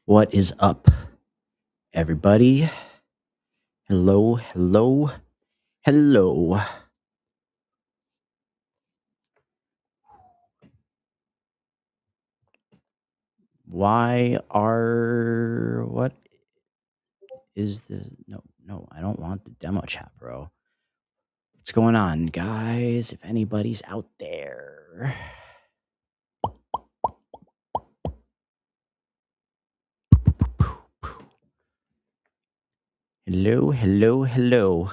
What is up, everybody? Hello, hello, hello. What is the, no, I don't want the demo chat, bro. What's going on, guys? If anybody's out there. Hello, hello, hello.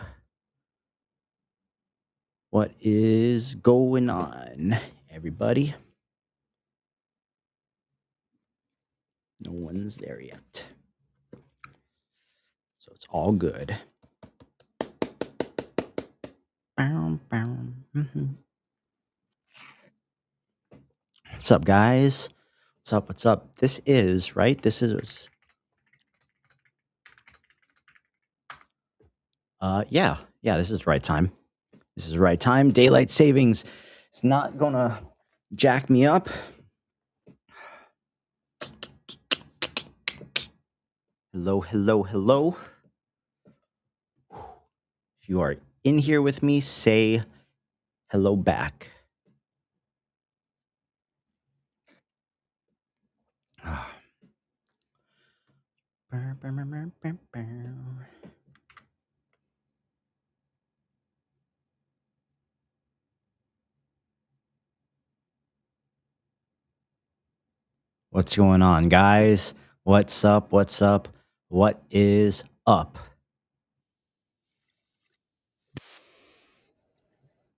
What is going on, everybody? No one's there yet. So it's all good. What's up, guys? What's up? What's up? This is, right? This is... yeah, this is the right time. This is the right time. Daylight savings is not gonna jack me up. Hello, hello, hello. If you are in here with me, say hello back. What's going on, guys? What's up? What's up? What is up?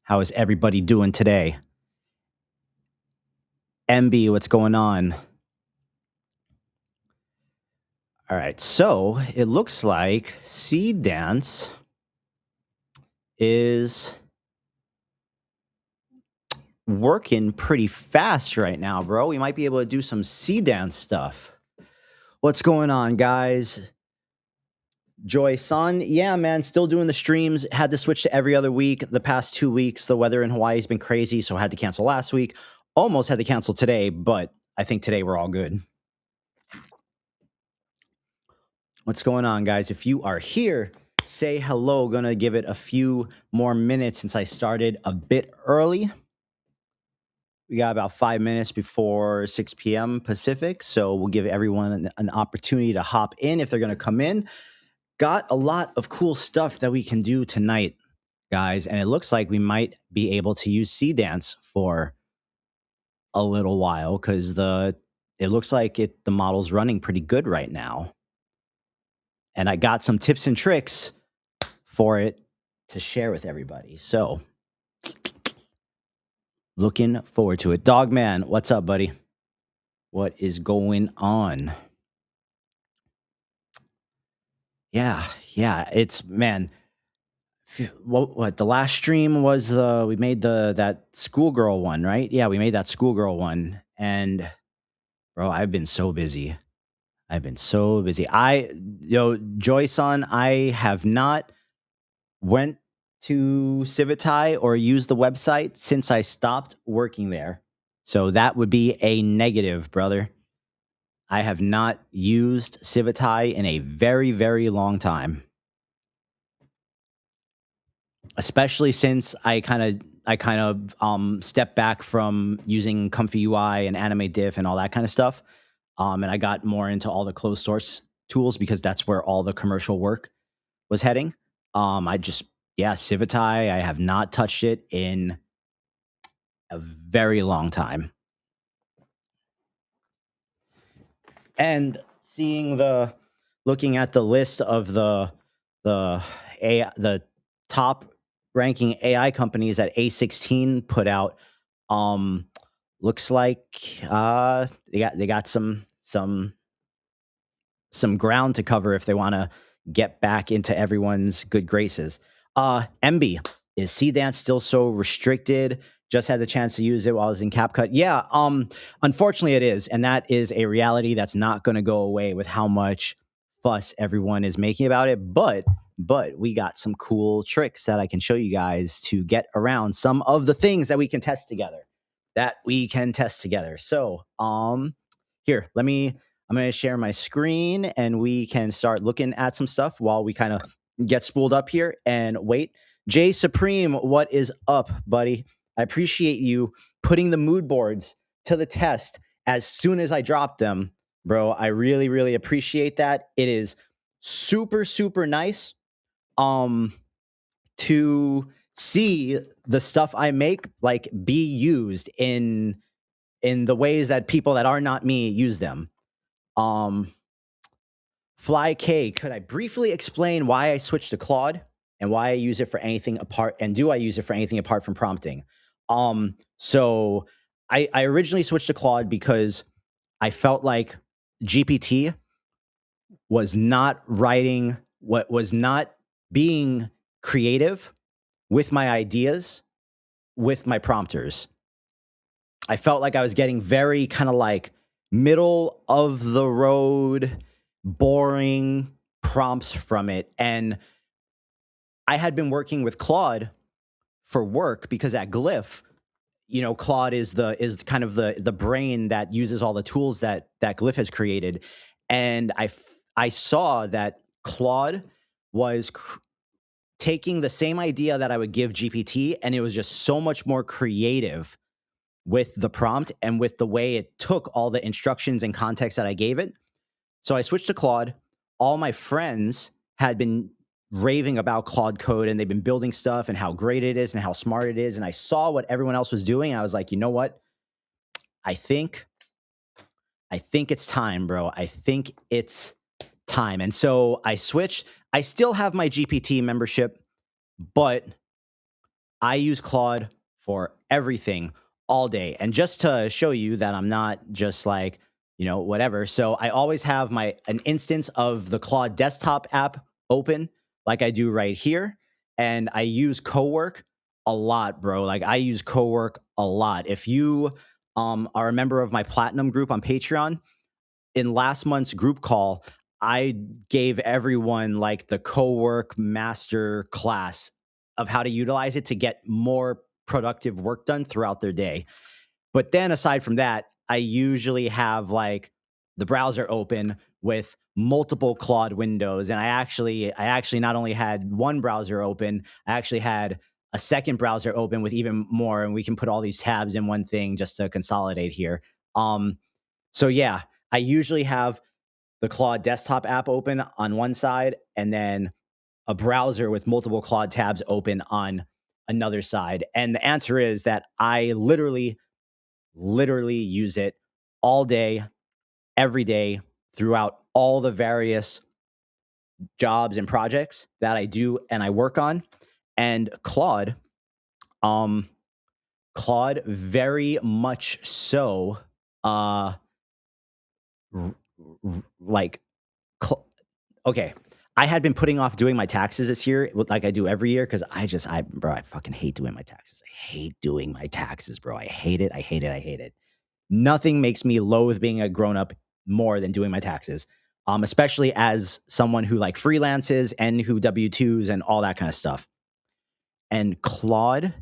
How is everybody doing today? MB, what's going on? All right, so it looks like Seed Dance is working pretty fast right now, bro. We might be able to do some Seed Dance stuff. What's going on, guys? Joy Sun, yeah, man, still doing the streams. Had to switch to every other week. The past 2 weeks, the weather in Hawaii has been crazy, so I had to cancel last week. Almost had to cancel today, but I think today we're all good. What's going on, guys? If you are here, say hello. Gonna give it a few more minutes since I started a bit early. We got about 5 minutes before 6 p.m. Pacific, so we'll give everyone an opportunity to hop in if they're gonna come in. Got a lot of cool stuff that we can do tonight, guys, and it looks like we might be able to use Seed Dance for a little while because it looks like the model's running pretty good right now. And I got some tips and tricks for it to share with everybody. So, looking forward to it. Dogman, what's up, buddy? What is going on? Yeah, it's, man, what the last stream was, we made that schoolgirl one, right? Yeah, we made that schoolgirl one. And, bro, I've been so busy. Joy-san, I have not went to Civitai or used the website since I stopped working there. So that would be a negative, brother. I have not used Civitai in a very, very long time. Especially since I kind of stepped back from using Comfy UI and Anime Diff and all that kind of stuff. And I got more into all the closed source tools because that's where all the commercial work was heading. Civitai, I have not touched it in a very long time. And looking at the list of the top ranking AI companies that A16 put out, looks like they got some ground to cover if they want to get back into everyone's good graces. MB, is Seed Dance still so restricted? Just had the chance to use it while I was in CapCut. Yeah, unfortunately it is. And that is a reality that's not going to go away with how much fuss everyone is making about it. But we got some cool tricks that I can show you guys to get around some of the things that we can test together. that we can test together. So, here, I'm going to share my screen and we can start looking at some stuff while we kind of get spooled up here and wait. Jay Supreme, what is up, buddy? I appreciate you putting the mood boards to the test as soon as I drop them, bro. I really, really appreciate that. It is super, super nice to see the stuff I make like be used in the ways that people that are not me use them. Fly K, could I briefly explain why I switched to Claude and why I use it for anything apart, and do I use it for anything apart from prompting? So I originally switched to Claude because I felt like GPT was not being creative with my ideas with my prompters. I felt like I was getting very kind of like middle of the road, boring prompts from it. And I had been working with Claude for work because at Glyph, Claude is kind of the brain that uses all the tools that Glyph has created. And I saw that Claude was taking the same idea that I would give GPT, and it was just so much more creative with the prompt and with the way it took all the instructions and context that I gave it. So I switched to Claude. All my friends had been raving about Claude Code, and they've been building stuff and how great it is and how smart it is. And I saw what everyone else was doing. And I was like, you know what? I think it's time, bro. I think it's time. And so I switched. I still have my GPT membership, but I use Claude for everything all day. And just to show you that I'm not just like, whatever. So I always have an instance of the Claude desktop app open like I do right here. And I use Cowork a lot, bro. Like I use Cowork a lot. If you are a member of my Platinum group on Patreon, in last month's group call, I gave everyone like the Cowork master class of how to utilize it to get more productive work done throughout their day. But then aside from that, I usually have like the browser open with multiple Claude windows. And I actually not only had one browser open, I actually had a second browser open with even more. And we can put all these tabs in one thing just to consolidate here. So yeah, I usually have the Claude desktop app open on one side and then a browser with multiple Claude tabs open on another side. And the answer is that I literally use it all day, every day, throughout all the various jobs and projects that I do and I work on. And Claude very much so, okay. I had been putting off doing my taxes this year, like I do every year, because I fucking hate doing my taxes. I hate doing my taxes, bro. I hate it. Nothing makes me loathe being a grown up more than doing my taxes, especially as someone who like freelances and who W-2s and all that kind of stuff. And Claude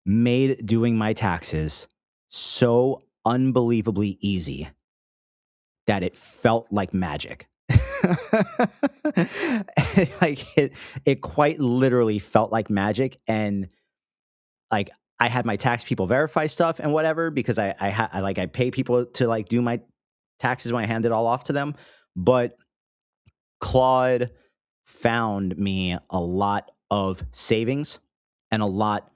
made doing my taxes so unbelievably easy that it felt like magic. Like it quite literally felt like magic. And like I had my tax people verify stuff and whatever, because I pay people to like do my taxes when I hand it all off to them. But Claude found me a lot of savings and a lot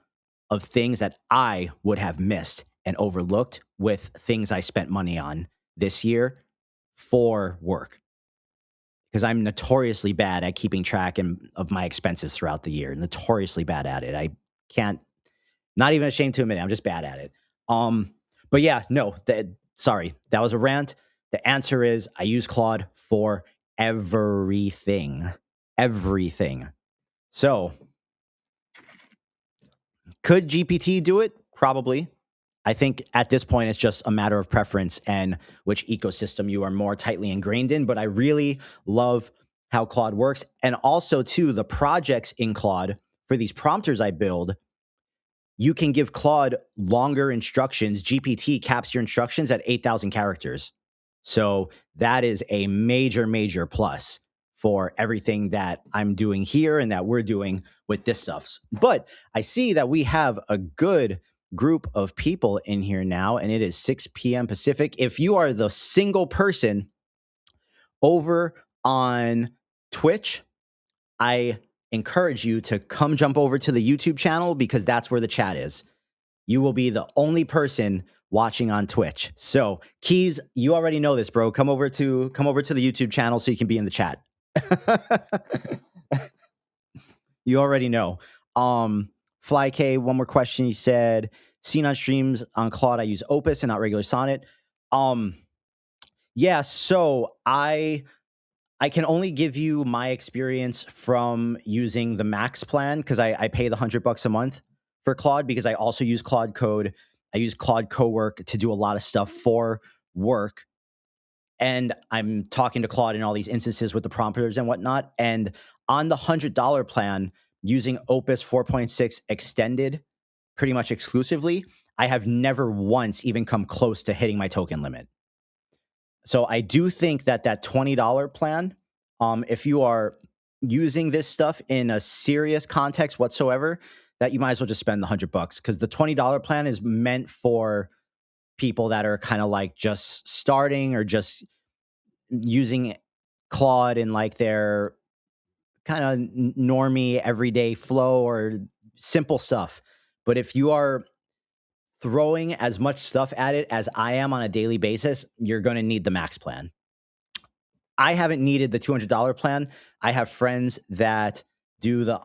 of things that I would have missed and overlooked with things I spent money on this year for work. Because I'm notoriously bad at keeping track of my expenses throughout the year. Notoriously bad at it. I can't, not even ashamed to admit it. I'm just bad at it. But yeah, no, sorry, that was a rant. The answer is I use Claude for everything. So could GPT do it? Probably. I think at this point, it's just a matter of preference and which ecosystem you are more tightly ingrained in. But I really love how Claude works. And also, too, the projects in Claude for these prompters I build you can give Claude longer instructions. GPT caps your instructions at 8,000 characters. So that is a major, major plus for everything that I'm doing here and that we're doing with this stuff. But I see that we have a good group of people in here now, and it is 6 p.m. Pacific. If you are the single person over on Twitch, I encourage you to come jump over to the YouTube channel because that's where the chat is. You will be the only person watching on Twitch. So, Keys, you already know this, bro. Come over to the YouTube channel so you can be in the chat. You already know. Fly K, one more question. He said, seen on streams on Claude, I use Opus and not regular Sonnet. Yeah, so I can only give you my experience from using the max plan because I pay the $100 a month for Claude because I also use Claude Code. I use Claude Cowork to do a lot of stuff for work. And I'm talking to Claude in all these instances with the prompters and whatnot. And on the $100 plan, using Opus 4.6 extended pretty much exclusively, I have never once even come close to hitting my token limit. So I do think that $20 plan, if you are using this stuff in a serious context whatsoever, that you might as well just spend the $100 because the $20 plan is meant for people that are kind of like just starting or just using Claude in like their kind of normie everyday flow or simple stuff. But if you are throwing as much stuff at it as I am on a daily basis, you're going to need the max plan. I haven't needed the $200 plan. I have friends that do the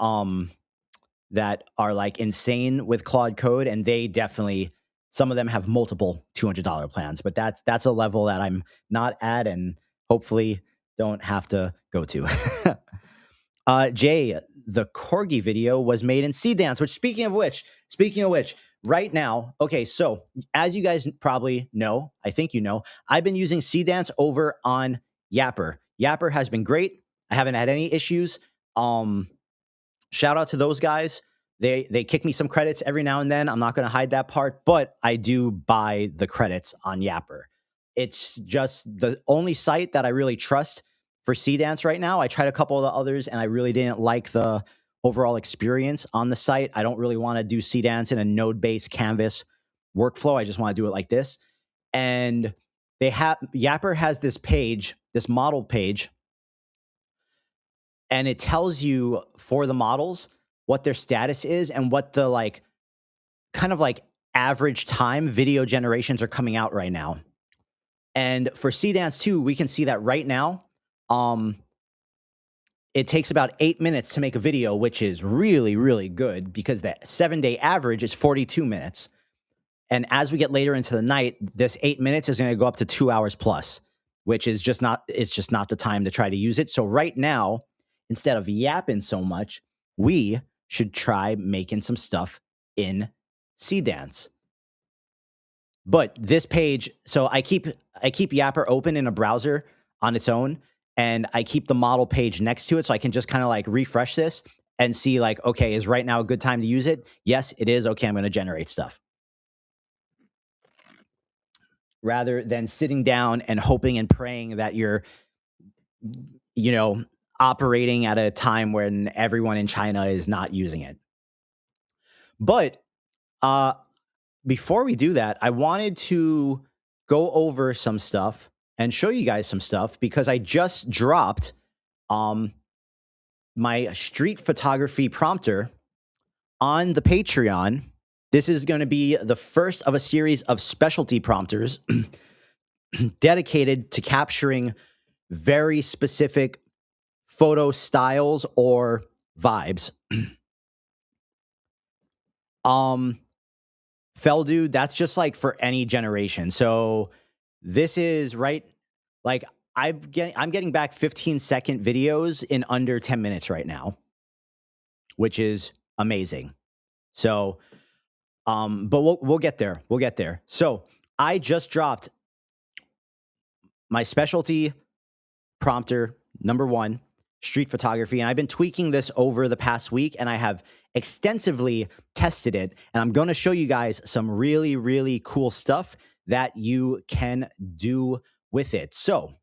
that are like insane with Claude Code, and they definitely, some of them have multiple $200 plans, but that's a level that I'm not at and hopefully don't have to go to. Jay, the Corgi video was made in Seedance, which speaking of which, right now, okay, so as you guys probably know, I think you know, I've been using Seedance over on Yapper. Yapper has been great. I haven't had any issues. Shout out to those guys. They kick me some credits every now and then. I'm not going to hide that part, but I do buy the credits on Yapper. It's just the only site that I really trust for Seedance right now. I tried a couple of the others and I really didn't like the overall experience on the site. I don't really want to do Seedance in a node-based canvas workflow. I just want to do it like this. And Yapper has this page, this model page, and it tells you for the models what their status is and what the like kind of like average time video generations are coming out right now. And for Seedance too, we can see that right now. It takes about 8 minutes to make a video, which is really, really good because the 7-day average is 42 minutes. And as we get later into the night, this 8 minutes is going to go up to 2 hours plus, which is just not, it's just not the time to try to use it. So right now, instead of yapping so much, we should try making some stuff in Seedance. But this page, so I keep Yapper open in a browser on its own, and I keep the model page next to it so I can just kind of like refresh this and see like, okay, is right now a good time to use it? Yes, it is. Okay, I'm going to generate stuff. Rather than sitting down and hoping and praying that you're, you know, operating at a time when everyone in China is not using it. But before we do that, I wanted to go over some stuff and show you guys some stuff because I just dropped my street photography prompter on the Patreon. This is going to be the first of a series of specialty prompters dedicated to capturing very specific photo styles or vibes. Feldude, that's just like for any generation. So this is right, like I'm getting back 15-second videos in under 10 minutes right now, which is amazing. So, but we'll get there. We'll get there. So I just dropped my specialty prompter number 1, street photography, and I've been tweaking this over the past week, and I have extensively tested it, and I'm going to show you guys some really, really cool stuff that you can do with it. So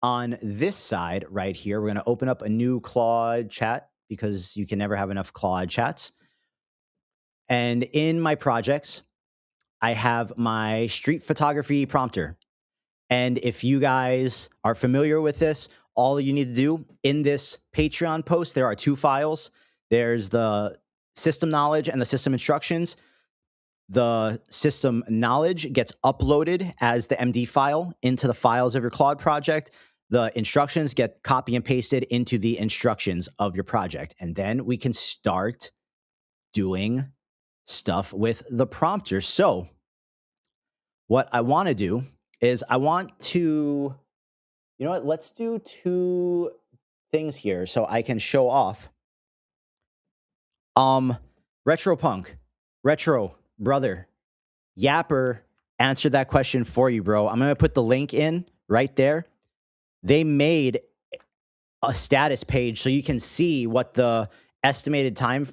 on this side right here, we're going to open up a new Claude chat because you can never have enough Claude chats. And in my projects, I have my street photography prompter. And if you guys are familiar with this, all you need to do in this Patreon post, there are two files. There's the system knowledge and the system instructions. The system knowledge gets uploaded as the MD file into the files of your Claude project. The instructions get copy and pasted into the instructions of your project. And then we can start doing stuff with the prompter. So what I want to do is I want to, you know what, let's do two things here so I can show off. Retro Punk, Retro Brother, Yapper answered that question for you, bro. I'm going to put the link in right there. They made a status page so you can see what the estimated time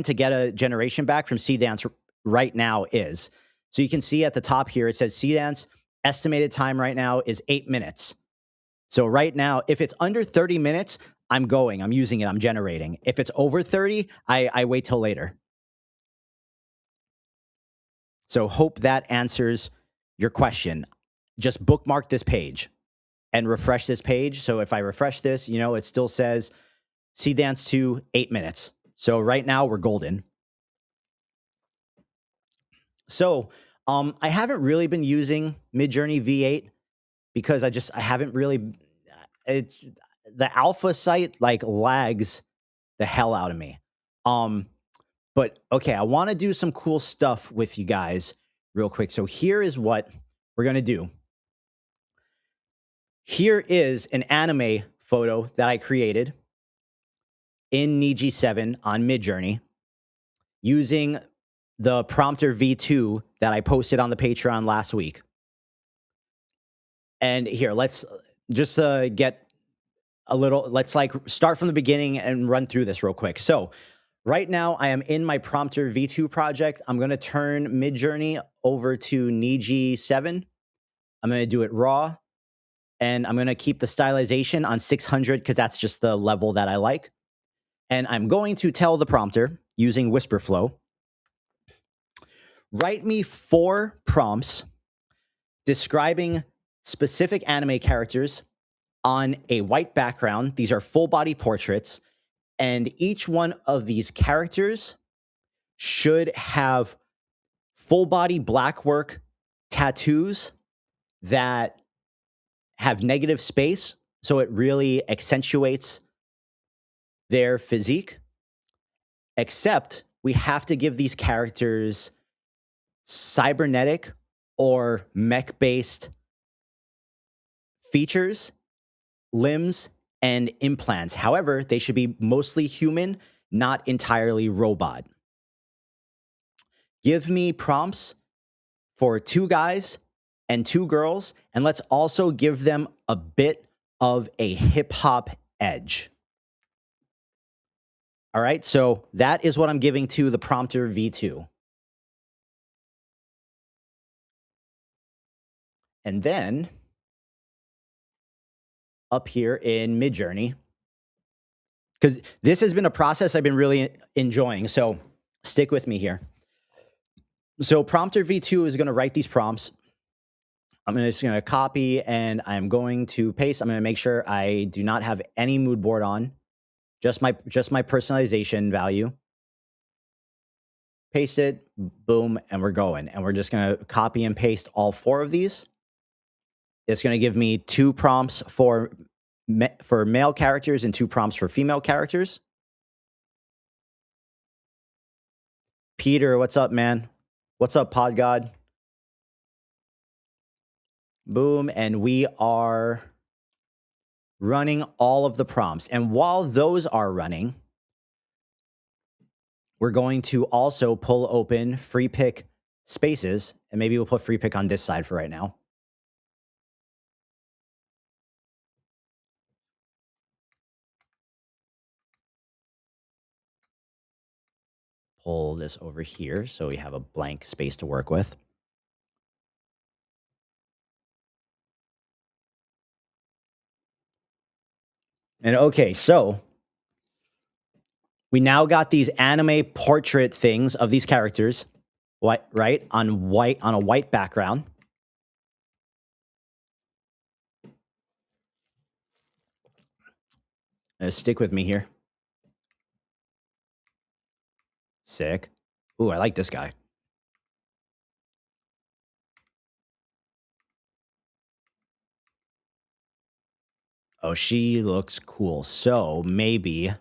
to get a generation back from Seedance right now is. So you can see at the top here, it says Seedance estimated time right now is 8 minutes. So right now, if it's under 30 minutes, I'm using it, I'm generating. If it's over 30, I wait till later. So hope that answers your question. Just bookmark this page and refresh this page. So if I refresh this, you know, it still says Seedance 2, 8 minutes. So right now we're golden. So I haven't really been using Midjourney V8 because I haven't really, the alpha site like lags the hell out of me. But okay, I want to do some cool stuff with you guys real quick. So here is what we're going to do. Here is an anime photo that I created in Niji 7 on Midjourney using the prompter V2 that I posted on the Patreon last week. And here, let's just get a little, let's like start from the beginning and run through this real quick. So right now I am in my prompter V2 project. I'm going to turn Midjourney over to Niji 7. I'm going to do it raw, and I'm going to keep the stylization on 600 because that's just the level that I like. And I'm going to tell the prompter using WhisperFlow, write me 4 prompts describing specific anime characters on a white background. These are full body portraits, and each one of these characters should have full body black work tattoos that have negative space, so it really accentuates their physique. Except we have to give these characters cybernetic or mech-based features, limbs, and implants. However, they should be mostly human, not entirely robot. Give me prompts for 2 guys and 2 girls, and let's also give them a bit of a hip-hop edge. All right, so that is what I'm giving to the prompter V2. And then up here in Midjourney, because this has been a process I've been really enjoying, so stick with me here. So prompter V2 is going to write these prompts. I'm just going to copy and I'm going to paste. I'm going to make sure I do not have any mood board on, just my personalization value. Paste it, boom, and we're going. And we're just going to copy and paste all 4 of these. It's going to give me 2 prompts for male characters and 2 prompts for female characters. Peter, what's up, man? What's up, Pod God? Boom, and we are running all of the prompts. And while those are running, we're going to also pull open free pick spaces, and maybe we'll put free pick on this side for right now. pull this over here so we have a blank space to work with. And okay, so we now got these anime portrait things of these characters, right, on a white background. Stick with me here. Sick. Ooh, I like this guy. Oh, she looks cool. So maybe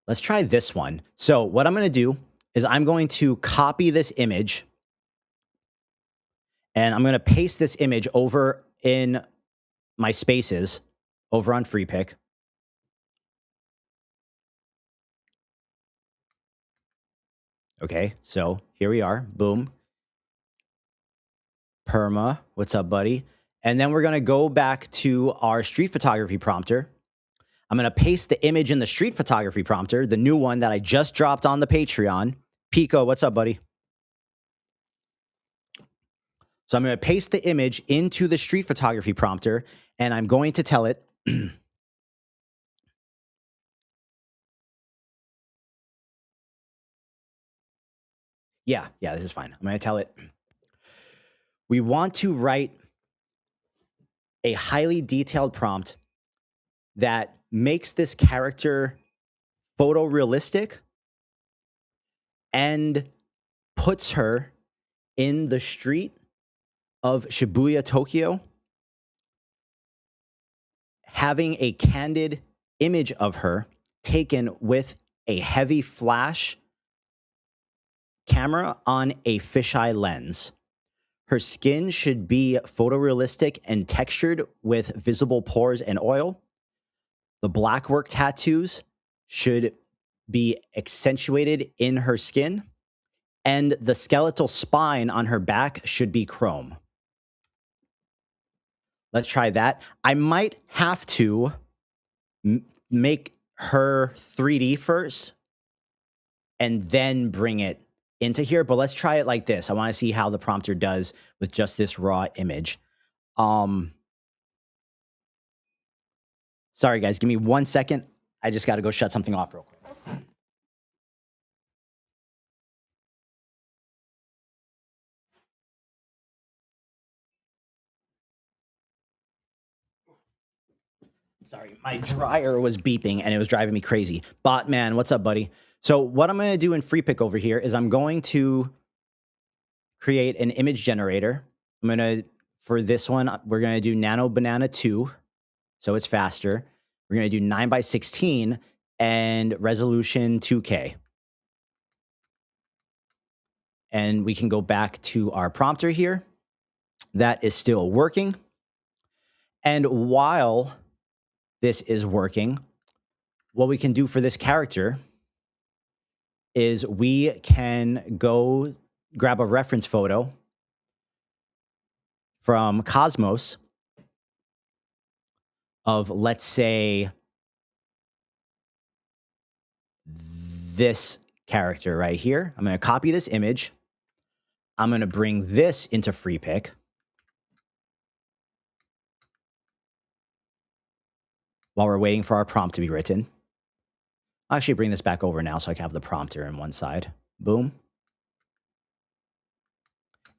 let's try this one. So what I'm going to do is I'm going to copy this image and I'm going to paste this image over in my spaces over on FreePick. Okay, so here we are. Boom. Perma. What's up, buddy? And then we're going to go back to our street photography prompter. I'm going to paste the image in the street photography prompter, the new one that I just dropped on the Patreon. Pico, what's up, buddy? So I'm going to paste the image into the street photography prompter, and I'm going to tell it, yeah, this is fine. I'm going to tell it, we want to write a highly detailed prompt that makes this character photorealistic and puts her in the street of Shibuya, Tokyo, having a candid image of her taken with a heavy flash camera on a fisheye lens. Her skin should be photorealistic and textured with visible pores and oil. The black work tattoos should be accentuated in her skin, and the skeletal spine on her back should be chrome. Let's try that. I might have to make her 3D first and then bring it into here, but let's try it like this. I want to see how the prompter does with just this raw image. Sorry, guys. Give me 1 second. I just got to go shut something off real quick. Sorry, my dryer was beeping and it was driving me crazy. Botman, what's up, buddy? So what I'm going to do in FreePick over here is I'm going to create an image generator. I'm going to, for this one, we're going to do Nano Banana 2, so it's faster. We're going to do 9:16 and resolution 2K. And we can go back to our prompter here. That is still working. And while this is working, what we can do for this character is we can go grab a reference photo from Cosmos of, let's say, this character right here. I'm going to copy this image. I'm going to bring this into FreePick. While we're waiting for our prompt to be written. I'll actually bring this back over now so I can have the prompter on one side. Boom.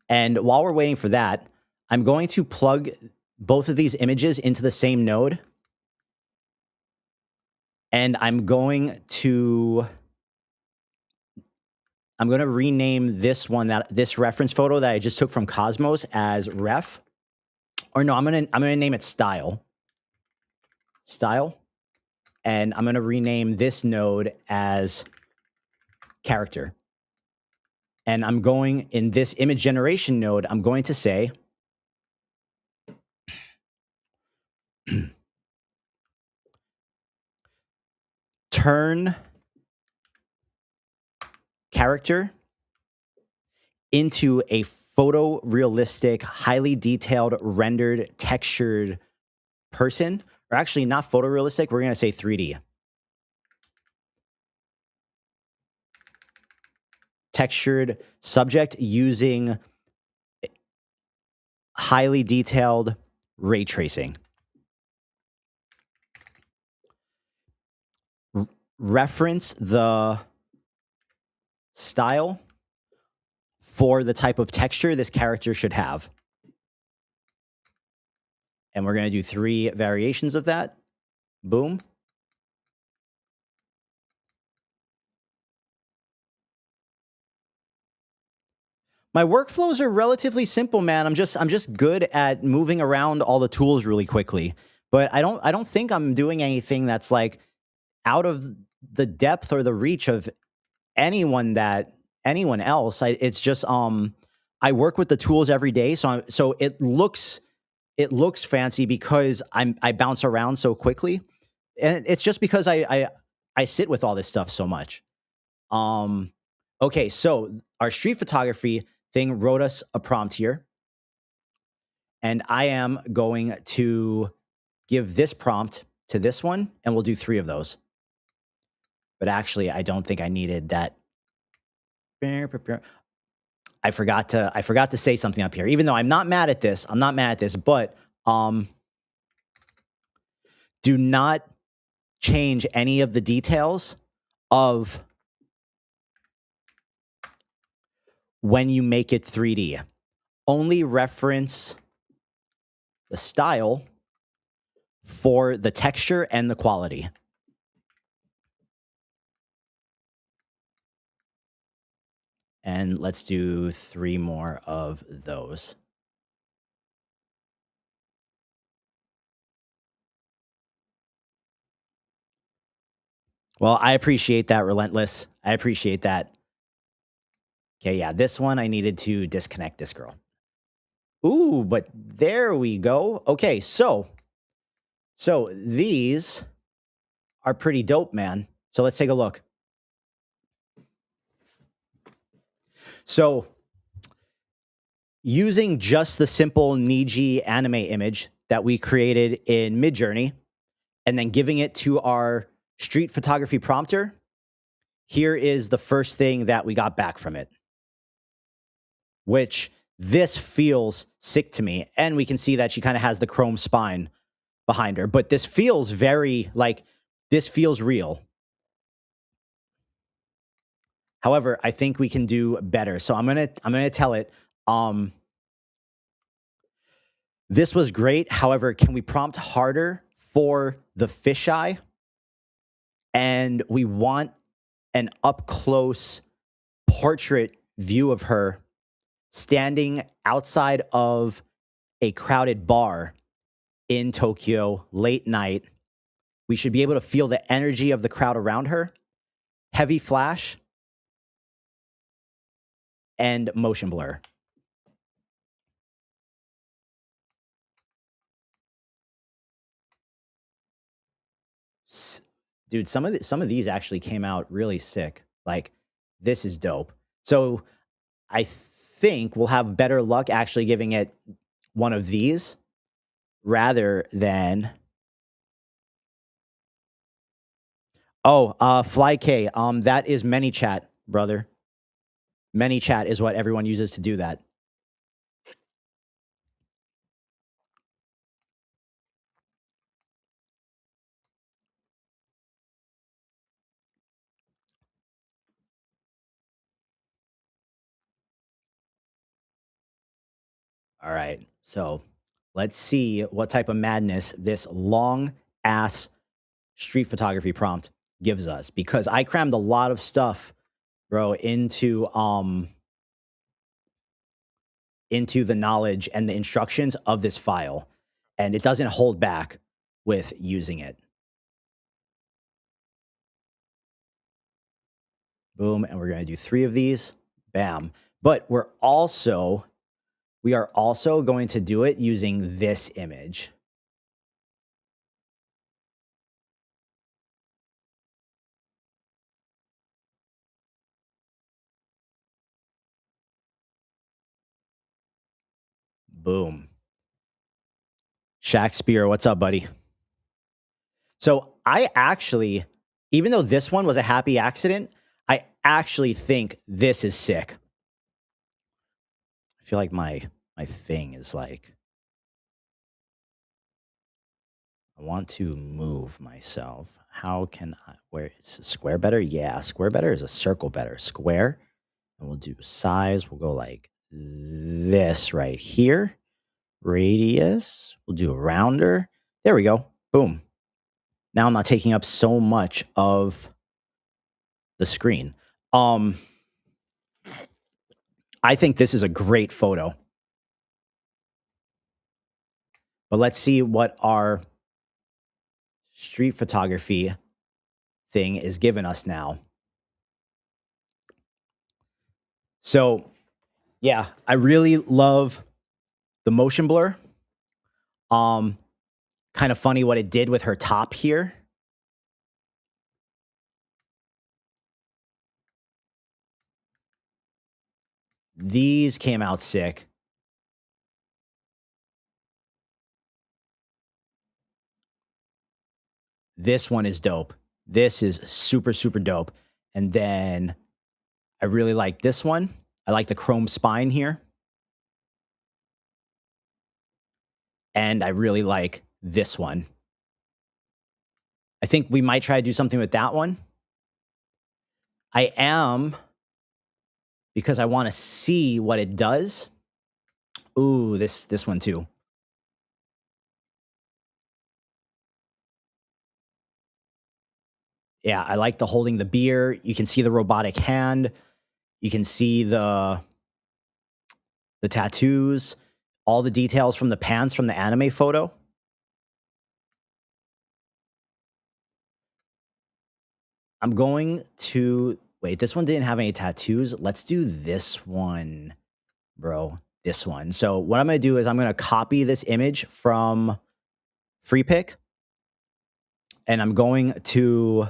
And while we're waiting for that, I'm going to plug both of these images into the same node. And I'm going to rename this one, this reference photo that I just took from Cosmos, as ref. Or no, I'm gonna name it style. Style. And I'm gonna rename this node as character. And I'm going, in this image generation node, I'm going to say turn character into a photorealistic, highly detailed, rendered, textured person, or actually not photorealistic. We're going to say 3D. Textured subject using highly detailed ray tracing. Reference the style for the type of texture this character should have. And we're going to do 3 variations of that. Boom. My workflows are relatively simple, man. I'm just good at moving around all the tools really quickly. But I don't think I'm doing anything that's like out of the depth or the reach of anyone else. It's just I work with the tools every day, so it looks fancy because I bounce around so quickly, and it's just because I sit with all this stuff so much. Okay, so our street photography thing wrote us a prompt here, and I am going to give this prompt to this one, and we'll do 3 of those. But actually, I don't think I needed that. I forgot to say something up here. Even though I'm not mad at this, but do not change any of the details of when you make it 3D. Only reference the style for the texture and the quality. And let's do 3 more of those. Well, I appreciate that, Relentless. I appreciate that. Okay, yeah, this one I needed to disconnect this girl. Ooh, but there we go. Okay, so these are pretty dope, man. So let's take a look. So using just the simple Niji anime image that we created in Midjourney and then giving it to our street photography prompter, here is the first thing that we got back from it, which this feels sick to me. And we can see that she kind of has the chrome spine behind her, but this feels very like this feels real. However, I think we can do better. So I'm going to tell it this was great. However, can we prompt harder for the fisheye? And we want an up close portrait view of her standing outside of a crowded bar in Tokyo late night. We should be able to feel the energy of the crowd around her. Heavy flash and motion blur. Dude, some of these actually came out really sick. Like, this is dope. So I think we'll have better luck actually giving it one of these rather than Fly K. That is ManyChat, brother. ManyChat is what everyone uses to do that. All right. So let's see what type of madness this long ass street photography prompt gives us, because I crammed a lot of stuff, bro, into the knowledge and the instructions of this file, and it doesn't hold back with using it. Boom, and we're going to do 3 of these. Bam. But we are also going to do it using this image. Boom. Shakespeare, what's up, buddy? So I actually, even though this one was a happy accident, I actually think this is sick. I feel like my thing is like, I want to move myself. How can I, where is a square better? Yeah, square better. Is a circle better? Square. And we'll do size. We'll go like this right here. Radius. We'll do a rounder. There we go. Boom. Now I'm not taking up so much of the screen. I think this is a great photo. But let's see what our street photography thing is giving us now. So, yeah, I really love the motion blur. Kind of funny what it did with her top here. These came out sick. This one is dope. This is super, super dope. And then I really like this one. I like the chrome spine here. And I really like this one. I think we might try to do something with that one. I am, because I want to see what it does. Ooh, this one too. Yeah, I like the holding the beer. You can see the robotic hand. You can see the tattoos, all the details from the pants from the anime photo. I'm going to wait, this one didn't have any tattoos. Let's do this one, bro. This one. So what I'm going to do is I'm going to copy this image from FreePic and I'm going to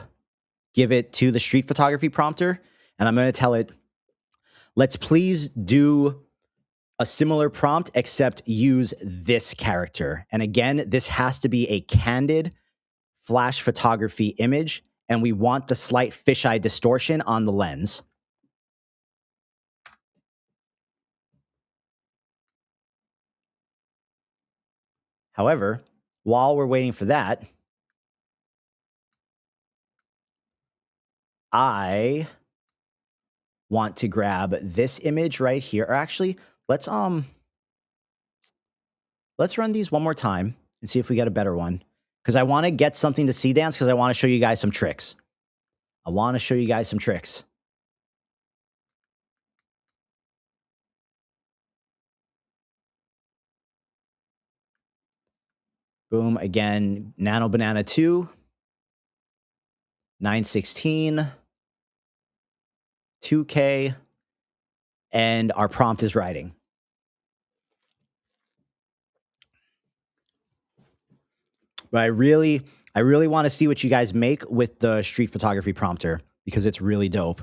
give it to the street photography prompter and I'm going to tell it, let's please do a similar prompt, except use this character. And again, this has to be a candid flash photography image, and we want the slight fisheye distortion on the lens. However, while we're waiting for that, I want to grab this image right here. Or actually, let's run these one more time and see if we get a better one. Because I want to get something to see dance because I want to show you guys some tricks. I want to show you guys some tricks. Boom, again, Nano Banana 2, 916, 2K, and our prompt is writing. But I really want to see what you guys make with the street photography prompter because it's really dope.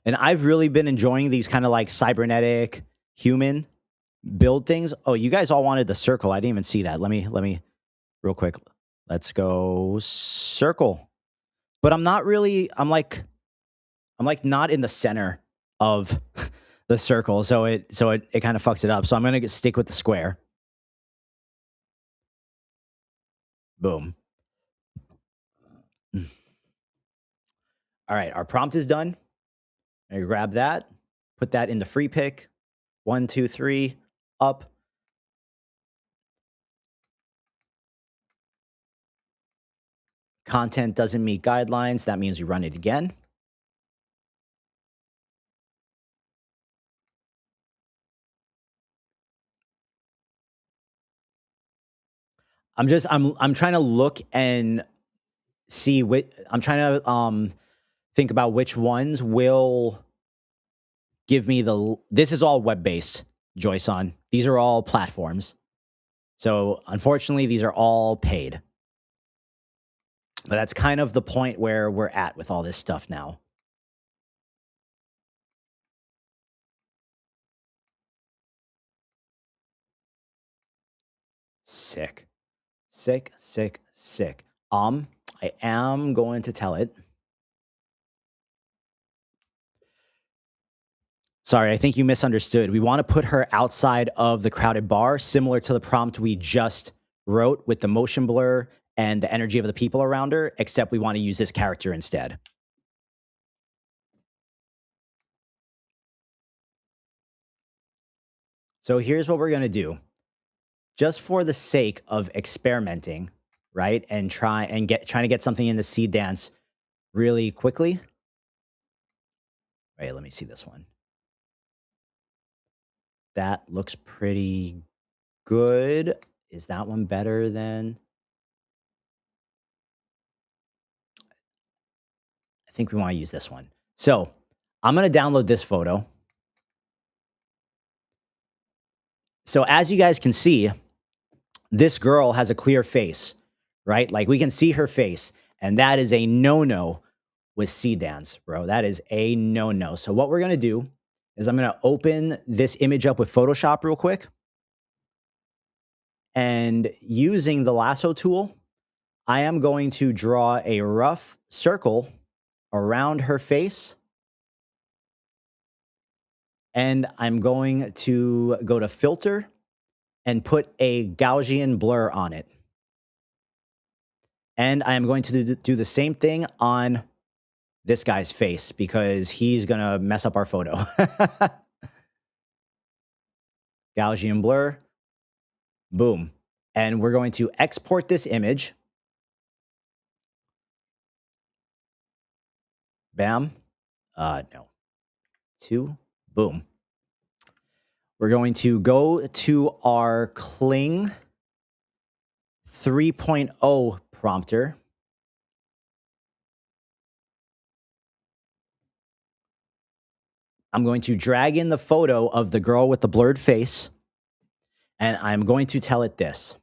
And I've really been enjoying these kind of like cybernetic human build things. Oh, you guys all wanted the circle. I didn't even see that. Let me real quick. Let's go circle. But I'm not really, I'm like not in the center of the circle. So it kind of fucks it up. So I'm going to stick with the square. Boom. All right, our prompt is done. I grab that, put that in the free pick. 1, 2, 3, up. Content doesn't meet guidelines. That means we run it again. I'm trying to look and see which, I'm trying to think about which ones will give me this is all web-based, Joyson. These are all platforms. So unfortunately, these are all paid. But that's kind of the point where we're at with all this stuff now. Sick. Sick, sick, sick. I am going to tell it. Sorry, I think you misunderstood. We want to put her outside of the crowded bar, similar to the prompt we just wrote with the motion blur and the energy of the people around her, except we want to use this character instead. So here's what we're going to do. Just for the sake of experimenting, right? And trying to get something in the seed dance really quickly. Wait, let me see this one. That looks pretty good. Is that one better than? I think we want to use this one. So I'm going to download this photo. So as you guys can see, this girl has a clear face, right? Like we can see her face, and that is a no-no with seed dance, bro. That is a no-no. So what we're going to do is I'm going to open this image up with Photoshop real quick. And using the lasso tool, I am going to draw a rough circle around her face. And I'm going to go to filter and put a Gaussian blur on it. And I am going to do the same thing on this guy's face because he's going to mess up our photo. Gaussian blur. Boom. And we're going to export this image. Bam. No. 2. Boom. We're going to go to our Kling 3.0 prompter. I'm going to drag in the photo of the girl with the blurred face, and I'm going to tell it this.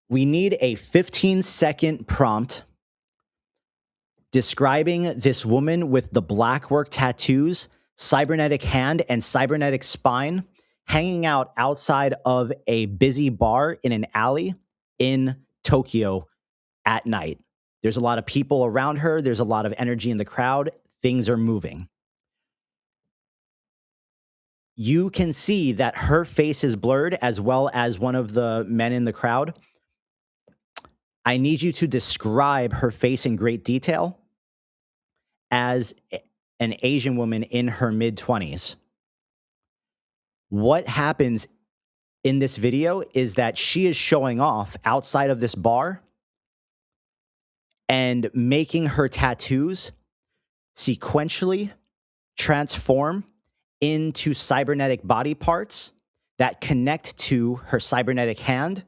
We need a 15-second prompt describing this woman with the black work tattoos, cybernetic hand, and cybernetic spine hanging out outside of a busy bar in an alley in Tokyo at night. There's a lot of people around her. There's a lot of energy in the crowd. Things are moving. You can see that her face is blurred as well as one of the men in the crowd. I need you to describe her face in great detail as an Asian woman in her mid-20s. What happens in this video is that she is showing off outside of this bar and making her tattoos sequentially transform into cybernetic body parts that connect to her cybernetic hand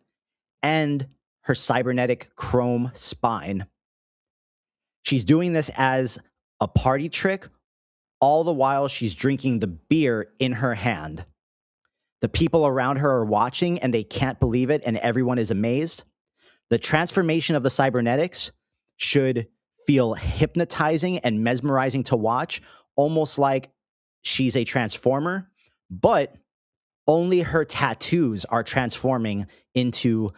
and her cybernetic chrome spine. She's doing this as a party trick, all the while she's drinking the beer in her hand. The people around her are watching and they can't believe it, and everyone is amazed. The transformation of the cybernetics should feel hypnotizing and mesmerizing to watch, almost like she's a transformer, but only her tattoos are transforming into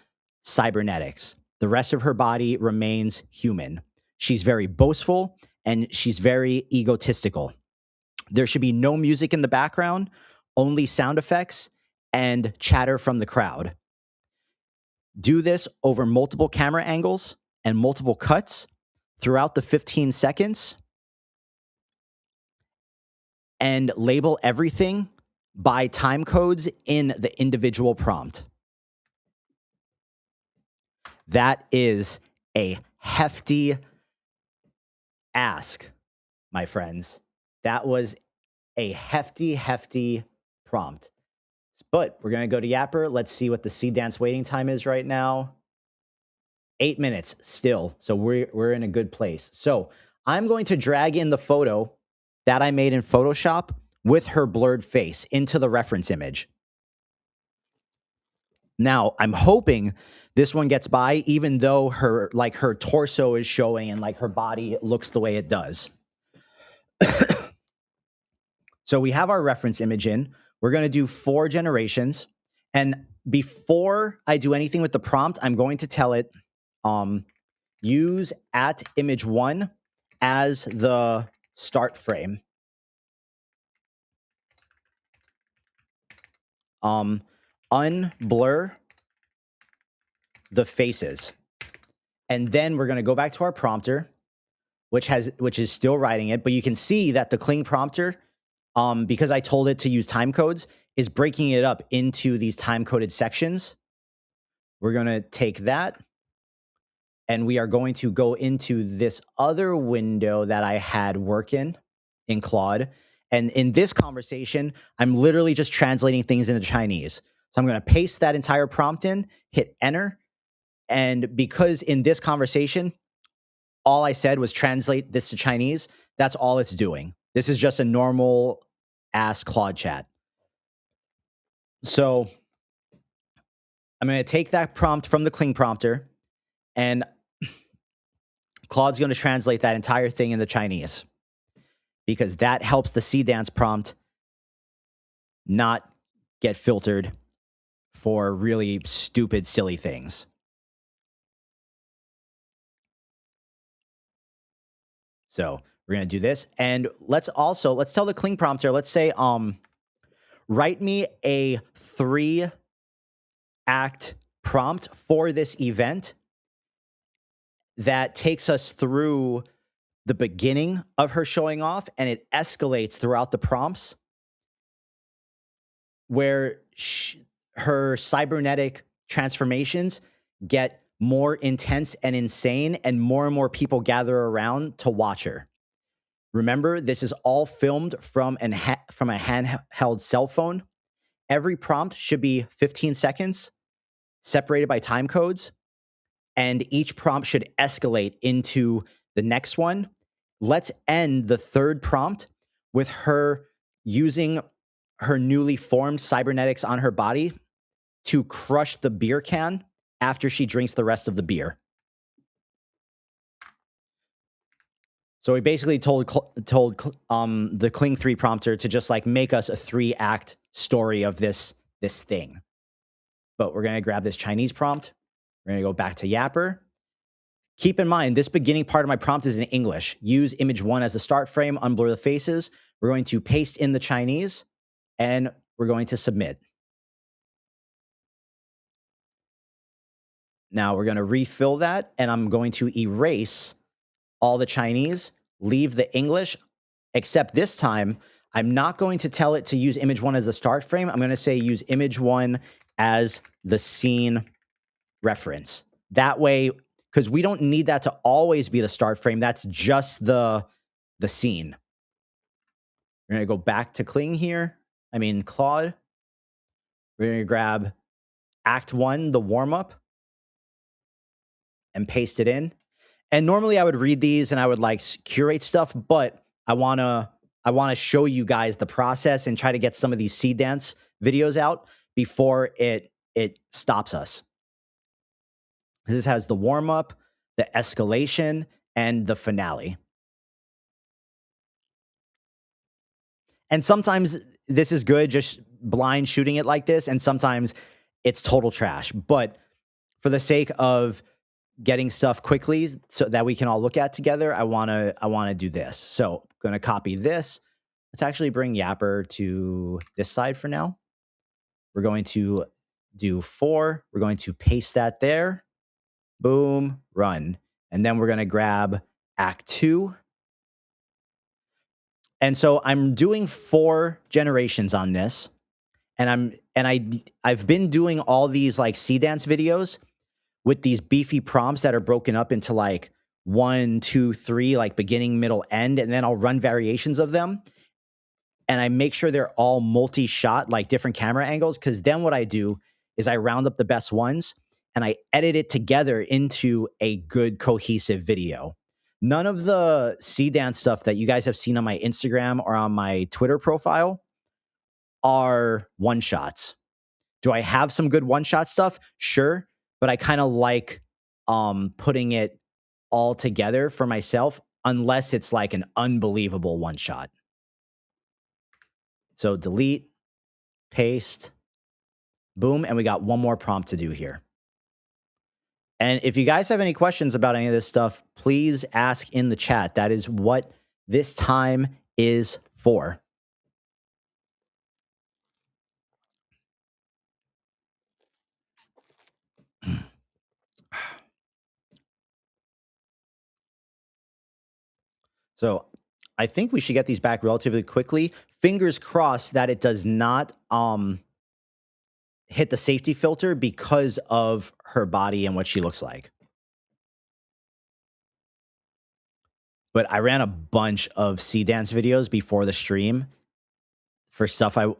cybernetics. The rest of her body remains human. She's very boastful and she's very egotistical. There should be no music in the background, only sound effects and chatter from the crowd. Do this over multiple camera angles and multiple cuts throughout the 15 seconds and label everything by time codes in the individual prompt. That is a hefty ask, my friends. That was a hefty prompt. But we're going to go to Yapper. Let's see what the seed dance waiting time is right now. 8 minutes still. So we're in a good place. So I'm going to drag in the photo that I made in Photoshop with her blurred face into the reference image. Now, I'm hoping this one gets by, even though her torso is showing and like her body looks the way it does. So we have our reference image in. We're going to do 4 generations. And before I do anything with the prompt, I'm going to tell it, use @image1 as the start frame. Unblur the faces. And then we're going to go back to our prompter, which is still writing it. But you can see that the Kling prompter, because I told it to use time codes, is breaking it up into these time-coded sections. We're going to take that, and we are going to go into this other window that I had working in Claude. And in this conversation, I'm literally just translating things into Chinese. So I'm going to paste that entire prompt in, hit enter. And because in this conversation, all I said was translate this to Chinese, that's all it's doing. This is just a normal ass Claude chat. So I'm going to take that prompt from the Kling prompter, and Claude's going to translate that entire thing into Chinese, because that helps the C dance prompt not get filtered for really stupid, silly things. So we're going to do this. And let's tell the Kling prompter, let's say, write me a 3-act prompt for this event that takes us through the beginning of her showing off, and it escalates throughout the prompts where her cybernetic transformations get more intense and insane, and more people gather around to watch her. Remember, this is all filmed from a handheld cell phone. Every prompt should be 15 seconds, separated by time codes, and each prompt should escalate into the next one. Let's end the 3rd prompt with her using her newly formed cybernetics on her body to crush the beer can after she drinks the rest of the beer. So we basically told the Kling 3 prompter to just like make us a 3-act story of this thing. But we're going to grab this Chinese prompt. We're going to go back to Yapper. Keep in mind, this beginning part of my prompt is in English. Use image 1 as a start frame, unblur the faces. We're going to paste in the Chinese, and we're going to submit. Now we're going to refill that, and I'm going to erase all the Chinese, leave the English, except this time, I'm not going to tell it to use image 1 as a start frame. I'm going to say use image 1 as the scene reference. That way, because we don't need that to always be the start frame. That's just the scene. We're going to go back to Claude here. We're going to grab Act 1, the warm-up, and paste it in. And normally I would read these and I would like curate stuff, but I want to show you guys the process and try to get some of these C dance videos out before it stops us. This has the warm-up, the escalation, and the finale. And sometimes this is good, just blind shooting it like this, and sometimes it's total trash. But for the sake of getting stuff quickly so that we can all look at together, I want to do this. So I'm going to copy this. Let's actually bring Yapper to this side for now. We're going to do 4. We're going to paste that there. Boom, run. And then we're going to grab Act 2. And so I'm doing 4 generations on this. And I've been doing all these like C dance videos with these beefy prompts that are broken up into like 1, 2, 3, like beginning, middle, end, and then I'll run variations of them. And I make sure they're all multi-shot, like different camera angles, because then what I do is I round up the best ones and I edit it together into a good cohesive video. None of the C dance stuff that you guys have seen on my Instagram or on my Twitter profile are one-shots. Do I have some good one-shot stuff? Sure. But I kind of like putting it all together for myself, unless it's like an unbelievable one-shot. So delete. paste, boom, and we got one more prompt to do here. And if you guys have any questions about any of this stuff, please ask in the chat. That is what this time is for. So I think we should get these back relatively quickly. Fingers crossed that it does not hit the safety filter because of her body and what she looks like. But I ran a bunch of sea dance videos before the stream for stuff I'm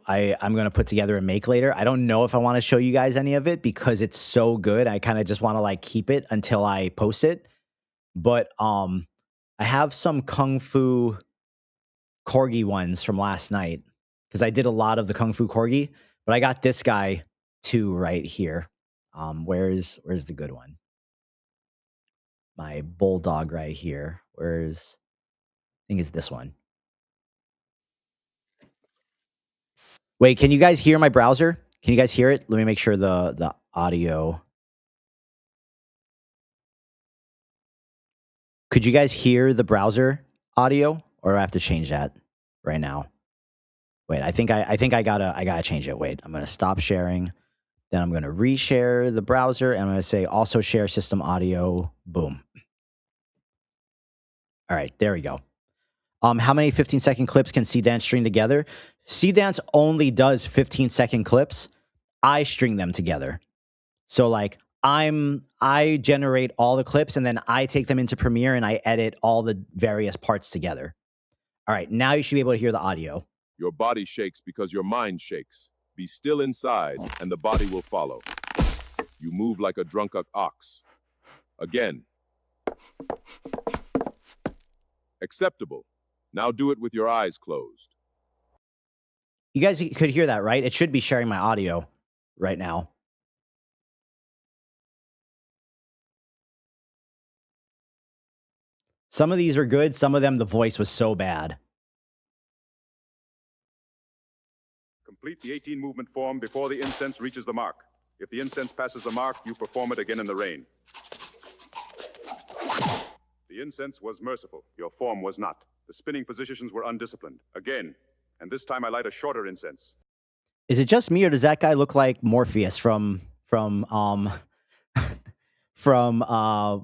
going to put together and make later. I don't know if I want to show you guys any of it because it's so good. I kind of just want to like keep it until I post it. But I have some Kung Fu Corgi ones from last night because I did a lot of the Kung Fu Corgi, but I got this guy too right here. Where's the good one? My bulldog right here. I think it's this one. Wait, can you guys hear my browser? Can you guys hear it? Let me make sure the audio. Could you guys hear the browser audio, or do I have to change that right now? Wait, I think I gotta change it. Wait, I'm gonna stop sharing. Then I'm gonna reshare the browser, and I'm gonna say also share system audio. Boom. All right, there we go. How many 15-second clips can CDance string together? CDance only does 15-second clips. I string them together. So like I generate all the clips and then I take them into Premiere and I edit all the various parts together. All right, now you should be able to hear the audio. Your body shakes because your mind shakes. Be still inside and the body will follow. You move like a drunk ox. Again. Acceptable. Now do it with your eyes closed. You guys could hear that, right? It should be sharing my audio right now. Some of these are good. Some of them, the voice was so bad. Complete the 18 movement form before the incense reaches the mark. If the incense passes the mark, you perform it again in the rain. The incense was merciful. Your form was not. The spinning positions were undisciplined. Again, and this time I light a shorter incense. Is it just me or does that guy look like Morpheus from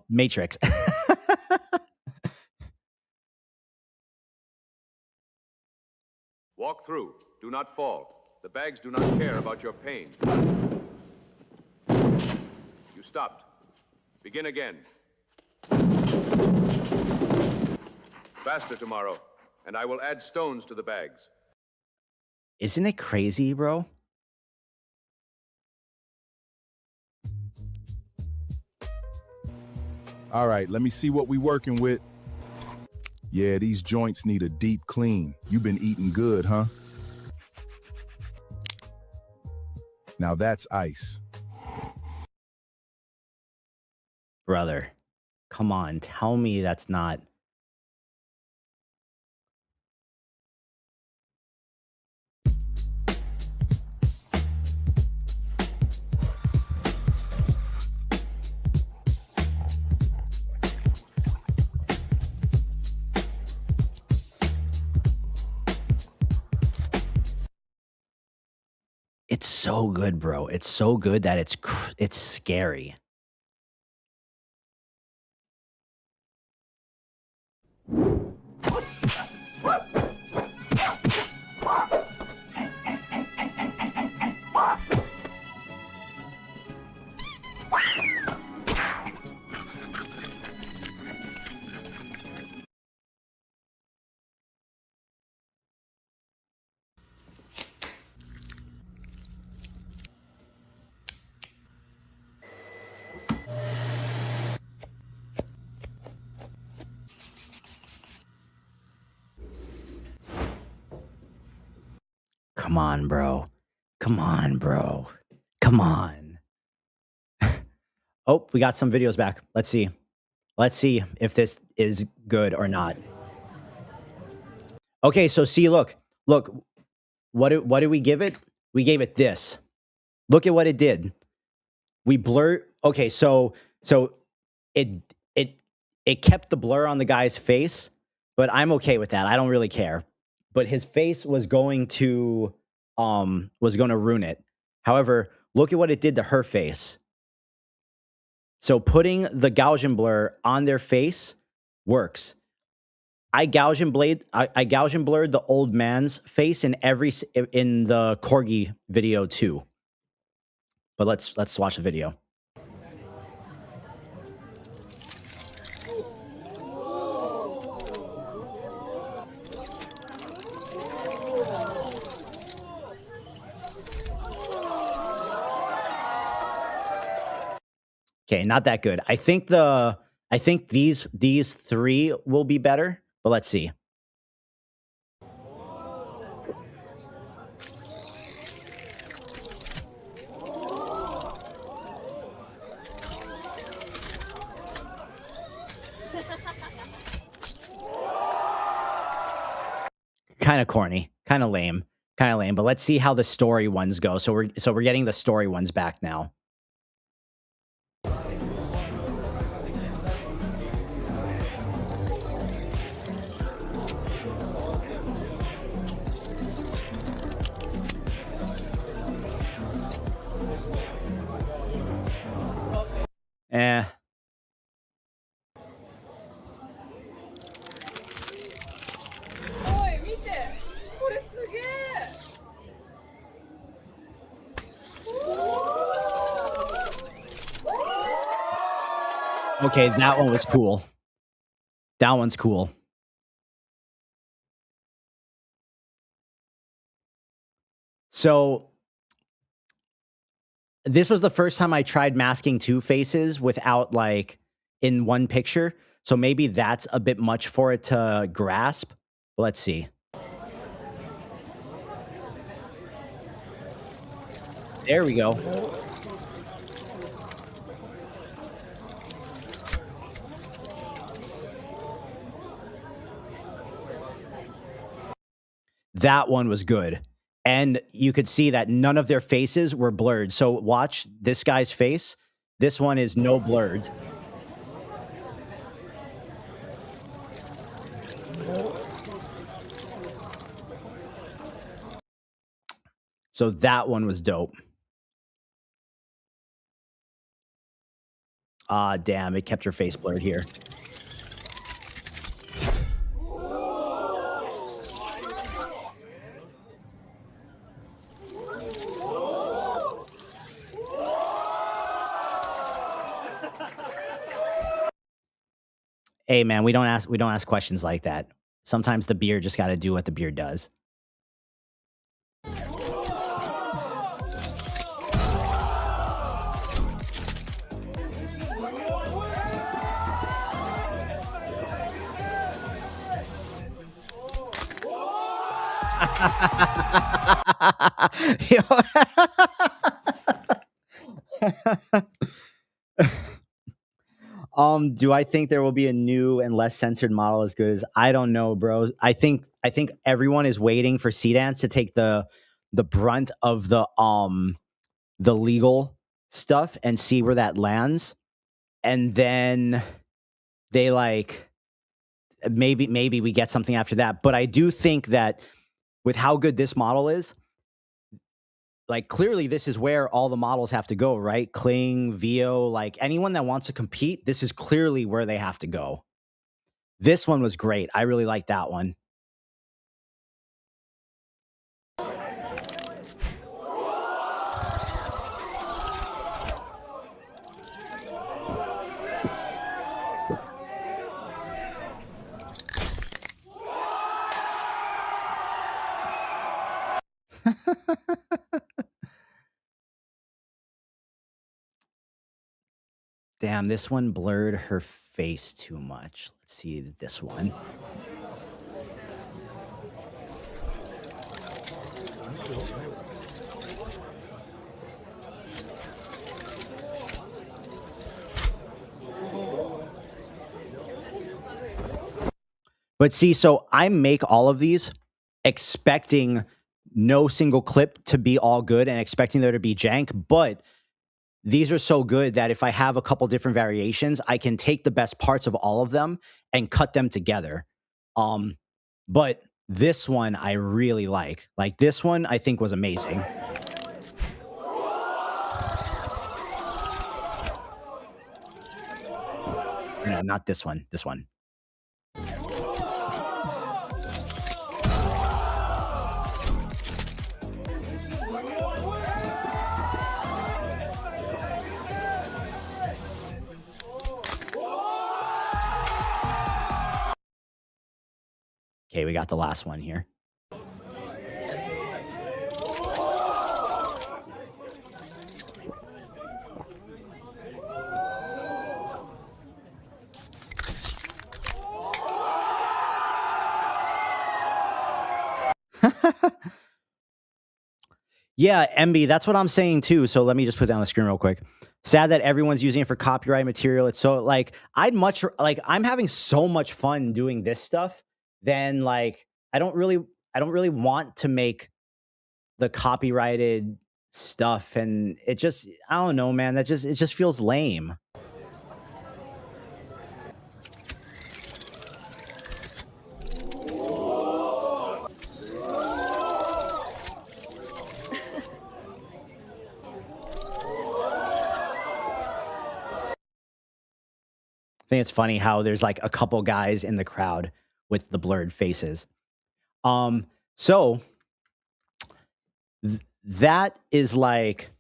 Matrix? Walk through. Do not fall. The bags do not care about your pain. You stopped. Begin again. Faster tomorrow, and I will add stones to the bags. Isn't it crazy, bro? All right, let me see what we working with. Yeah, these joints need a deep clean. You've been eating good, huh? Now that's ice. Brother, come on, tell me that's not. It's so good, bro. It's so good that it's scary. Come on, bro. Come on, bro. Come on. Oh, we got some videos back. Let's see. Let's see if this is good or not. Okay, so see, look. What did we give it? We gave it this. Look at what it did. We blurred. Okay, so it kept the blur on the guy's face, but I'm okay with that. I don't really care. But his face was going to ruin it. However, look at what it did to her face. So putting the Gaussian blur on their face works. I Gaussian blurred the old man's face in the corgi video too. But let's watch the video. Okay, not that good. I think these three will be better, but let's see. Kind of corny, kind of lame, but let's see how the story ones go. So we're getting the story ones back now. Eh. Okay, that one was cool. That one's cool. So this was the first time I tried masking two faces without like in one picture. So maybe that's a bit much for it to grasp. Let's see. There we go. That one was good. And you could see that none of their faces were blurred. So watch this guy's face. This one is no blurred. So that one was dope. Ah, damn, it kept her face blurred here. Hey man, we don't ask questions like that. Sometimes the beard just got to do what the beard does. Do I think there will be a new and less censored model as good as? I don't know, bro. I think everyone is waiting for C-Dance to take the brunt of the legal stuff and see where that lands, and then they like maybe we get something after that. But I do think that with how good this model is, like clearly this is where all the models have to go, right? Kling, Vio, like anyone that wants to compete, this is clearly where they have to go. This one was great. I really like that one. Damn, this one blurred her face too much. Let's see this one. But see, so I make all of these expecting no single clip to be all good and expecting there to be jank, but these are so good that if I have a couple different variations, I can take the best parts of all of them and cut them together. But this one I really like. Like this one I think was amazing. No, not this one. This one. Okay, we got the last one here. Yeah, MB, that's what I'm saying too. So let me just put that on the screen real quick. Sad that everyone's using it for copyright material. It's so like I'm having so much fun doing this stuff. Then like I don't really want to make the copyrighted stuff, and it just I don't know, man. It just feels lame. I think it's funny how there's like a couple guys in the crowd with the blurred faces. So that is like,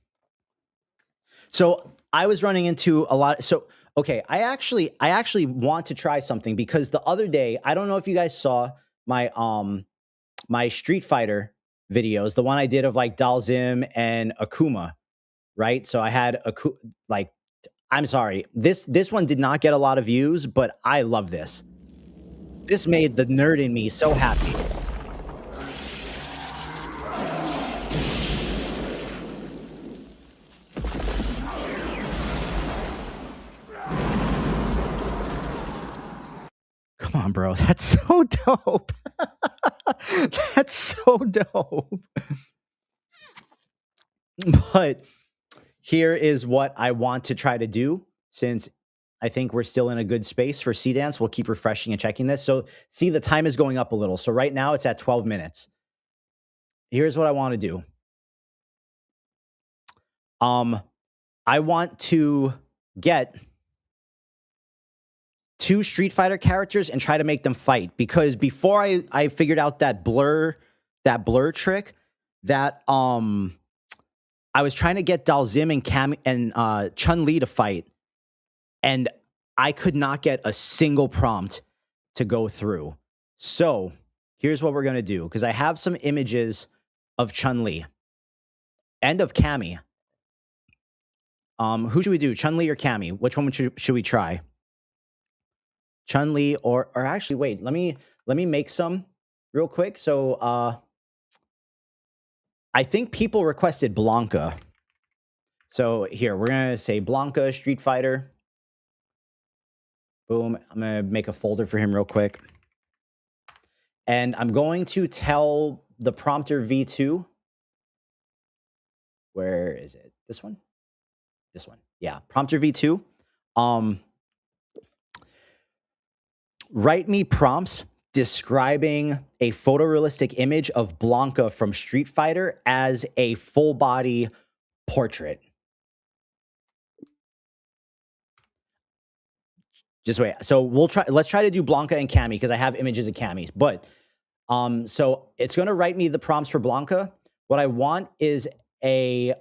so I was running into a lot. So, okay, I actually want to try something because the other day, I don't know if you guys saw my, my Street Fighter videos, the one I did of like Dalzim and Akuma, right? So I had like, I'm sorry, this one did not get a lot of views, but I love this. This made the nerd in me so happy. Come on, bro. That's so dope. That's so dope. But here is what I want to try to do, since I think we're still in a good space for C-Dance. We'll keep refreshing and checking this. So see, the time is going up a little. So right now it's at 12 minutes. Here's what I want to do. I want to get 2 Street Fighter characters and try to make them fight, because before I figured out that blur trick, that I was trying to get Dalzim and Cam and Chun-Li to fight, and I could not get a single prompt to go through. So here's what we're gonna do, because I have some images of Chun-Li and of Cammy. Who should we do, Chun-Li or Cammy? Which one should we try? Chun-Li or actually, wait, let me make some real quick. So I think people requested Blanca. So here, we're gonna say Blanca Street Fighter. Boom, I'm gonna make a folder for him real quick. And I'm going to tell the prompter V2. Where is it? This one? This one. Yeah, prompter V2. Write me prompts describing a photorealistic image of Blanca from Street Fighter as a full body portrait. Just wait. So let's try to do Blanca and Cammy, because I have images of Cammys. But so it's gonna write me the prompts for Blanca. What I want is a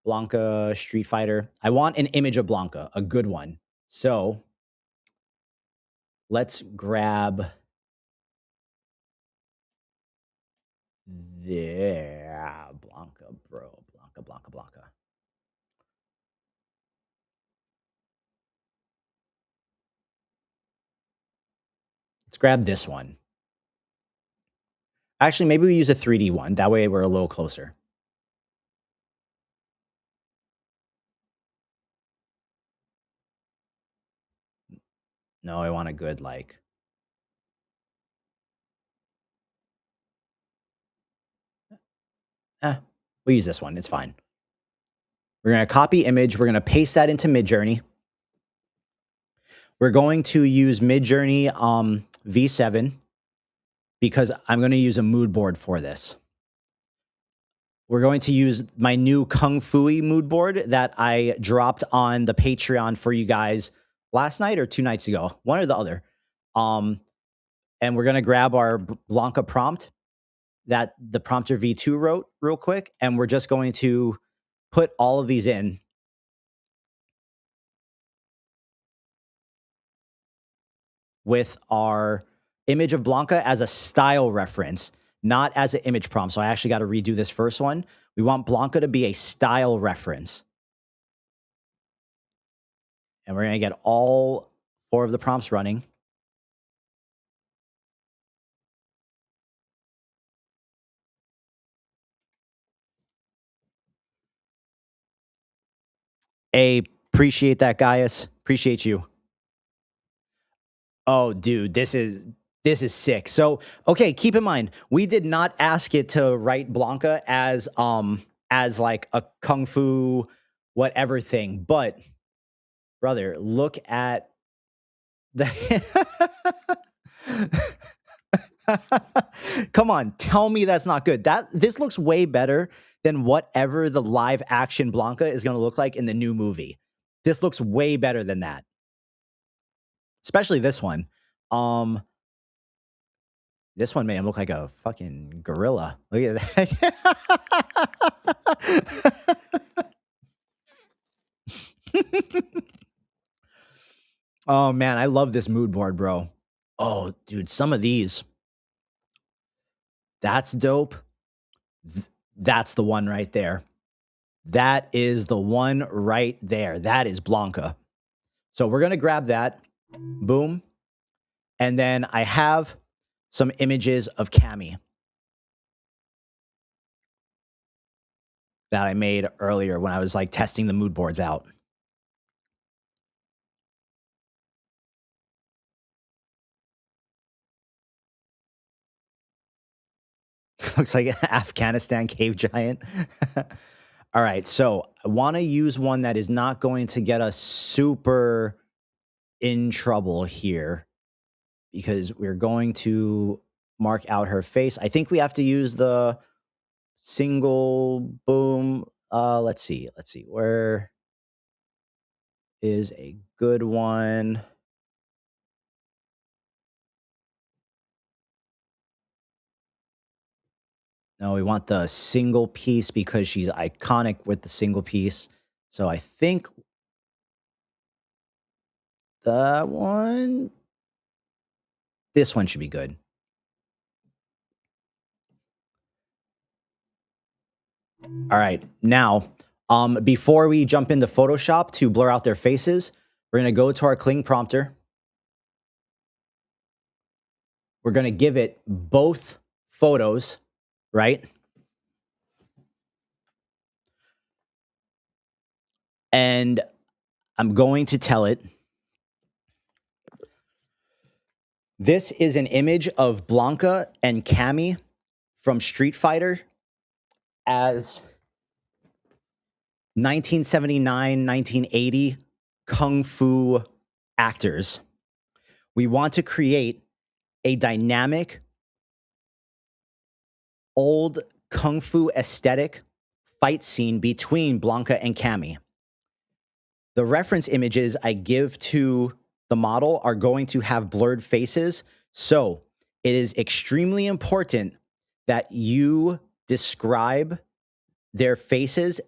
Blanca Street Fighter. I want an image of Blanca, a good one. So let's grab there. Blanca, bro. Blanca. Let's grab this one. Actually, maybe we use a 3D one. That way we're a little closer. No, I want a good, like... We'll use this one. It's fine. We're going to copy image. We're going to paste that into Midjourney. We're going to use Midjourney V7 because I'm going to use a mood board for this. We're going to use my new Kung Fu mood board that I dropped on the Patreon for you guys last night or 2 nights ago, one or the other. And we're going to grab our Blanca prompt that the prompter V2 wrote real quick. And we're just going to put all of these in. With our image of Blanca as a style reference, not as an image prompt. So I actually got to redo this first one. We want Blanca to be a style reference. And we're going to get all 4 of the prompts running. Appreciate that, Gaius. Appreciate you. Oh, dude, this is sick. So, okay, keep in mind, we did not ask it to write Blanca as like a kung fu whatever thing, but brother, look at the Come on, tell me that's not good. This looks way better than whatever the live action Blanca is going to look like in the new movie. This looks way better than that. Especially this one. This one made him look like a fucking gorilla. Look at that. Oh man, I love this mood board, bro. Oh, dude, some of these. That's dope. That's the one right there. That is the one right there. That is Blanca. So we're going to grab that. Boom. And then I have some images of Cammy that I made earlier when I was like testing the mood boards out. Looks like an Afghanistan cave giant. All right, so I want to use one that is not going to get us super in trouble here because we're going to mark out her face. I think we have to use the single boom. Let's see. Where is a good one? No, we want the single piece because she's iconic with the single piece. So I think that one, this one should be good. All right, now, before we jump into Photoshop to blur out their faces, we're going to go to our Kling prompter. We're going to give it both photos, right? And I'm going to tell it, this is an image of Blanca and Cammy from Street Fighter as 1979, 1980 Kung Fu actors. We want to create a dynamic, old Kung Fu aesthetic fight scene between Blanca and Cammy. The reference images I give to the model are going to have blurred faces. So it is extremely important that you describe their faces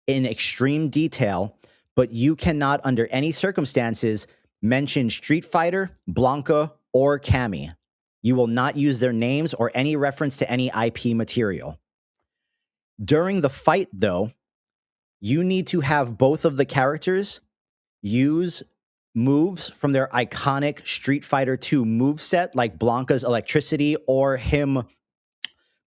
in extreme detail, but you cannot under any circumstances mention Street Fighter, Blanca, or Cammy. You will not use their names or any reference to any IP material. During the fight, though, you need to have both of the characters use moves from their iconic Street Fighter 2 moveset, like Blanca's electricity or him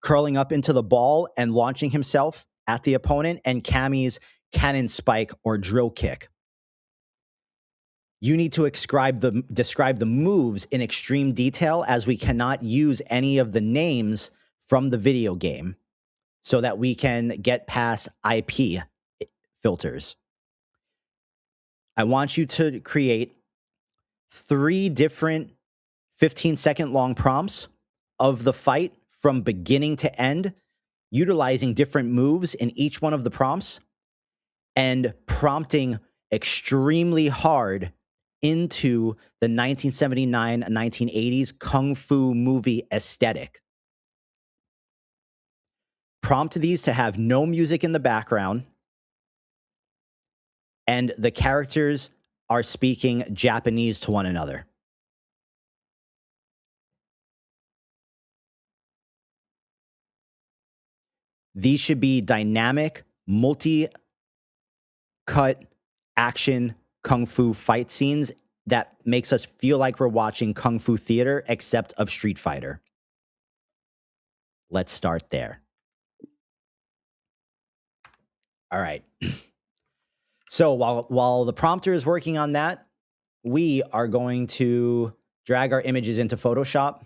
curling up into the ball and launching himself at the opponent, and Cammy's cannon spike or drill kick. You need to describe the moves in extreme detail, as we cannot use any of the names from the video game. so that we can get past IP filters. I want you to create 3 different 15-second long prompts of the fight from beginning to end, utilizing different moves in each one of the prompts and prompting extremely hard into the 1979 and 1980s Kung Fu movie aesthetic. Prompt these to have no music in the background, and the characters are speaking Japanese to one another. These should be dynamic, multi-cut action Kung Fu fight scenes that makes us feel like we're watching Kung Fu theater, except of Street Fighter. Let's start there. All right. So while the prompter is working on that, we are going to drag our images into Photoshop.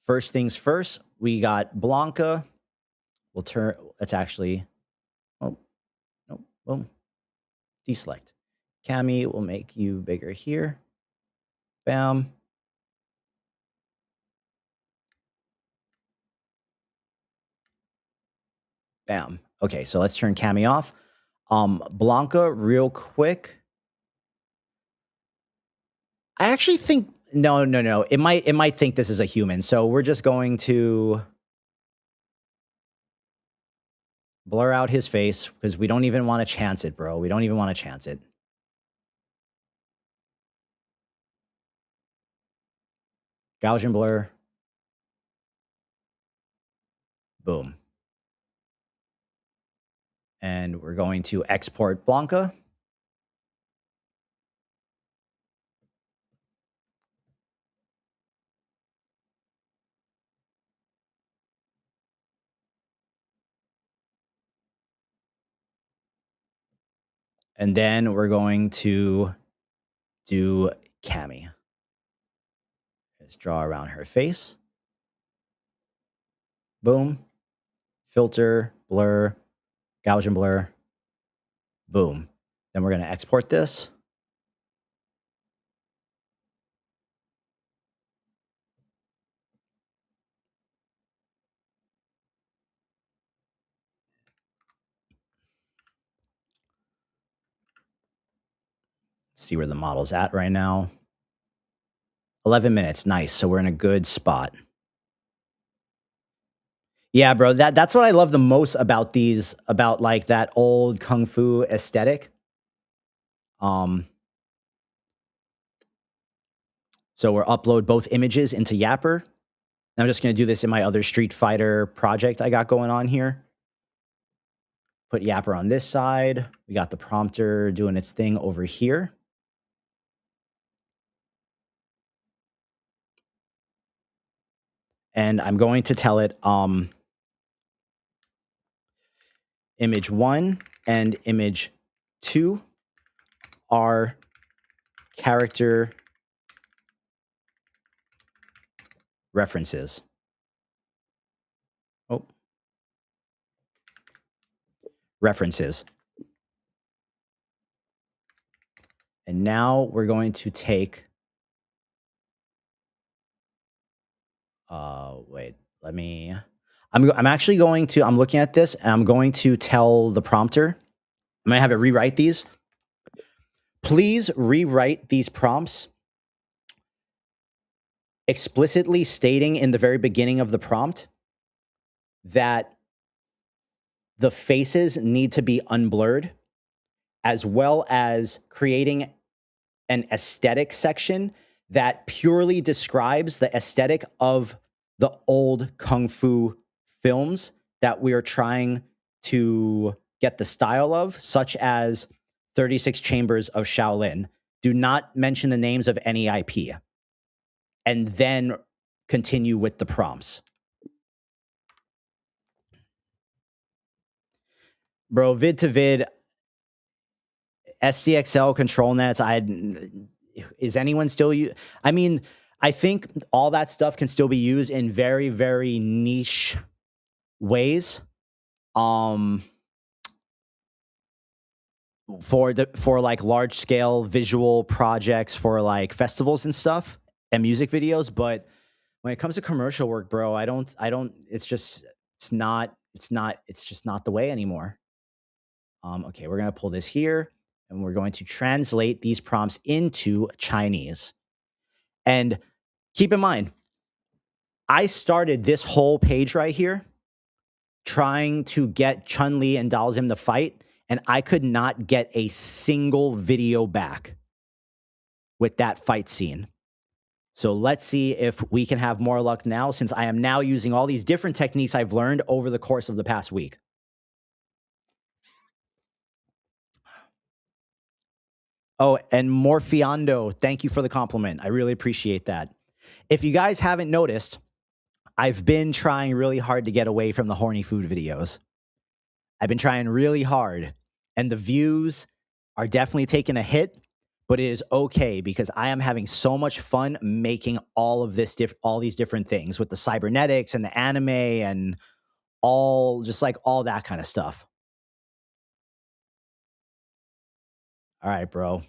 First things first, we got Blanca. We'll turn, let's actually, oh, no, boom, deselect. Cami, we'll make you bigger here. Bam. Bam. Okay, so let's turn Cami off. Blanca, real quick. I actually think, no. It might think this is a human. So we're just going to blur out his face because we don't even want to chance it, bro. We don't even want to chance it. Gaussian blur. Boom. And we're going to export Blanca. And then we're going to do Cami. Let's draw around her face. Boom. Filter, blur, Gaussian blur. Boom. Then we're going to export this. See where the model's at right now. 11 minutes. Nice. So we're in a good spot. Yeah, bro. That's what I love the most about these, about like that old Kung Fu aesthetic. So we'll upload both images into Yapper. I'm just going to do this in my other Street Fighter project I got going on here. Put Yapper on this side. We got the prompter doing its thing over here. And I'm going to tell it image 1 and image 2 are character references. Oh. References. And now we're going to take, wait, I'm actually going to, I'm looking at this and I'm going to tell the prompter, I'm going to have it rewrite these. Please rewrite these prompts explicitly stating in the very beginning of the prompt that the faces need to be unblurred, as well as creating an aesthetic section that purely describes the aesthetic of the old Kung Fu films that we are trying to get the style of, such as 36 Chambers of Shaolin. Do not mention the names of any IP. And then continue with the prompts. Bro, vid to vid, SDXL control nets. Is anyone still I mean, I think all that stuff can still be used in very, very niche ways. For like large scale visual projects for like festivals and stuff and music videos, but when it comes to commercial work, bro, I don't it's just it's just not the way anymore. Okay, we're going to pull this here and we're going to translate these prompts into Chinese. And keep in mind, I started this whole page right here trying to get Chun-Li and Dalsim to fight, and I could not get a single video back with that fight scene. So let's see if we can have more luck now, since I am now using all these different techniques I've learned over the course of the past week. Oh, and Morfiondo, thank you for the compliment. I really appreciate that. If you guys haven't noticed, I've been trying really hard to get away from the horny food videos. I've been trying really hard, and the views are definitely taking a hit, but it is okay because I am having so much fun making all these different things with the cybernetics and the anime and all that kind of stuff. All right, bro.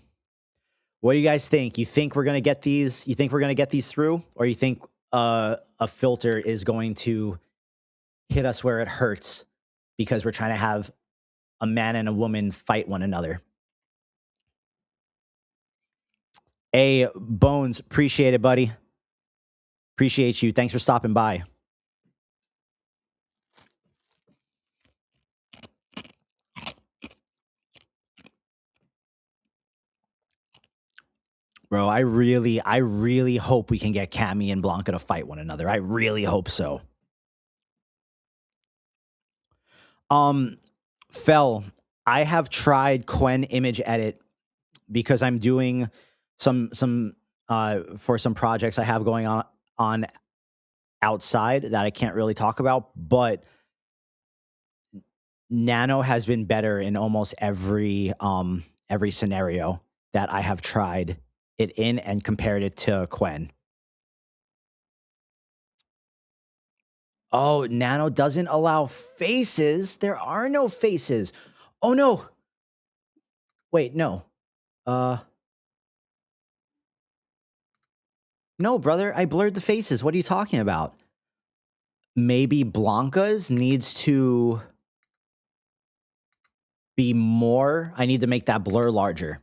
What do you guys think? You think we're going to get these? You think we're going to get these through, or you think a filter is going to hit us where it hurts because we're trying to have a man and a woman fight one another? Hey, Bones, appreciate it, buddy. Appreciate you. Thanks for stopping by. Bro, I really hope we can get Cammy and Blanca to fight one another. I really hope so. Fel, I have tried Quen image edit because I'm doing some for some projects I have going on outside that I can't really talk about, but Nano has been better in almost every scenario that I have tried it in and compared it to Quen. Oh, Nano doesn't allow faces. There are no faces. Oh no. Wait, no. No, brother, I blurred the faces. What are you talking about? Maybe Blanca's needs to be more. I need to make that blur larger.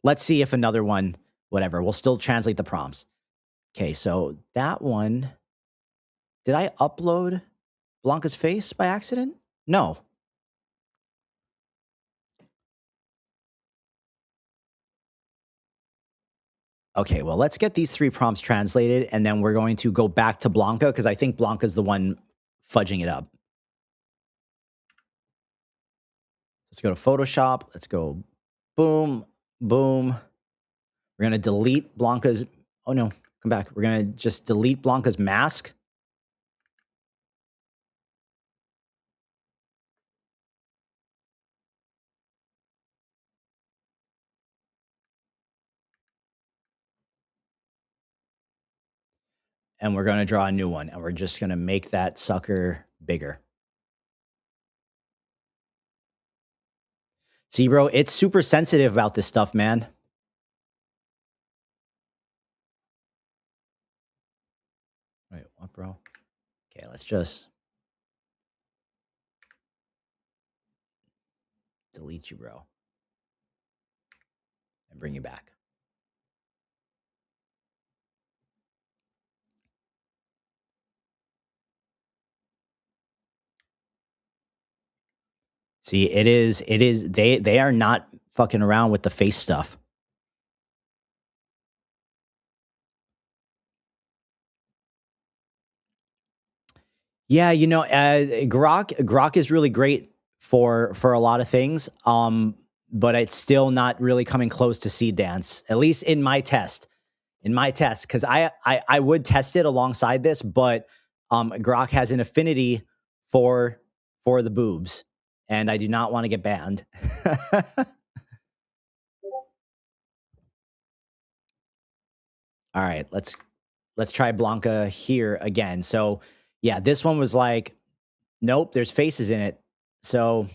Let's see if another one, whatever. We'll still translate the prompts. Okay, so that one. Did I upload Blanca's face by accident? No. Okay, well, let's get these 3 prompts translated, and then we're going to go back to Blanca, because I think Blanca's the one fudging it up. Let's go to Photoshop. Let's go boom, boom. We're going to delete Blanca's... Oh, no. Come back. We're going to just delete Blanca's mask. And we're going to draw a new one, and we're just going to make that sucker bigger. See, bro, it's super sensitive about this stuff, man. Wait, what, bro? Okay, let's just delete you, bro, and bring you back. See, it is, they are not fucking around with the face stuff. Yeah, you know, Grok is really great for a lot of things. But it's still not really coming close to Seed Dance, at least in my test. Because I would test it alongside this, but Grok has an affinity for the boobs, and I do not want to get banned. All right, let's let's try Blanca here again. So yeah, this one was like, nope, there's faces in it. So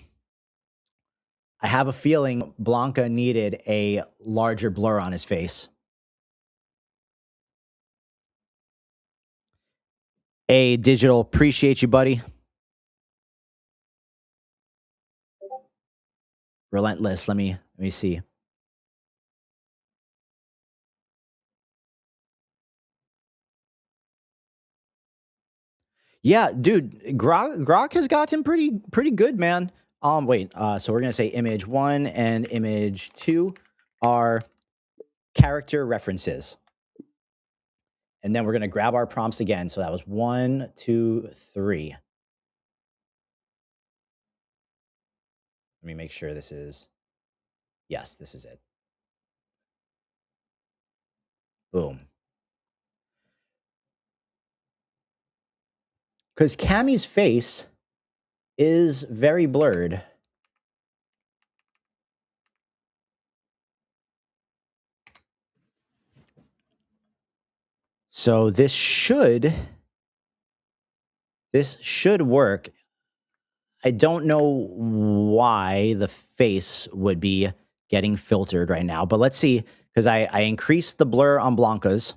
I have a feeling Blanca needed a larger blur on his face. A digital, appreciate you, buddy. Relentless. Let me see. Yeah, dude, Grok has gotten pretty good, man. Wait, so we're gonna say image 1 and image 2 are character references. And then we're gonna grab our prompts again. So that was 1, 2, 3. Let me make sure this is, yes, this is it. Boom. Because Cammy's face is very blurred. So this should work. I don't know why the face would be getting filtered right now, but let's see, because I increased the blur on Blanca's.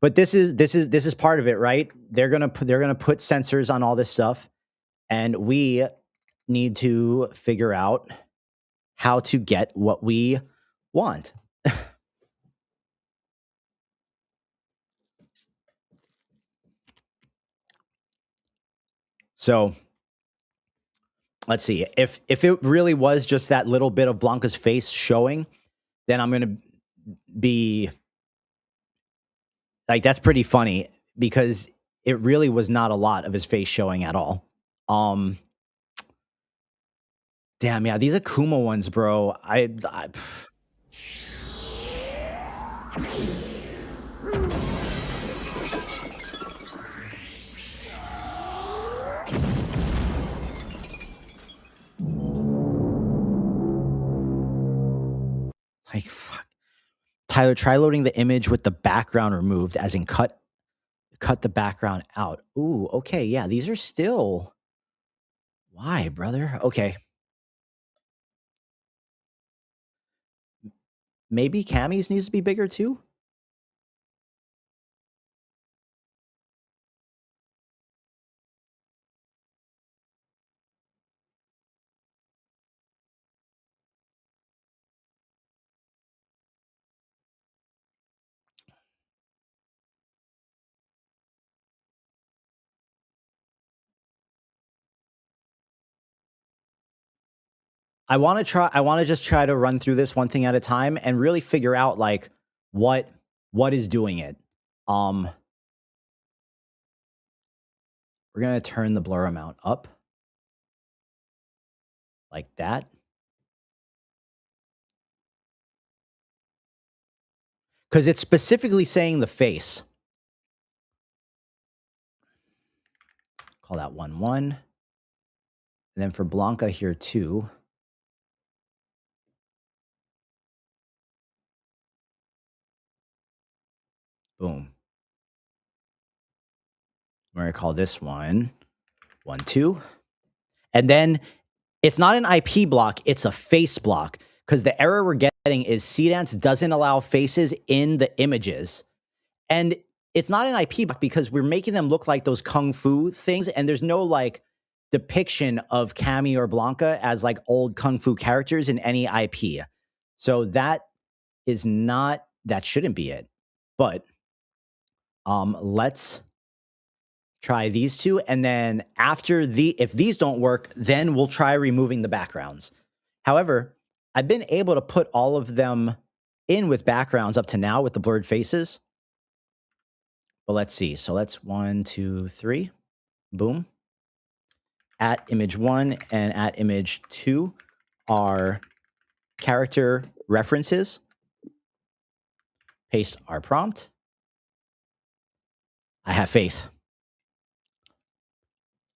But this is part of it, right? They're gonna put sensors on all this stuff, and we need to figure out how to get what we want. So let's see. If it really was just that little bit of Blanca's face showing, then I'm gonna be like, that's pretty funny because it really was not a lot of his face showing at all. Damn, yeah, these Akuma ones, bro. Like, fuck. Tyler, try loading the image with the background removed, as in cut the background out. Ooh, okay, yeah, these are still. Why, brother? Okay. Maybe Cammy's needs to be bigger too? I want to just try to run through this one thing at a time and really figure out like what is doing it. We're going to turn the blur amount up like that. Cuz it's specifically saying the face. Call that 1 1. And then for Blanca here too. Boom. We're going to call this one 1 2. And then it's not an IP block, it's a face block. Because the error we're getting is CDance doesn't allow faces in the images. And it's not an IP block because we're making them look like those kung fu things. And there's no like depiction of Cammy or Blanca as like old kung fu characters in any IP. So that shouldn't be it. But let's try these two. And then if these don't work, then we'll try removing the backgrounds. However, I've been able to put all of them in with backgrounds up to now with the blurred faces. But let's see. So let's 1, 2, 3. Boom. At image 1 and at image 2 are character references. Paste our prompt. I have faith.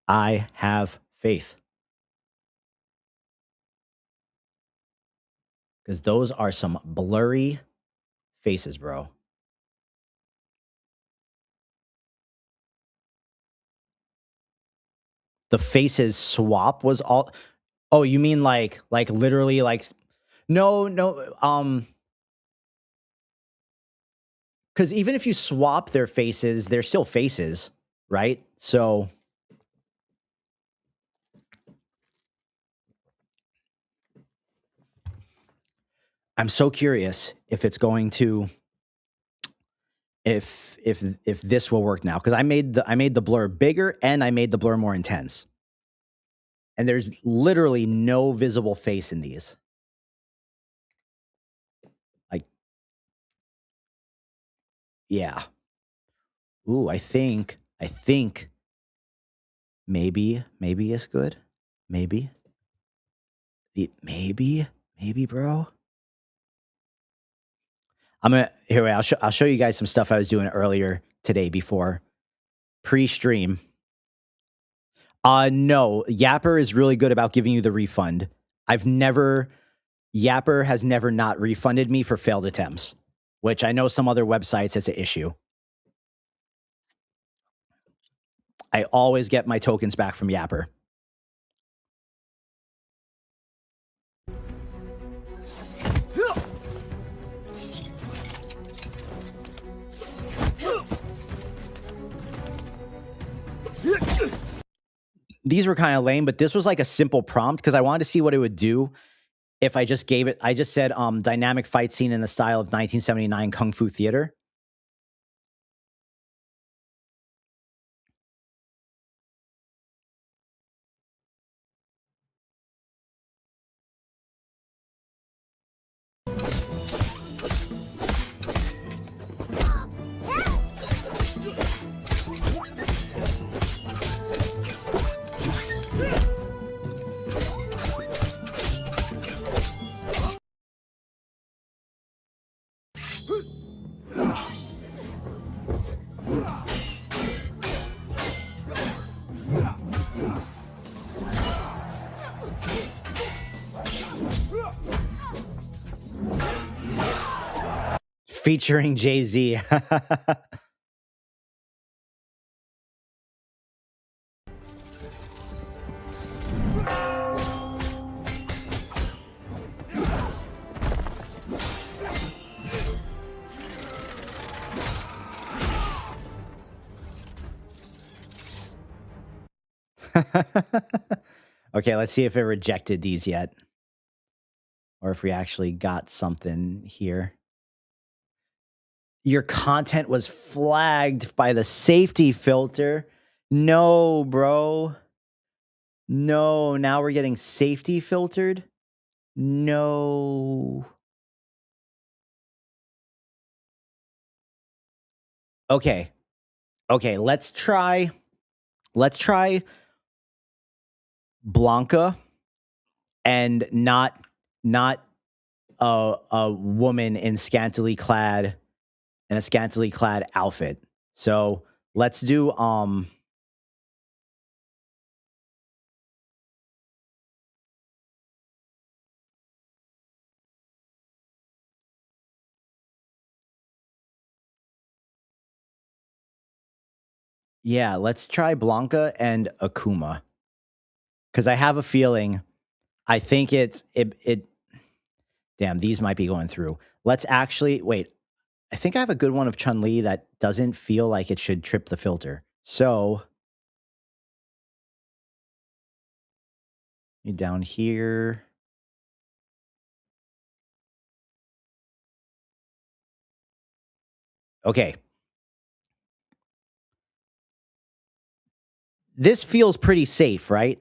I have faith. Because those are some blurry faces, bro. the faces swap was all. Oh, you mean like literally like no, because even if you swap their faces, they're still faces, right? So I'm so curious if it's going to if this will work now, because I made the blur bigger and I made the blur more intense. And there's literally no visible face in these. Like, yeah. Ooh, I think maybe it's good. Maybe. Maybe, bro. I'm gonna here. Wait, I'll show you guys some stuff I was doing earlier today before pre-stream. No, Yapper is really good about giving you the refund. Yapper has never not refunded me for failed attempts, which I know some other websites it's an issue. I always get my tokens back from Yapper. These were kind of lame, but this was like a simple prompt because I wanted to see what it would do if I just gave it. I just said dynamic fight scene in the style of 1979 Kung Fu theater. Featuring Jay-Z. Okay, let's see if it rejected these yet. Or if we actually got something here. Your content was flagged by the safety filter. No, bro. No, now we're getting safety filtered. No. Okay. Okay, let's try Blanca and not a woman in a scantily clad outfit. So let's do yeah, let's try Blanca and Akuma. Because I have a feeling, I think it damn, these might be going through. Let's actually wait. I think I have a good one of Chun-Li that doesn't feel like it should trip the filter. So down here. Okay. This feels pretty safe, right?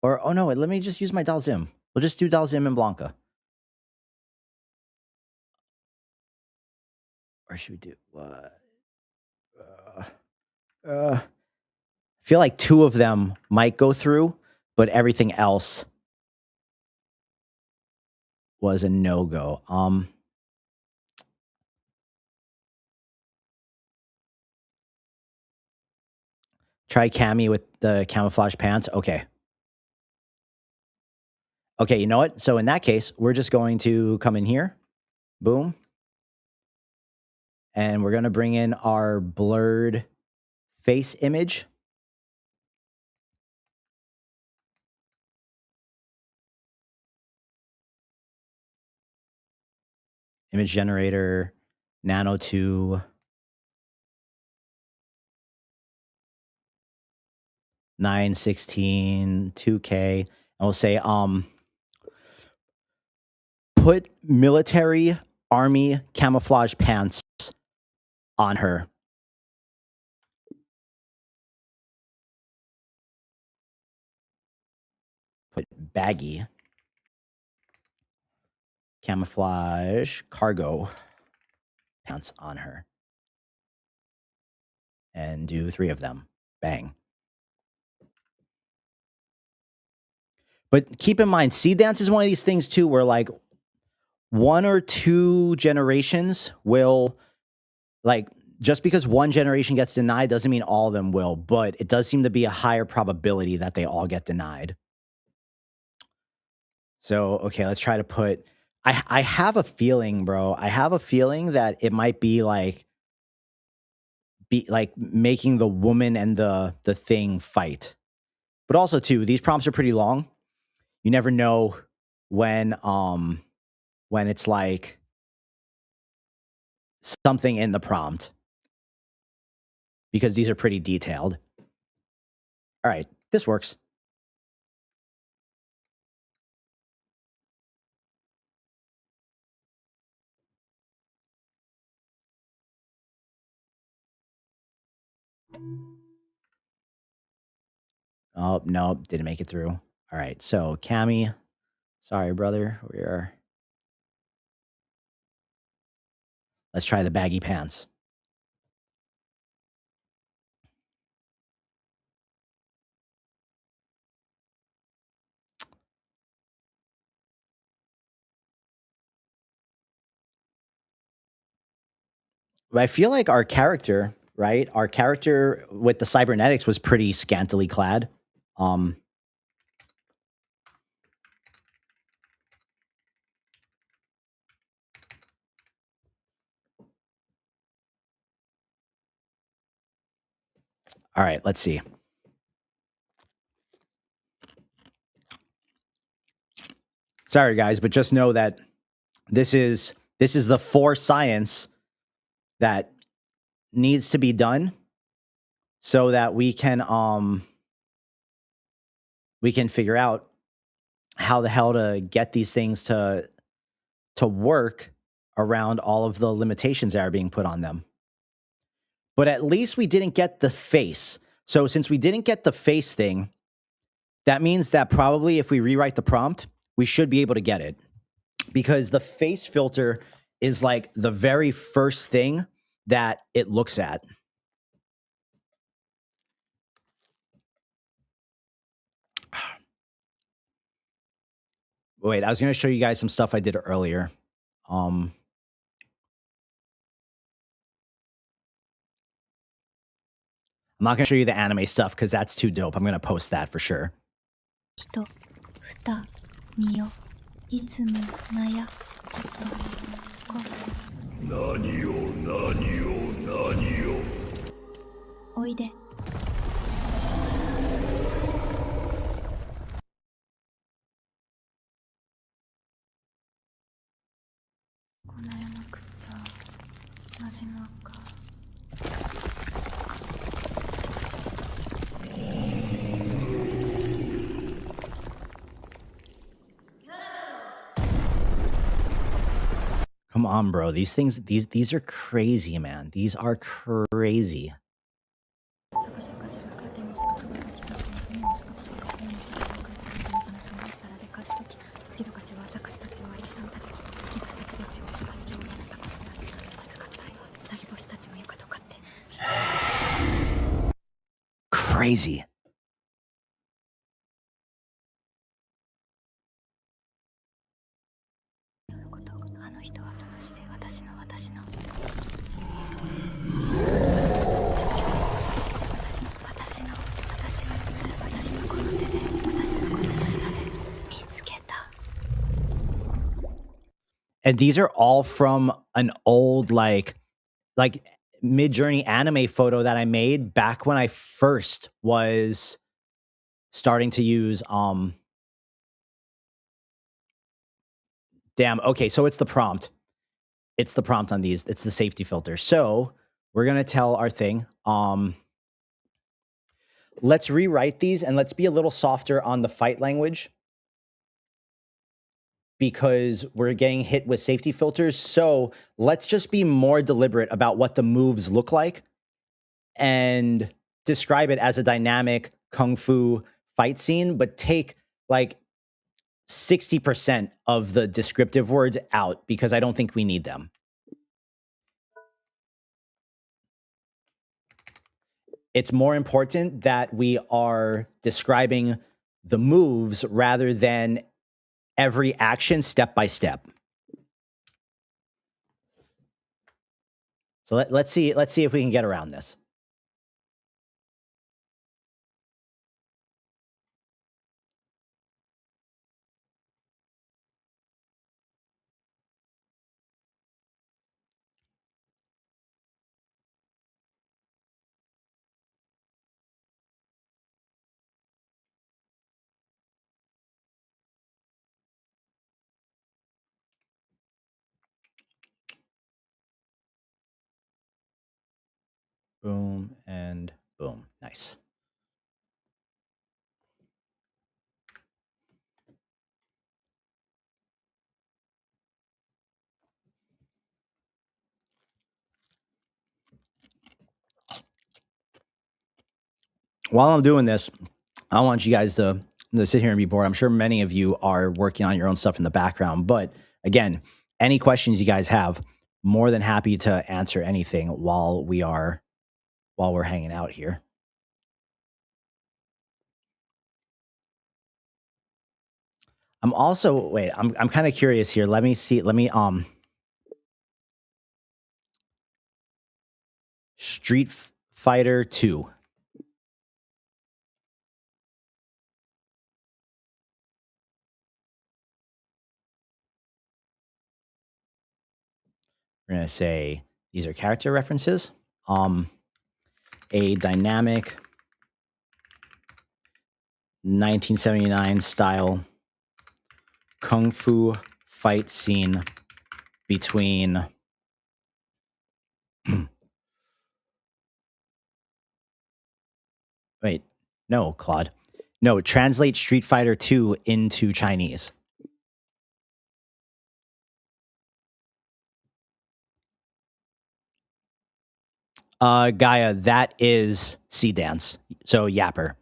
Or, oh no, let me just use my Dalzim. We'll just do Dalzim and Blanca. Or should we do what? I feel like two of them might go through, but everything else was a no-go. Try Cammy with the camouflage pants. Okay. Okay, you know what? So in that case, we're just going to come in here. Boom. And we're going to bring in our blurred face image. Image generator, Nano 2, 916, 2K. And we'll say, put military army camouflage pants on her. Put baggy camouflage cargo pants on her. And do 3 of them. Bang. But keep in mind, seed dance is one of these things too, where like 1 or 2 generations will, like, just because one generation gets denied doesn't mean all of them will, but it does seem to be a higher probability that they all get denied. So, okay, let's try to put, I have a feeling, bro. I have a feeling that it might be like making the woman and the thing fight. But also too, these prompts are pretty long. You never know when it's like something in the prompt, because these are pretty detailed. All right, this works. Oh, no, didn't make it through. All right, so Cammy, sorry, brother. Let's try the baggy pants. But I feel like our character, right? Our character with the cybernetics was pretty scantily clad. All right, let's see. Sorry, guys, but just know that this is the 4 science that needs to be done so that we can figure out how the hell to get these things to work around all of the limitations that are being put on them. But at least we didn't get the face. So since we didn't get the face thing, that means that probably if we rewrite the prompt, we should be able to get it. Because the face filter is like the very first thing that it looks at. Wait, I was going to show you guys some stuff I did earlier. I'm not going to show you the anime stuff because that's too dope. I'm going to post that for sure. Come on, bro. These things, these are crazy, man. These are crazy. Crazy. And these are all from an old, like, like Mid-Journey anime photo that I made back when I first was starting to use damn, okay, so it's the prompt. It's the prompt on these. It's the safety filter. So we're gonna tell our thing. Let's rewrite these and let's be a little softer on the fight language because we're getting hit with safety filters. So let's just be more deliberate about what the moves look like and describe it as a dynamic kung fu fight scene, but take like 60% of the descriptive words out because I don't think we need them. It's more important that we are describing the moves rather than every action step by step. So let's see if we can get around this. Boom and boom. Nice. While I'm doing this, I want you guys to sit here and be bored. I'm sure many of you are working on your own stuff in the background. But again, any questions you guys have, more than happy to answer anything while we're hanging out here. I'm also I'm kind of curious here. Let me see. Let me Street Fighter 2. We're going to say these are character references. A dynamic 1979 style kung fu fight scene between wait, no, Claude. No, translate Street Fighter 2 into Chinese. Gaia, that is Sea Dance. So Yapper.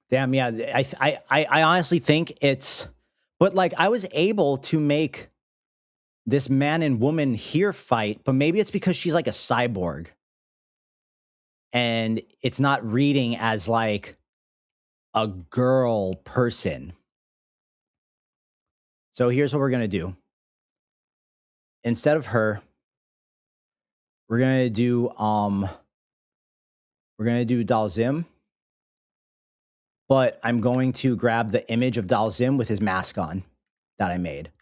Damn, yeah. I honestly think it's, but like I was able to make this man and woman here fight, but maybe it's because she's like a cyborg and it's not reading as like a girl person. So here's what we're going to do. Instead of her, we're going to do Dalzim, but I'm going to grab the image of Dalzim with his mask on that I made.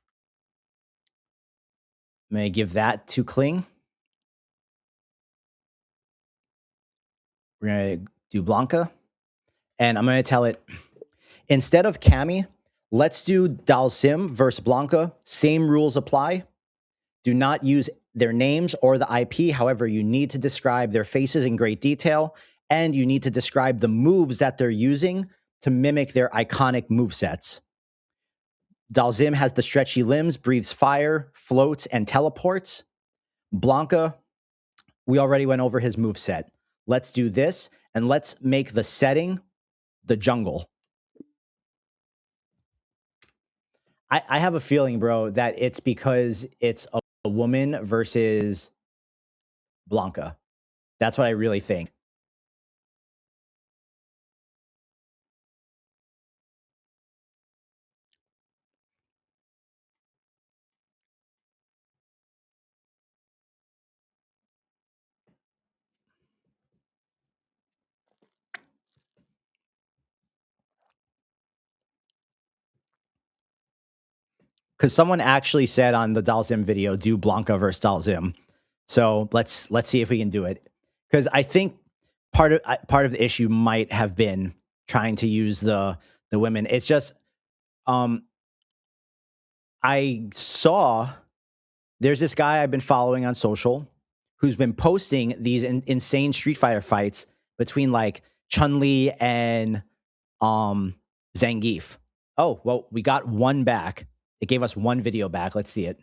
I'm going to give that to Kling. We're going to do Blanca, and I'm going to tell it, instead of Cammy, let's do Dalzim versus Blanca. Same rules apply. Do not use their names or the IP. However, you need to describe their faces in great detail, and you need to describe the moves that they're using to mimic their iconic movesets. Dalzim has the stretchy limbs, breathes fire, floats, and teleports. Blanca, we already went over his moveset. Let's do this, and let's make the setting the jungle. I have a feeling, bro, that it's because it's a woman versus Blanca. That's what I really think. because someone actually said on the Dalzim video, do Blanca versus Dalzim. So let's see if we can do it. Because I think part of the issue might have been trying to use the women. It's just I saw there's this guy I've been following on social who's been posting these insane Street Fighter fights between like Chun-Li and Zangief. Oh, well, we got one back. It gave us one video back. Let's see it.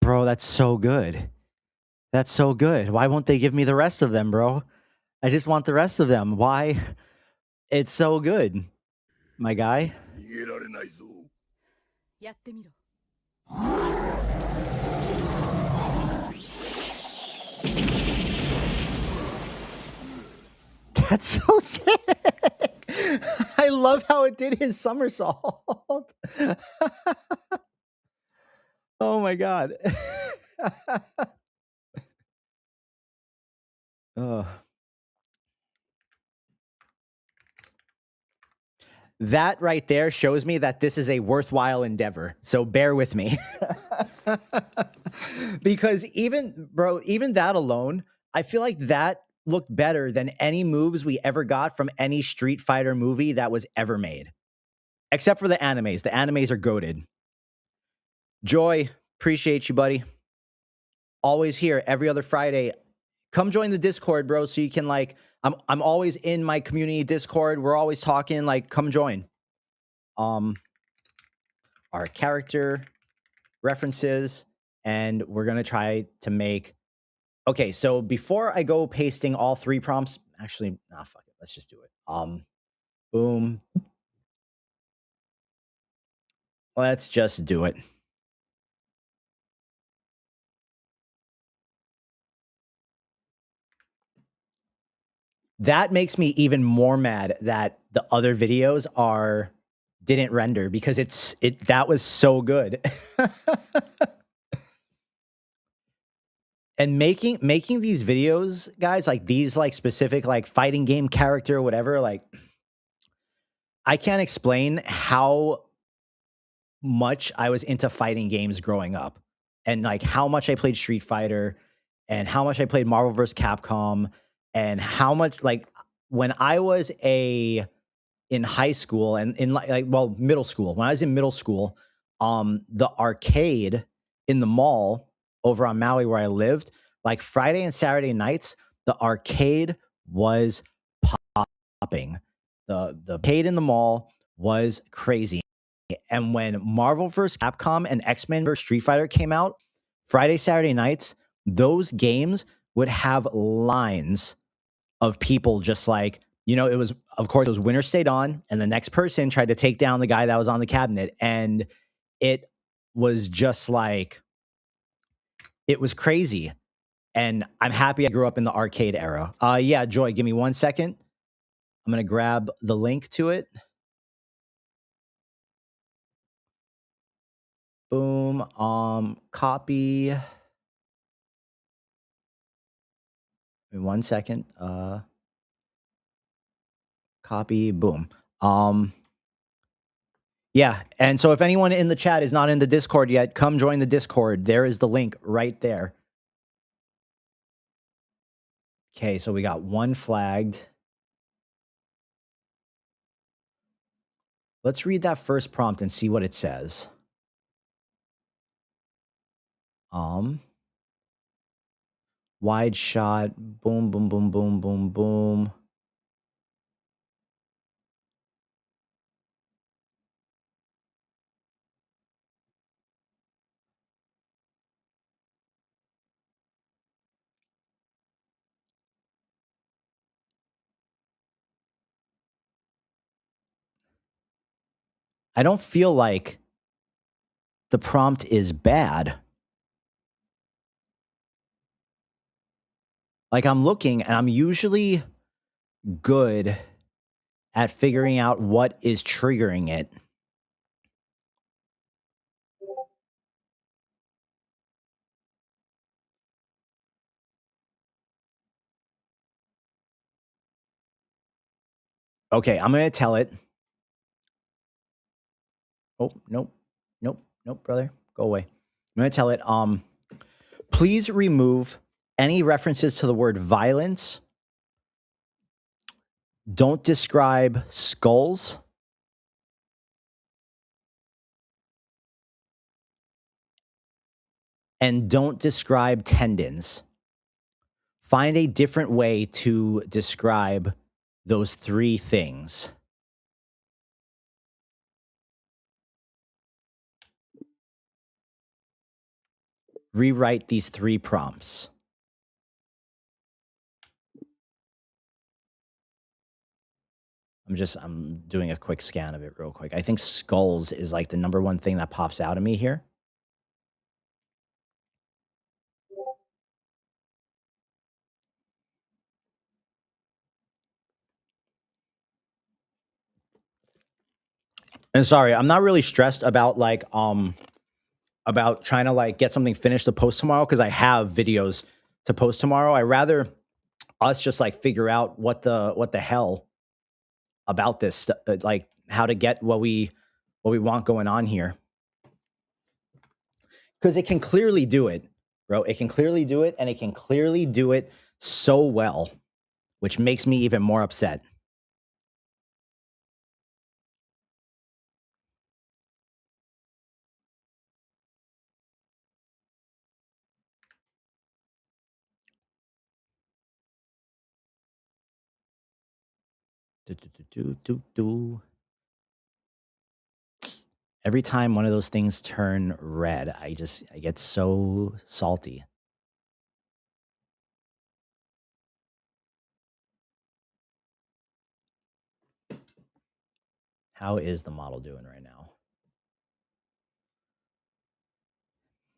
Bro, that's so good. That's so good. Why won't they give me the rest of them, bro? I just want the rest of them. Why? It's so good, my guy. That's so sick. I love how it did his somersault. Oh my god. That right there shows me that this is a worthwhile endeavor. So bear with me. Because even that alone, I feel like that looked better than any moves we ever got from any Street Fighter movie that was ever made. Except for the animes. The animes are goated. Joy, appreciate you, buddy. Always here every other Friday. Come join the Discord, bro, so you can like I'm always in my community Discord. We're always talking, like come join. Our character references, and we're going to try to make okay, so before I go pasting all 3 prompts, actually, nah, fuck it. Let's just do it. Boom. Let's just do it. That makes me even more mad that the other videos didn't render because that was so good. And making these videos, guys, like these like specific like fighting game character or whatever, like I can't explain how much I was into fighting games growing up and like how much I played Street Fighter and how much I played Marvel vs. Capcom and how much like when I was in high school and in middle school, when I was in middle school, the arcade in the mall over on Maui where I lived, like Friday and Saturday nights, the arcade was popping. The arcade in the mall was crazy. And when Marvel vs. Capcom and X-Men vs. Street Fighter came out, Friday, Saturday nights, those games would have lines of people just like, it was, of course, it was winner stayed on, and the next person tried to take down the guy that was on the cabinet. And it was just like, it was crazy. And I'm happy I grew up in the arcade era. Yeah, Joy, give me 1 second. I'm going to grab the link to it. Boom. Copy. 1 second. Copy. Boom. Yeah. And so if anyone in the chat is not in the Discord yet, come join the Discord. There is the link right there. Okay. So we got 1 flagged. Let's read that first prompt and see what it says. Wide shot. Boom, boom, boom, boom, boom, boom. I don't feel like the prompt is bad. Like I'm looking and I'm usually good at figuring out what is triggering it. Okay, I'm going to tell it. Oh, nope. Nope. Nope, brother. Go away. I'm going to tell it, please remove any references to the word violence. Don't describe skulls. And don't describe tendons. Find a different way to describe those three things. Rewrite these three prompts. I'm doing a quick scan of it real quick. I think skulls is like the number one thing that pops out of me here. And sorry, I'm not really stressed about like about trying to like get something finished to post tomorrow because I have videos to post tomorrow. I rather us just like figure out what the hell about this, like how to get what we want going on here. Because it can clearly do it, bro. It can clearly do it, and it can clearly do it so well, which makes me even more upset. Every time one of those things turn red, I get so salty. How is the model doing right now?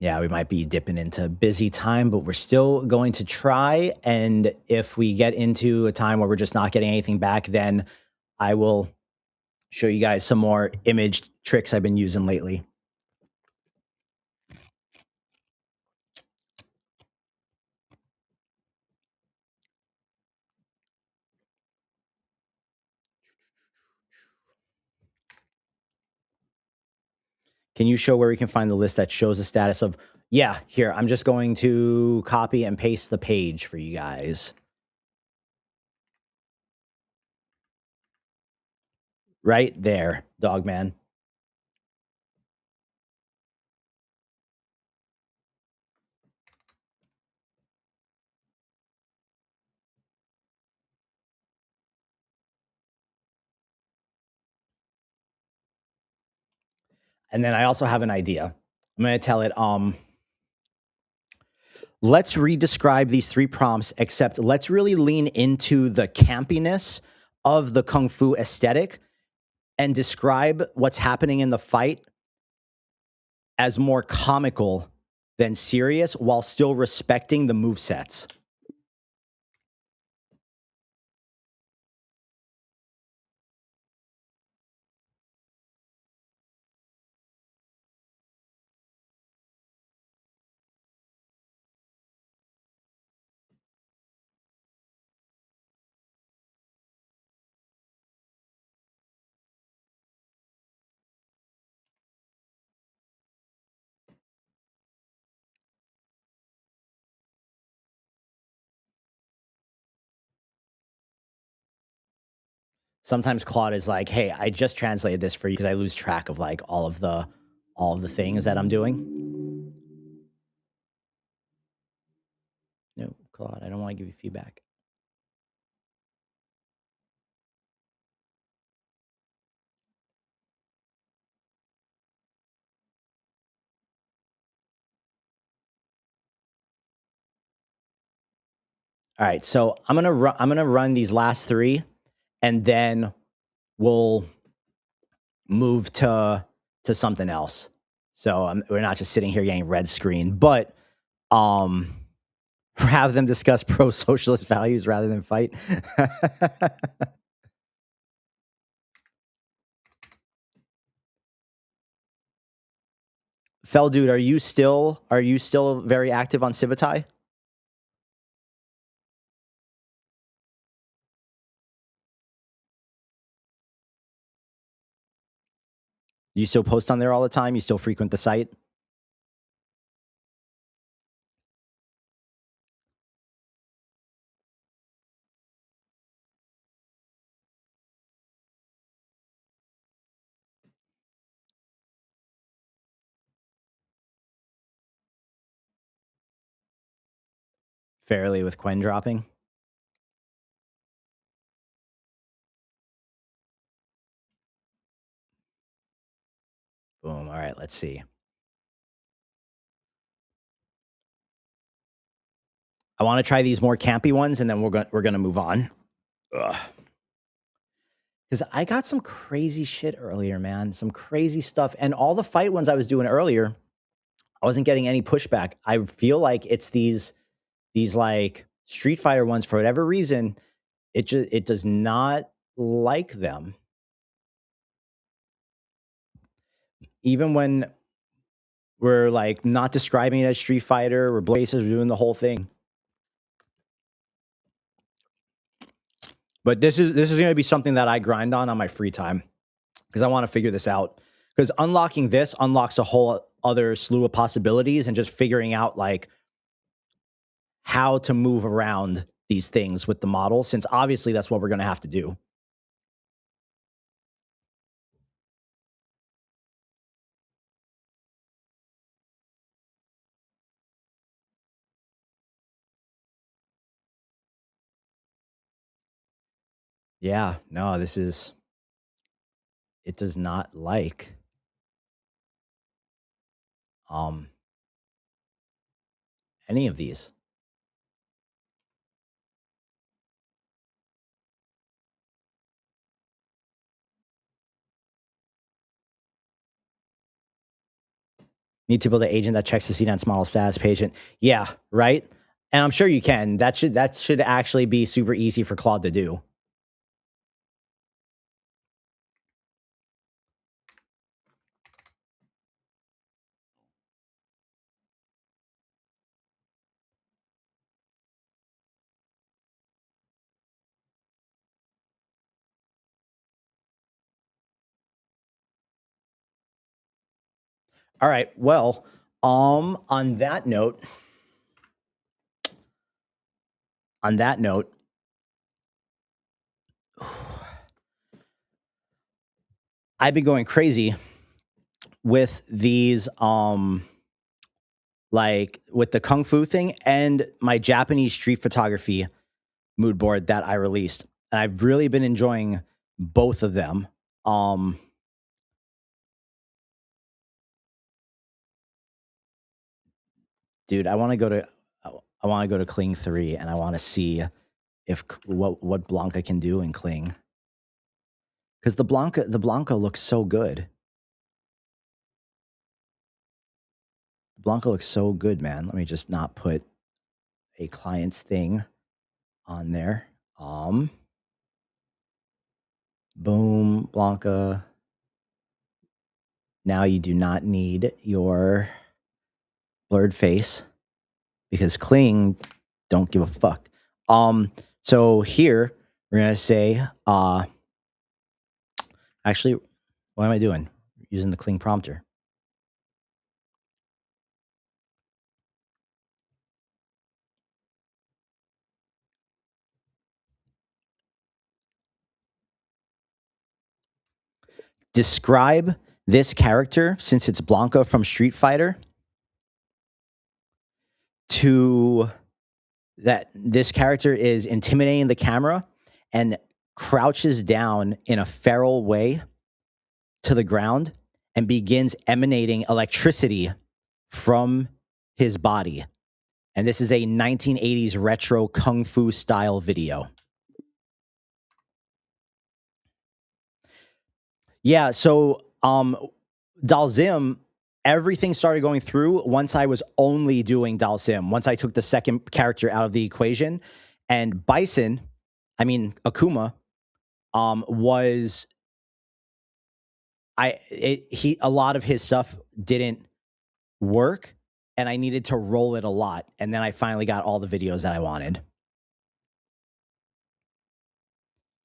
Yeah, we might be dipping into busy time, but we're still going to try. And if we get into a time where we're just not getting anything back, then I will show you guys some more image tricks I've been using lately. Can you show where we can find the list that shows the status of, yeah, here, I'm just going to copy and paste the page for you guys. Right there, Dogman. And then I also have an idea. I'm going to tell it, let's redescribe these three prompts, except let's really lean into the campiness of the Kung Fu aesthetic and describe what's happening in the fight as more comical than serious while still respecting the movesets. Sometimes Claude is like, hey, I just translated this for you because I lose track of like all of the things that I'm doing. No, Claude, I don't want to give you feedback. All right, so I'm gonna run these last three, and then we'll move to something else. So we're not just sitting here getting red screen, but have them discuss pro-socialist values rather than fight. Fell dude, are you still very active on Civitai? You still post on there all the time? You still frequent the site? Fairly with Quen dropping? Boom. All right, let's see. I want to try these more campy ones, and then we're going to move on. Because I got some crazy shit earlier, man. Some crazy stuff. And all the fight ones I was doing earlier, I wasn't getting any pushback. I feel like it's these like Street Fighter ones, for whatever reason, it does not like them. Even when we're like not describing it as Street Fighter, we're faces, we're doing the whole thing. But this is going to be something that I grind on my free time because I want to figure this out. Because unlocking this unlocks a whole other slew of possibilities, and just figuring out like how to move around these things with the model, since obviously that's what we're going to have to do. Yeah, no, this is, it does not like any of these. Need to build an agent that checks the CDance model status patient. Yeah, right. And I'm sure you can. That should actually be super easy for Claude to do. All right. Well, on that note, I've been going crazy with these like with the kung fu thing and my Japanese street photography mood board that I released. And I've really been enjoying both of them. Dude, I want to go to Kling 3, and I want to see if what Blanca can do in Kling. Cuz the Blanca looks so good. Blanca looks so good, man. Let me just not put a client's thing on there. Boom, Blanca. Now you do not need your blurred face because Kling don't give a fuck. So here we're gonna say, actually, what am I doing? Using the Kling prompter. Describe this character, since it's Blanca from Street Fighter, to that this character is intimidating the camera and crouches down in a feral way to the ground and begins emanating electricity from his body. And this is a 1980s retro kung fu style video. Yeah, so Dalsim, everything started going through once I was only doing Dalsim, once I took the second character out of the equation. And Akuma, was a lot of his stuff didn't work, and I needed to roll it a lot. And then I finally got all the videos that I wanted.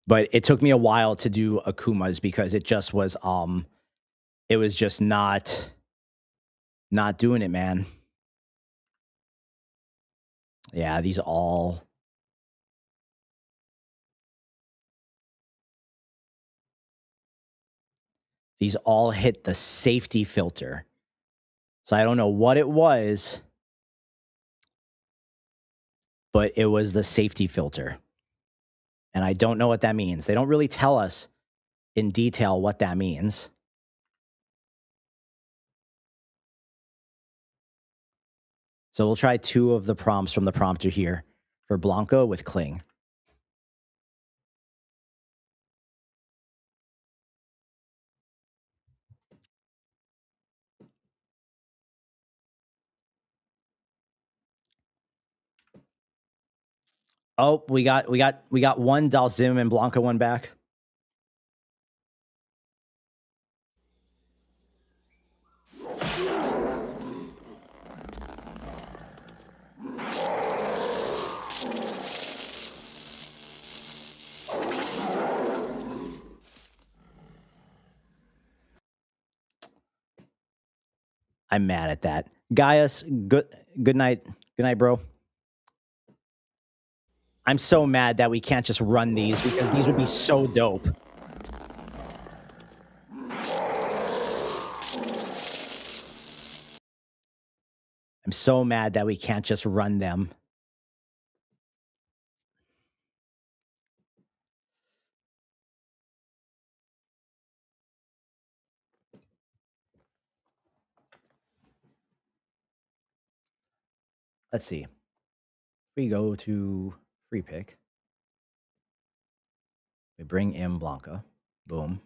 But it took me a while to do Akuma's because it just was it was just not doing it, man. Yeah, these all hit the safety filter. So I don't know what it was, but it was the safety filter. And I don't know what that means. They don't really tell us in detail what that means. So we'll try 2 of the prompts from the prompter here for Blanca with Cling. Oh, we got one Dalzim and Blanca one back. I'm mad at that. Gaius, good night. Good night, bro. I'm so mad that we can't just run these because these would be so dope. I'm so mad that we can't just run them. Let's see. We go to free pick. We bring in Blanca. Boom.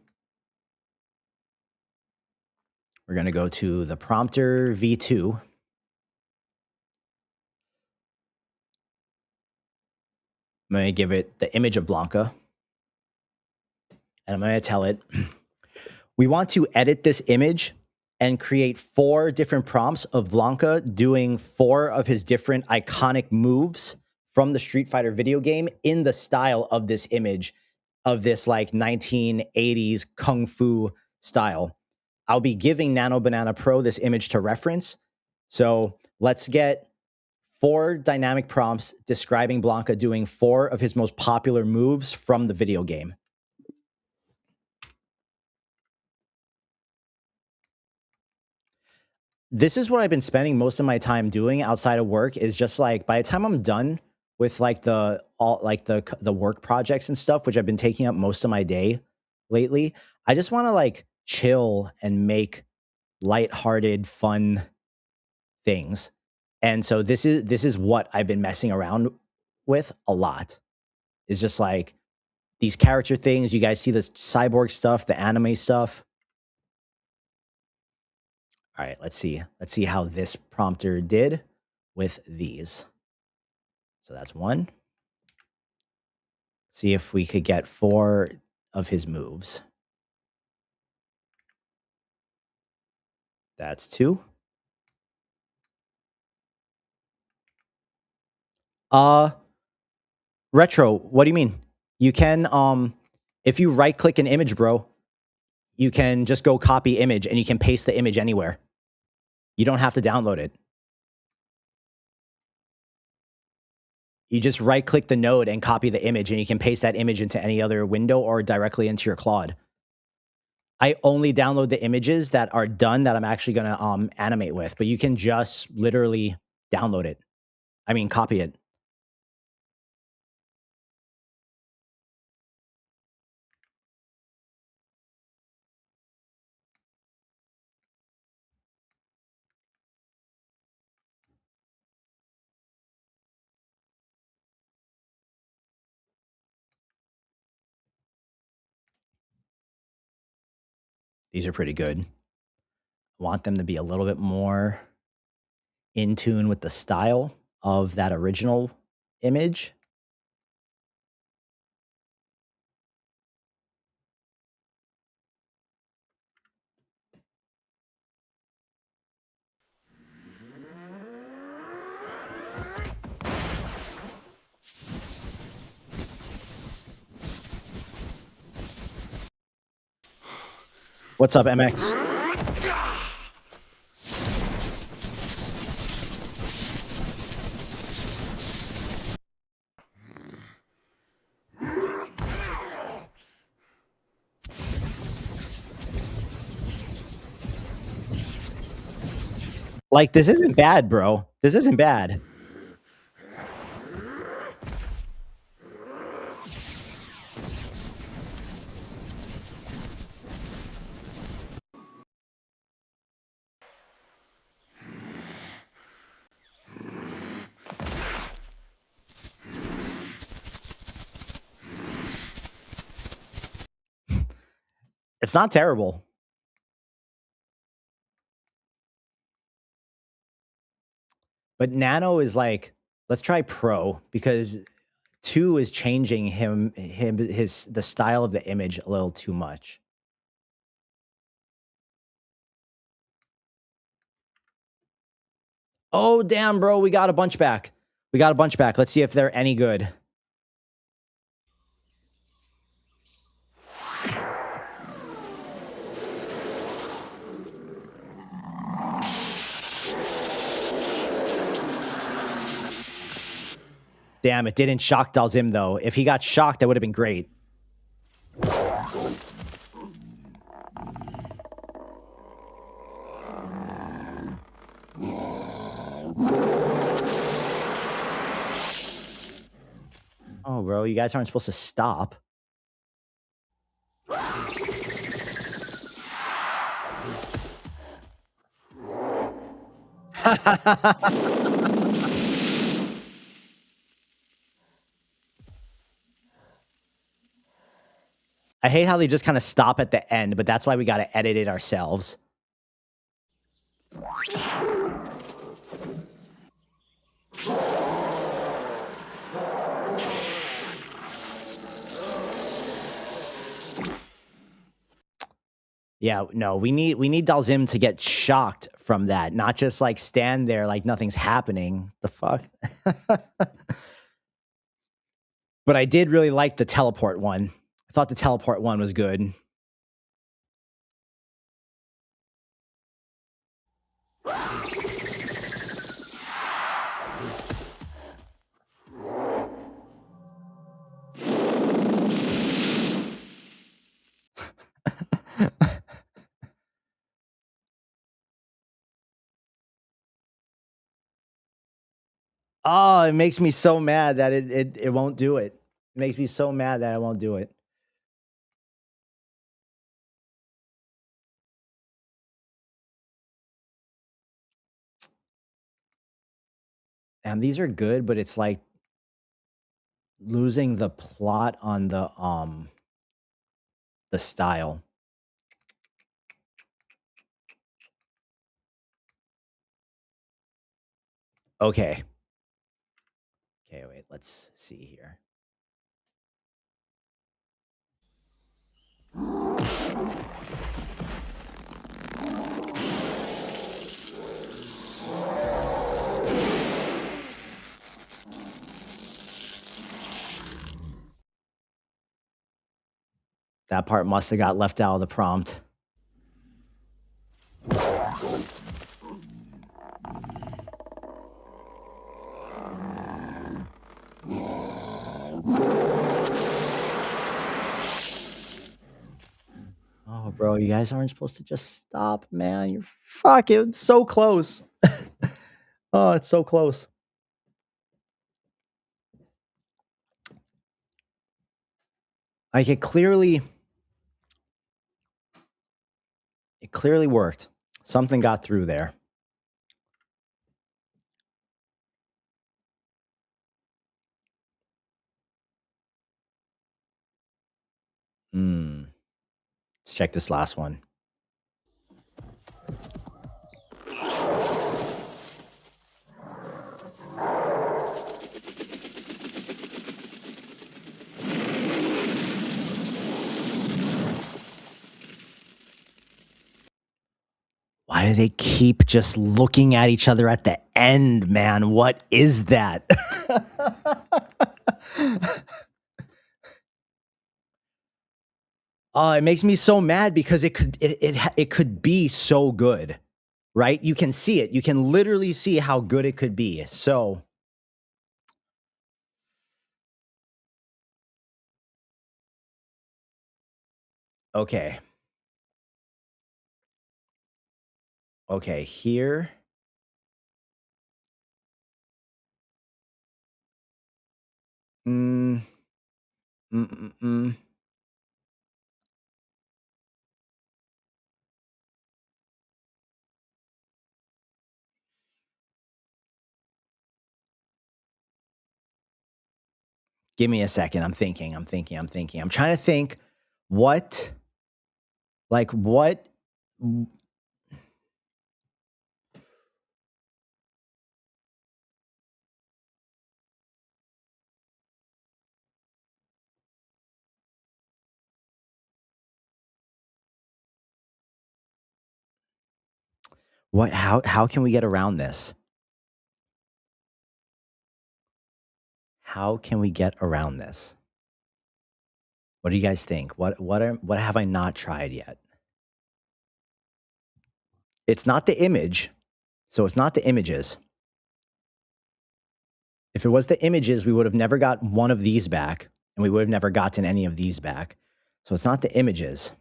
We're going to go to the prompter V2. I'm going to give it the image of Blanca. And I'm going to tell it, we want to edit this image and create 4 different prompts of Blanca doing 4 of his different iconic moves from the Street Fighter video game in the style of this image, of this like 1980s Kung Fu style. I'll be giving Nano Banana Pro this image to reference. So let's get 4 dynamic prompts describing Blanca doing 4 of his most popular moves from the video game. This is what I've been spending most of my time doing outside of work, is just like by the time I'm done with like the work projects and stuff, which I've been taking up most of my day lately, I just want to like chill and make lighthearted, fun things. And so this is what I've been messing around with a lot. Is just like these character things. You guys see this cyborg stuff, the anime stuff. All right, let's see. Let's see how this prompter did with these. So that's 1. See if we could get 4 of his moves. That's 2. Retro, what do you mean? You can, if you right click an image, bro, you can just go copy image and you can paste the image anywhere. You don't have to download it. You just right click the node and copy the image and you can paste that image into any other window or directly into your Claude. I only download the images that are done that I'm actually going to animate with, but you can just literally download it. I mean, copy it. These are pretty good. I want them to be a little bit more in tune with the style of that original image. What's up, MX? Like, this isn't bad, bro. This isn't bad. It's not terrible. But Nano is like, let's try Pro, because 2 is changing the style of the image a little too much. Oh, damn, bro. We got a bunch back. We got a bunch back. Let's see if they're any good. Damn, it didn't shock Dalzim, though. If he got shocked, that would have been great. Oh, bro, you guys aren't supposed to stop. I hate how they just kind of stop at the end, but that's why we got to edit it ourselves. Yeah, no, we need Dalzim to get shocked from that, not just like stand there like nothing's happening. The fuck? But I did really like the teleport one. I thought the teleport one was good. Oh, it makes me so mad that it won't do it. It makes me so mad that I won't do it. And these are good, but it's like losing the plot on the style. Okay. Okay, wait, let's see here. That part must have got left out of the prompt. Oh, bro, you guys aren't supposed to just stop, man. You're fucking so close. Oh, it's so close. Like it clearly worked. Something got through there. Let's check this last one. Why do they keep just looking at each other at the end, man? What is that? It makes me so mad because it could be so good, right? You can see it. You can literally see how good it could be. So, okay. Okay, here. Mm, mm, mm, mm. Give me a second. I'm thinking. I'm trying to think what, like, how can we get around this? How can we get around this? What do you guys think? What have I not tried yet? It's not the image. So it's not the images. If it was the images, we would have never got one of these back, and we would have never gotten any of these back. So it's not the images.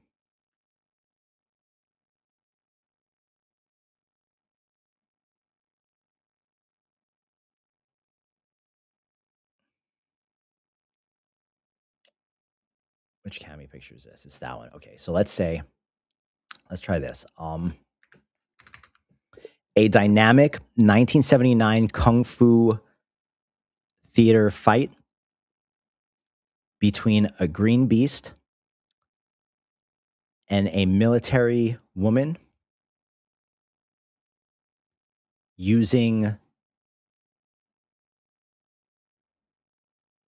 Which cami picture is this? It's that one. Okay, so let's try this. A dynamic 1979 kung fu theater fight between a green beast and a military woman using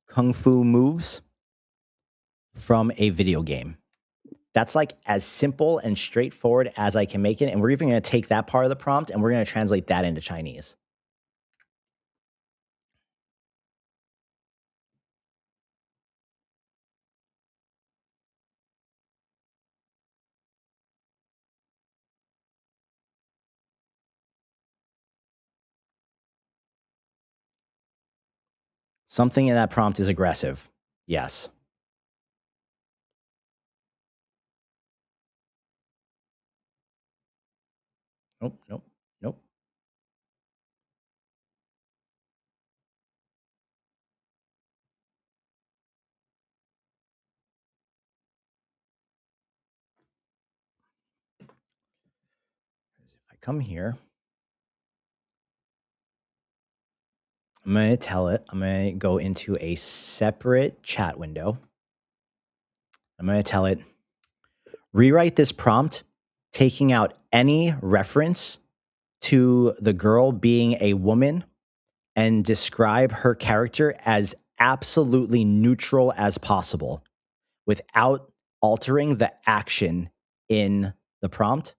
kung fu moves from a video game. That's like as simple and straightforward as I can make it. And we're even going to take that part of the prompt and we're going to translate that into Chinese. Something in that prompt is aggressive. Yes. Nope, nope, nope. If I come here, I'm going to tell it, I'm going to go into a separate chat window. I'm going to tell it, rewrite this prompt, taking out any reference to the girl being a woman and describe her character as absolutely neutral as possible without altering the action in the prompt.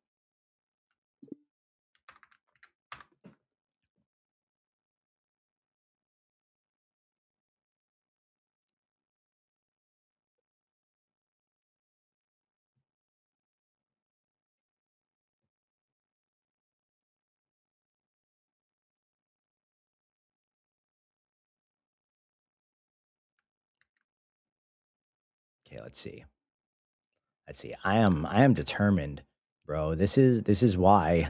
Okay, let's see. I am determined, bro. This is why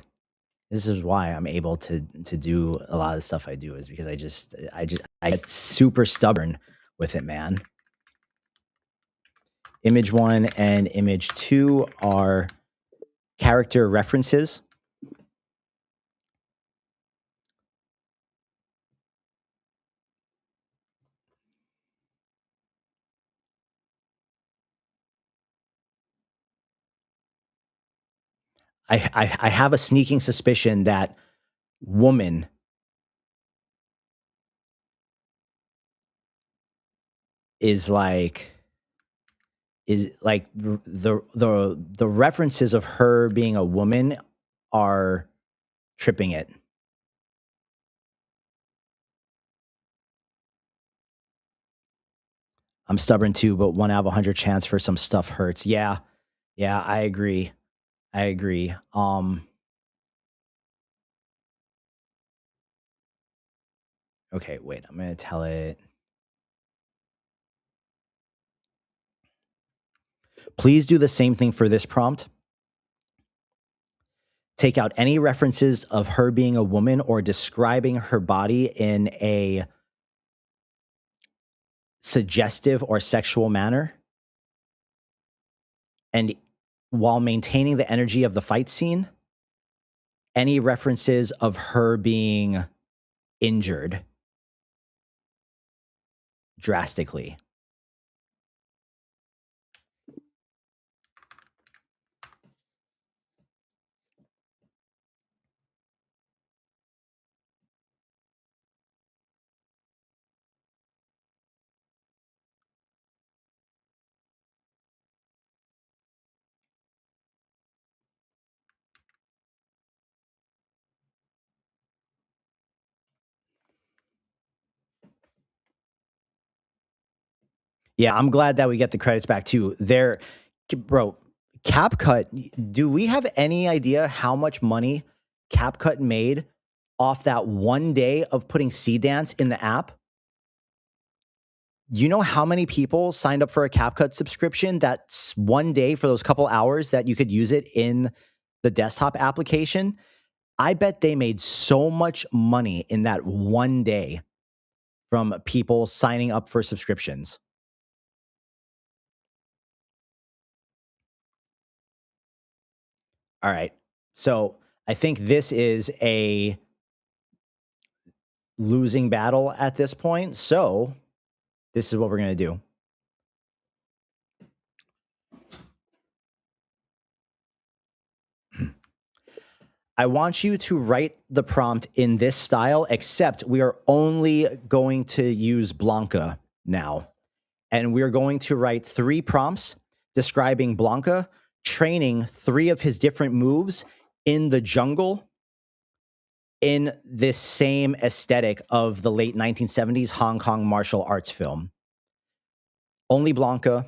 I'm able to do a lot of the stuff I do, is because I get super stubborn with it, man. Image 1 and image 2 are character references. I have a sneaking suspicion that woman is like the references of her being a woman are tripping it. I'm stubborn too, but 1 out of 100 chance for some stuff hurts. Yeah, Yeah, I agree. I agree. Okay, wait, I'm going to tell it. Please do the same thing for this prompt. Take out any references of her being a woman or describing her body in a suggestive or sexual manner. And while maintaining the energy of the fight scene, any references of her being injured drastically. Yeah, I'm glad that we get the credits back too. Bro, CapCut, do we have any idea how much money CapCut made off that one day of putting Sea Dance in the app? You know how many people signed up for a CapCut subscription? That's one day for those couple hours that you could use it in the desktop application. I bet they made so much money in that one day from people signing up for subscriptions. All right. So I think this is a losing battle at this point. So this is what we're going to do. I want you to write the prompt in this style, except we are only going to use Blanca now. And we're going to write 3 prompts describing Blanca, training 3 of his different moves in the jungle in this same aesthetic of the late 1970s Hong Kong martial arts film. Only Blanca,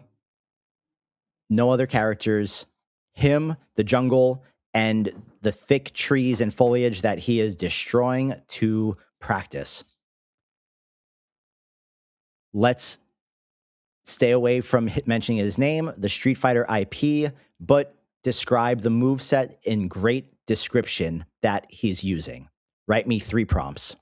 no other characters, him, the jungle, and the thick trees and foliage that he is destroying to practice. Let's stay away from mentioning his name, the Street Fighter IP, but describe the moveset in great description that he's using. Write me 3 prompts.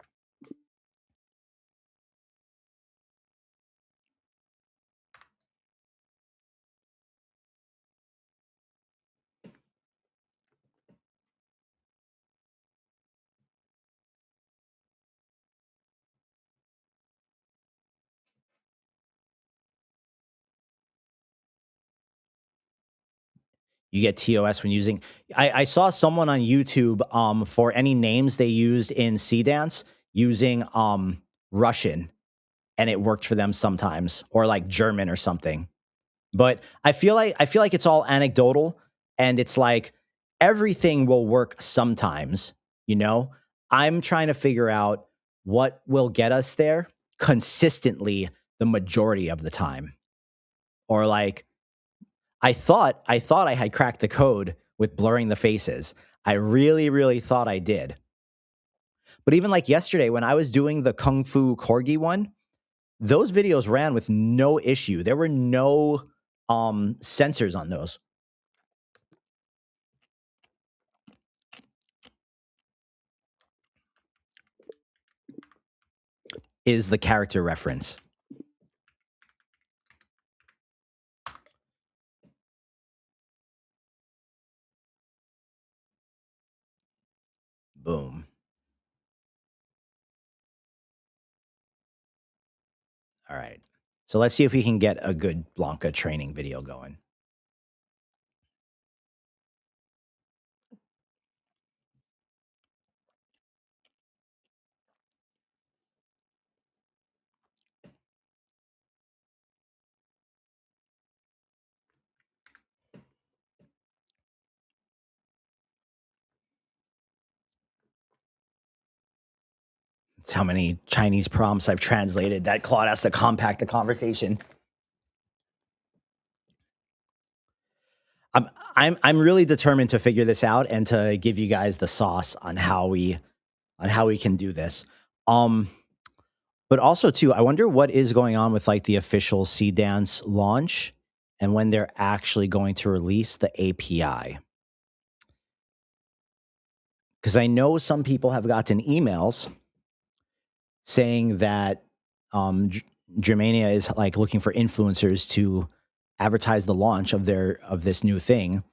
You get TOS when using. I saw someone on YouTube for any names they used in Sea Dance using Russian, and it worked for them sometimes, or like German or something. But I feel like it's all anecdotal, and it's like everything will work sometimes. You know, I'm trying to figure out what will get us there consistently the majority of the time, or like I thought I had cracked the code with blurring the faces. I really, really thought I did. But even like yesterday, when I was doing the Kung Fu Corgi one, those videos ran with no issue. There were no sensors on those. Is the character reference. Boom. All right. So let's see if we can get a good Blanca training video going. It's how many Chinese prompts I've translated that Claude has to compact the conversation. I'm really determined to figure this out and to give you guys the sauce on how we can do this. But also too, I wonder what is going on with like the official C Dance launch and when they're actually going to release the API. Because I know some people have gotten emails saying that Germania is like looking for influencers to advertise the launch of this new thing.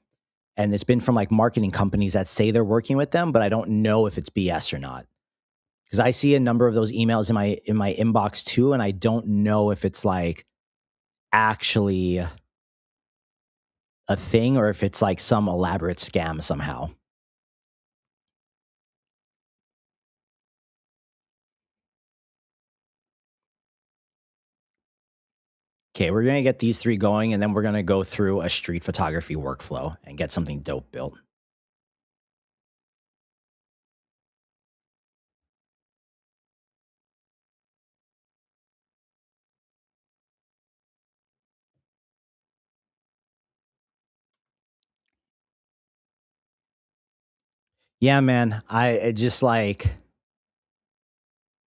And it's been from like marketing companies that say they're working with them, but I don't know if it's BS or not. Because I see a number of those emails in my inbox too, and I don't know if it's like actually a thing or if it's like some elaborate scam somehow. Okay, we're gonna get these 3 going, and then we're gonna go through a street photography workflow and get something dope built. Yeah, man. I just like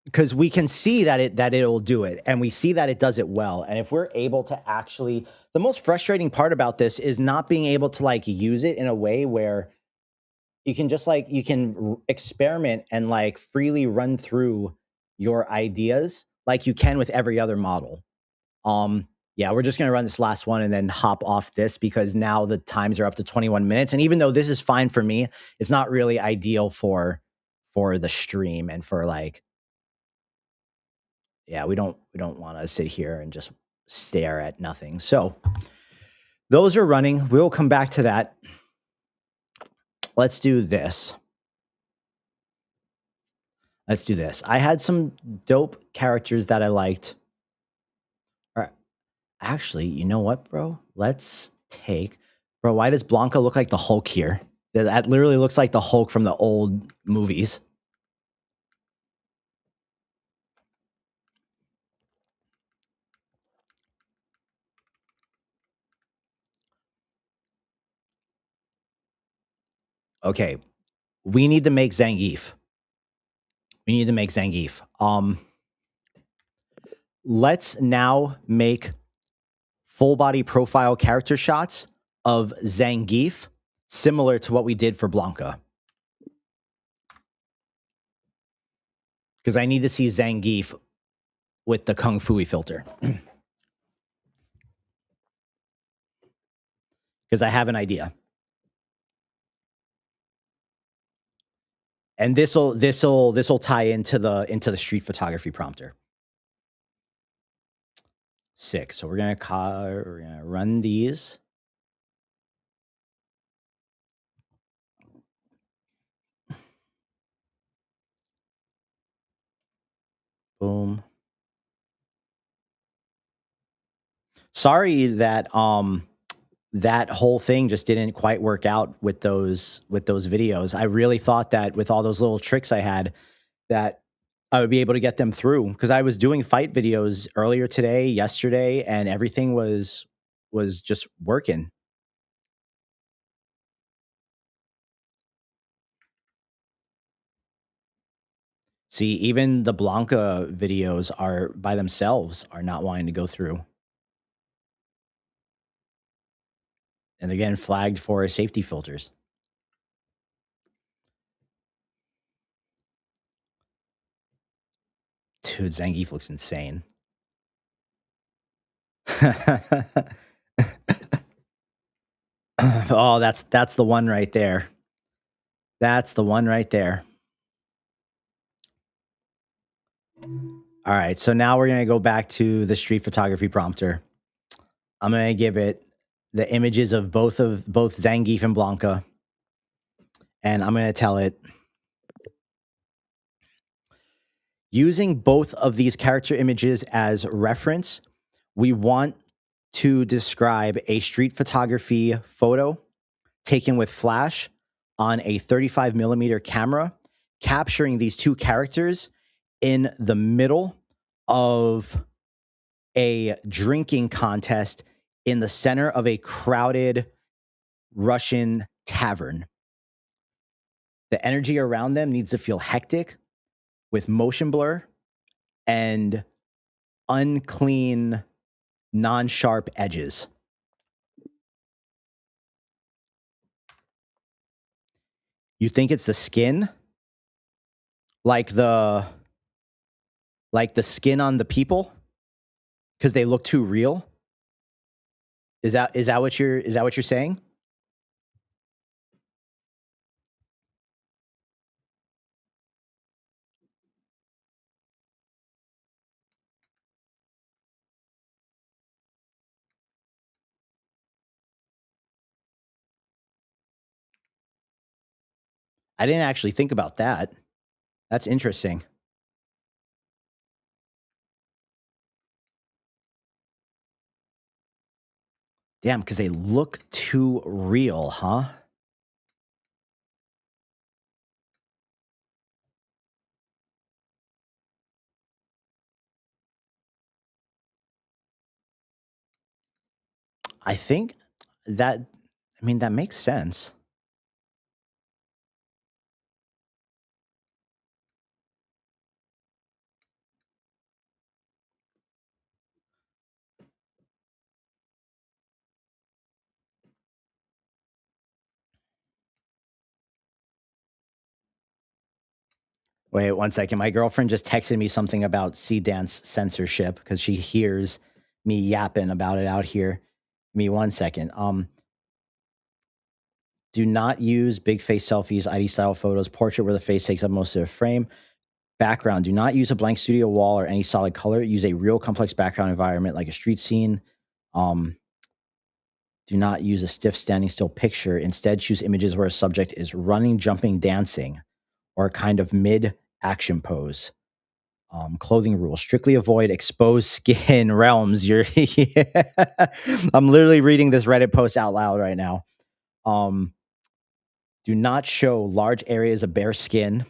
because we can see that it'll do it, and we see that it does it well. And if we're able to actually, the most frustrating part about this is not being able to like use it in a way where you can just like you can experiment and like freely run through your ideas like you can with every other model. Yeah, we're just gonna run this last one and then hop off this because now the times are up to 21 minutes. And even though this is fine for me, it's not really ideal for the stream and for like, yeah, we don't want to sit here and just stare at nothing. So those are running. We'll come back to that. Let's do this. Let's do this. I had some dope characters that I liked. All right. Actually, you know what, bro? Let's take, bro, why does Blanca look like the Hulk here? That literally looks like the Hulk from the old movies. Okay. We need to make Zangief. Let's now make full body profile character shots of Zangief, similar to what we did for Blanca. Because I need to see Zangief with the Kung Fu filter. Because I have an idea. And this'll tie into the street photography prompter. 6. So we're gonna run these. Boom. Sorry that that whole thing just didn't quite work out with those videos. I really thought that with all those little tricks I had that I would be able to get them through because I was doing fight videos earlier today, yesterday, and everything was just working. See, even the Blanca videos are by themselves are not wanting to go through. And they're getting flagged for safety filters. Dude, Zangief looks insane. Oh, that's the one right there. That's the one right there. All right, so now we're going to go back to the street photography prompter. I'm going to give it the images of both Zangief and Blanca. And I'm going to tell it, using both of these character images as reference, we want to describe a street photography photo taken with flash on a 35 millimeter camera, capturing these two characters in the middle of a drinking contest in the center of a crowded Russian tavern. The energy around them needs to feel hectic with motion blur and unclean, non-sharp edges. You think it's the skin? Like the skin on the people? Because they look too real? Is that what you're saying? I didn't actually think about that. That's interesting. Damn, because they look too real, huh? I think that, I mean, that makes sense. Wait 1 second. My girlfriend just texted me something about sea dance censorship because she hears me yapping about it out here. Give me 1 second. Do not use big face selfies, ID style photos, portrait where the face takes up most of the frame. Background, do not use a blank studio wall or any solid color. Use a real complex background environment like a street scene. Do not use a stiff standing still picture. Instead, choose images where a subject is running, jumping, dancing, or a kind of mid-action pose. Clothing rules. Strictly avoid exposed skin realms. You're I'm literally reading this Reddit post out loud right now. Do not show large areas of bare skin.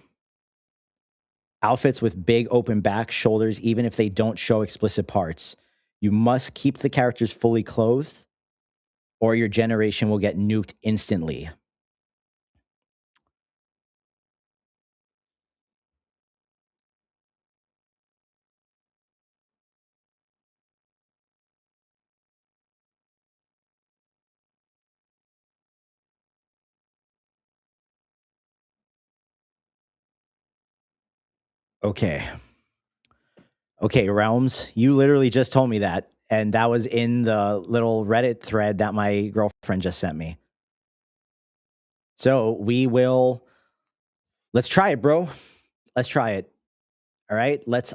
Outfits with big open back, shoulders, even if they don't show explicit parts. You must keep the characters fully clothed, or your generation will get nuked instantly. Okay. Okay, Realms, you literally just told me that. And that was in the little Reddit thread that my girlfriend just sent me. So let's try it, bro. Let's try it. All right. Let's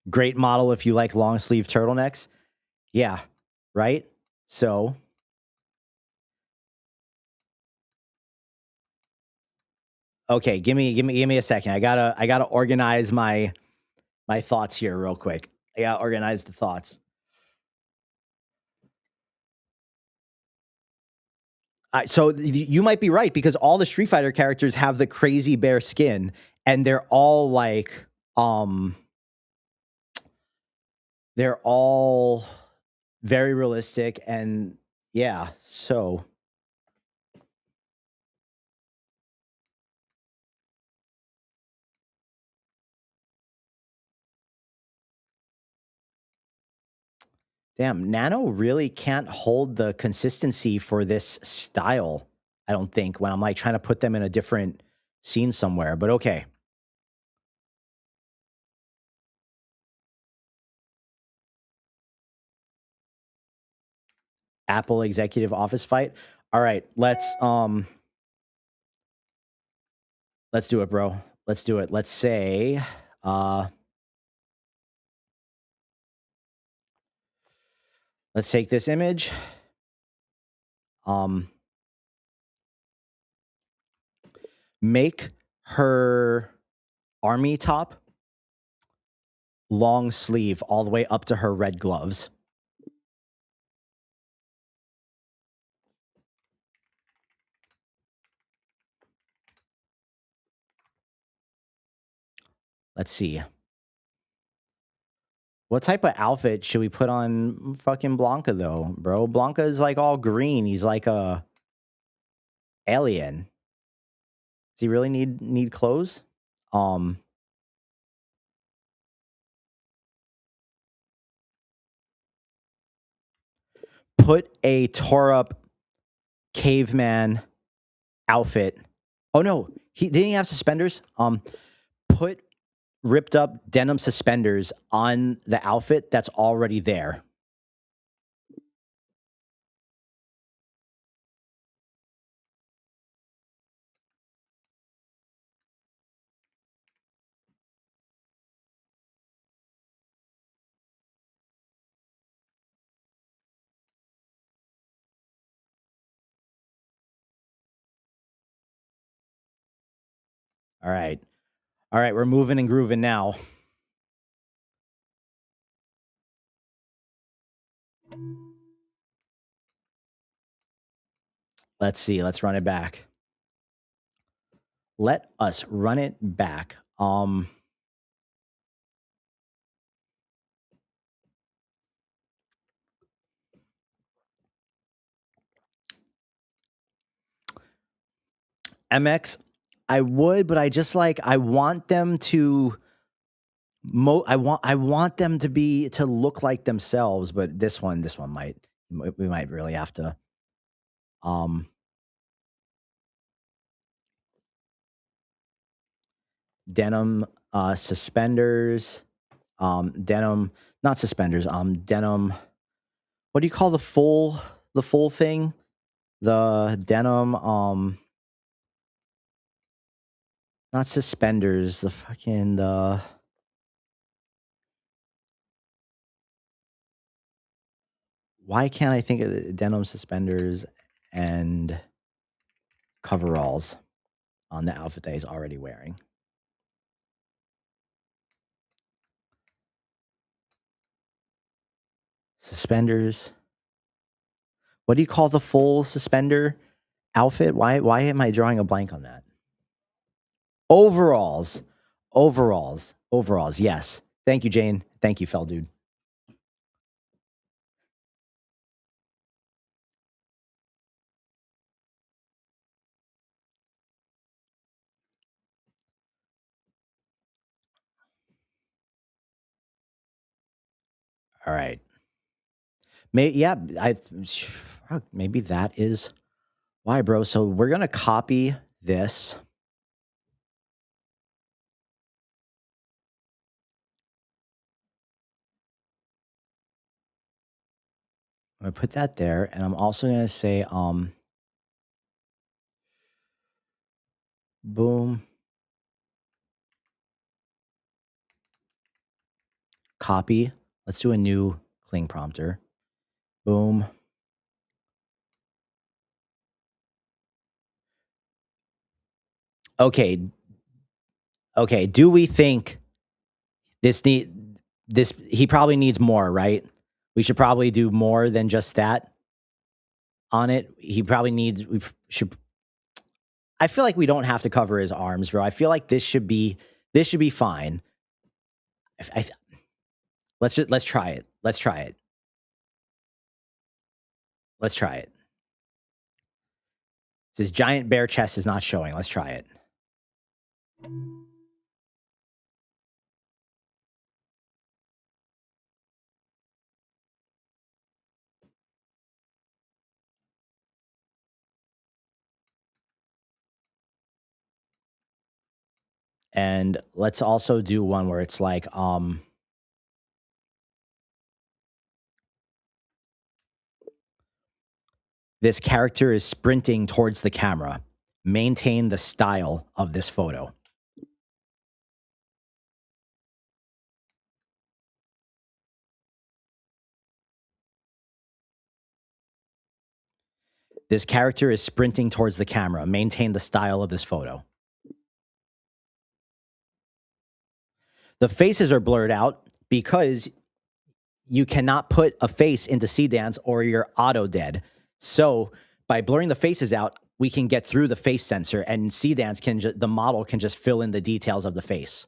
great model if you like long sleeve turtlenecks. Yeah. Right. So okay, give me a second. I gotta organize my thoughts here real quick. I gotta organize the thoughts. So you might be right because all the Street Fighter characters have the crazy bare skin, and they're all very realistic, and yeah. So damn, Nano really can't hold the consistency for this style. I don't think when I'm like trying to put them in a different scene somewhere, but okay. Apple executive office fight. All right, let's do it, bro. Let's do it. Let's say let's take this image. Make her army top long sleeve all the way up to her red gloves. Let's see. What type of outfit should we put on fucking Blanca though, bro? Blanca is like all green. He's like a alien. Does he really need clothes? Put a tore up caveman outfit. Oh no, didn't he have suspenders? Put ripped up denim suspenders on the outfit that's already there. All right. All right, we're moving and grooving now. Let's see. Let's run it back. Let us run it back. MX, I would, but I just like I want them to I want them to look like themselves, but this one might we might really have to denim suspenders, denim not suspenders, denim, what do you call the full thing? The denim not suspenders, the fucking why can't I think of the denim suspenders and coveralls on the outfit that he's already wearing? Suspenders. What do you call the full suspender outfit? Why am I drawing a blank on that? Overalls. Overalls. Yes. Thank you, Jane. Thank you, Fell Dude. All right. Maybe that is why, bro. So we're gonna copy this. I'm gonna put that there, and I'm also gonna say boom, copy. Let's do a new cling prompter. Boom. Okay. Do we think he probably needs more, right? We should probably do more than just that on it. We should. I feel like we don't have to cover his arms, bro. I feel like this should be fine. Let's try it. Let's try it. His giant bare chest is not showing. Let's try it. And let's also do one where it's like, this character is sprinting towards the camera. Maintain the style of this photo. This character is sprinting towards the camera. Maintain the style of this photo. The faces are blurred out because you cannot put a face into Seedance or you're auto dead. So by blurring the faces out, we can get through the face sensor, and Seedance the model can just fill in the details of the face.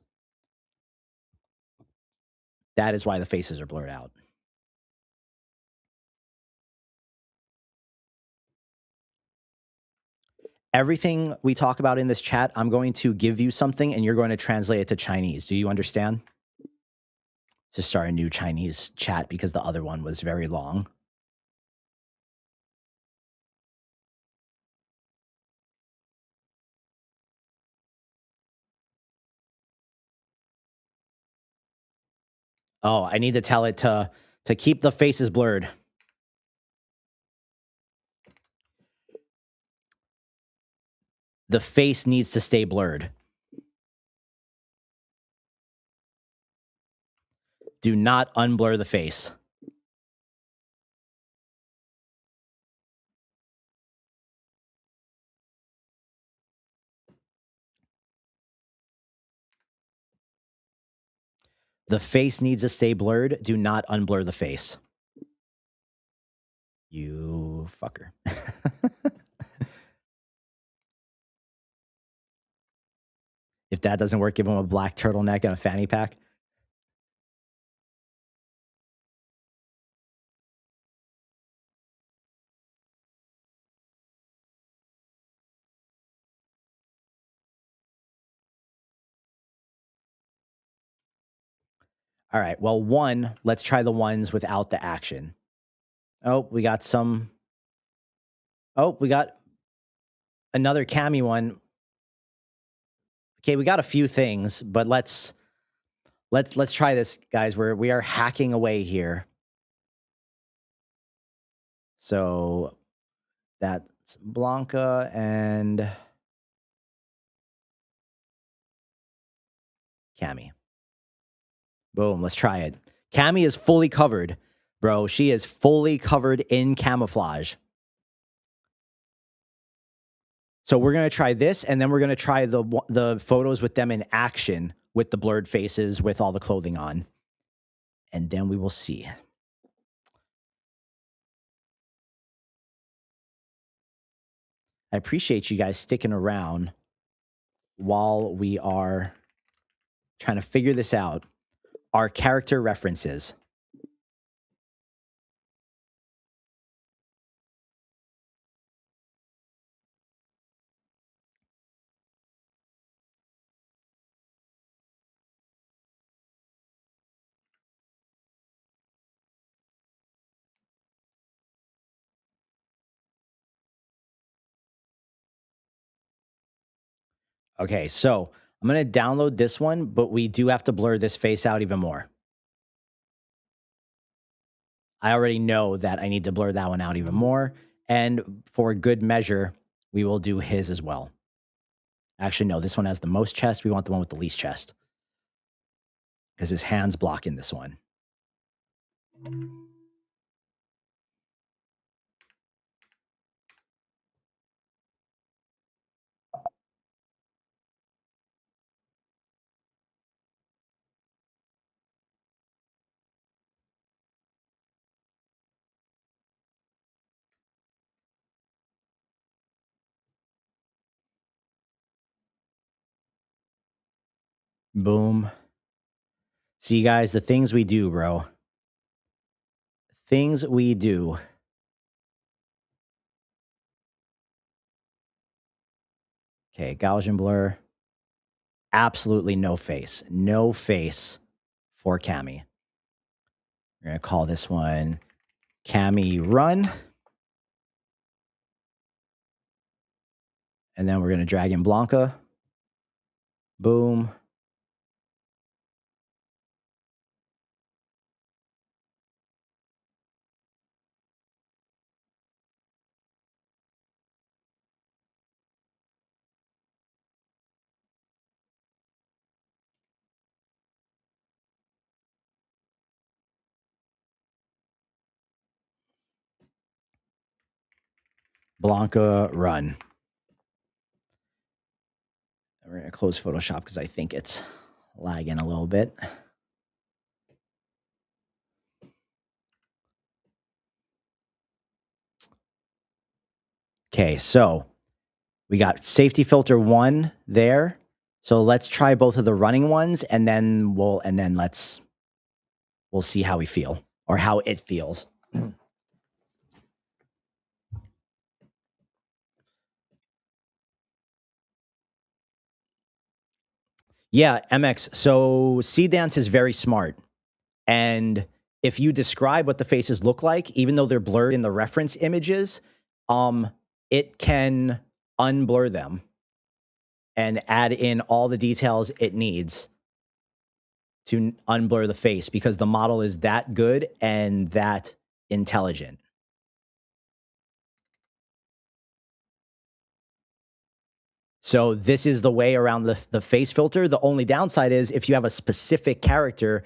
That is why the faces are blurred out. Everything we talk about in this chat, I'm going to give you something and you're going to translate it to Chinese. Do you understand? To start a new Chinese chat because the other one was very long. Oh, I need to tell it to keep the faces blurred. The face needs to stay blurred. Do not unblur the face. The face needs to stay blurred. Do not unblur the face. You fucker. If that doesn't work, give him a black turtleneck and a fanny pack. All right. Well, let's try the ones without the action. Oh, we got some. Oh, we got another Cammy one. Okay, we got a few things, but let's try this, guys. We are hacking away here. So that's Blanca and Cammy. Boom, let's try it. Cammy is fully covered, bro. She is fully covered in camouflage. So we're going to try this, and then we're going to try the photos with them in action with the blurred faces with all the clothing on. And then we will see. I appreciate you guys sticking around while we are trying to figure this out. Our character references. Okay, so I'm going to download this one, but we do have to blur this face out even more. I already know that I need to blur that one out even more. And for good measure, we will do his as well. Actually, no, this one has the most chest. We want the one with the least chest because his hand's blocking this one. Boom. See, guys, the things we do, bro. Things we do. Okay, Gaussian blur. Absolutely no face. No face for Cammy. We're going to call this one Cammy Run. And then we're going to drag in Blanca. Boom. Blanca Run. We're going to close Photoshop because I think it's lagging a little bit. Okay, so we got safety filter 1 there. So let's try both of the running ones, and then let's we'll see how we feel or how it feels. Yeah, MX. So Seedance is very smart. And if you describe what the faces look like, even though they're blurred in the reference images, it can unblur them and add in all the details it needs to unblur the face because the model is that good and that intelligent. So this is the way around the face filter. The only downside is if you have a specific character,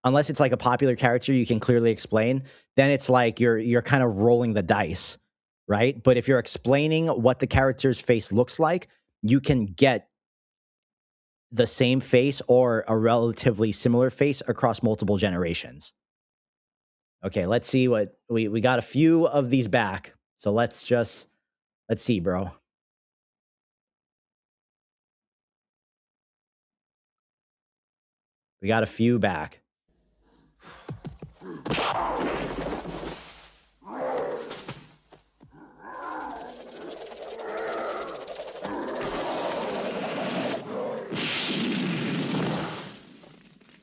unless it's like a popular character you can clearly explain, then it's like you're kind of rolling the dice, right? But if you're explaining what the character's face looks like, you can get the same face or a relatively similar face across multiple generations. Okay, let's see what we got a few of these back. So let's see, bro. We got a few back.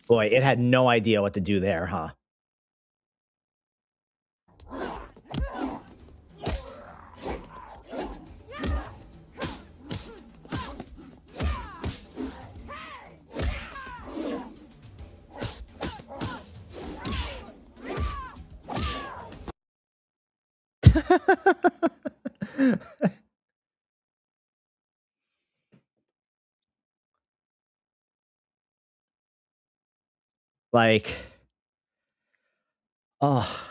Boy, it had no idea what to do there, huh? Like, oh,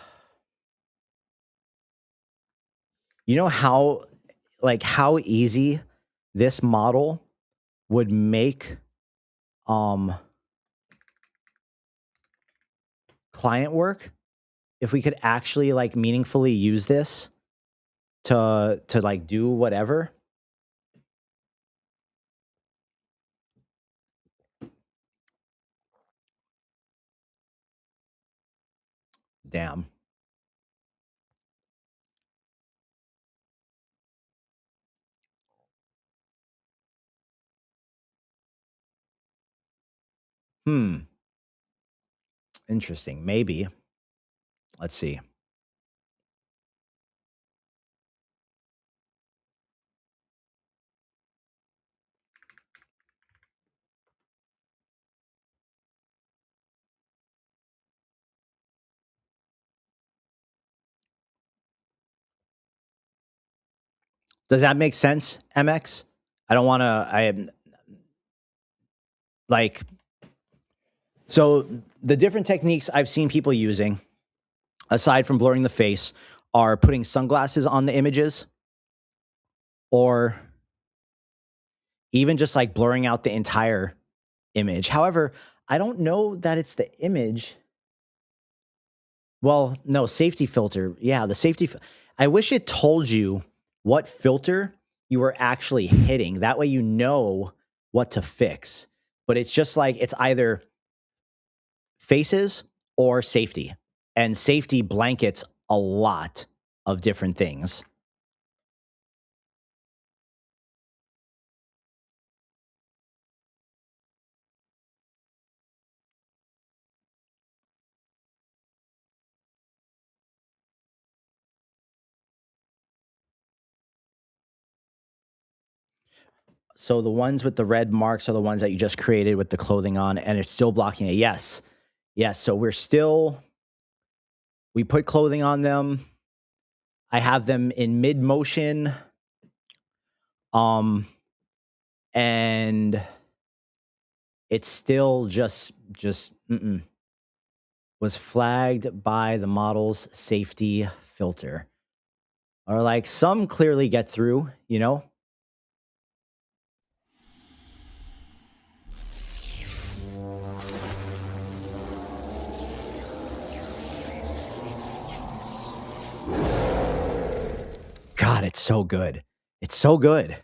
you know how easy this model would make client work if we could actually like meaningfully use this to like do whatever. Damn. Interesting. Maybe. Let's see. Does that make sense, MX? I don't want to, I am like, so the different techniques I've seen people using, aside from blurring the face, are putting sunglasses on the images or even just like blurring out the entire image. However, I don't know that it's the image. Well, no, safety filter. Yeah, the safety. I wish it told you what filter you were actually hitting. That way you know what to fix. But it's just like it's either faces or safety. And safety blankets a lot of different things. So the ones with the red marks are the ones that you just created with the clothing on, and it's still blocking it. Yes. Yes. So we put clothing on them. I have them in mid motion. And it's still just was flagged by the model's safety filter. Or like some clearly get through, you know? God, it's so good. It's so good.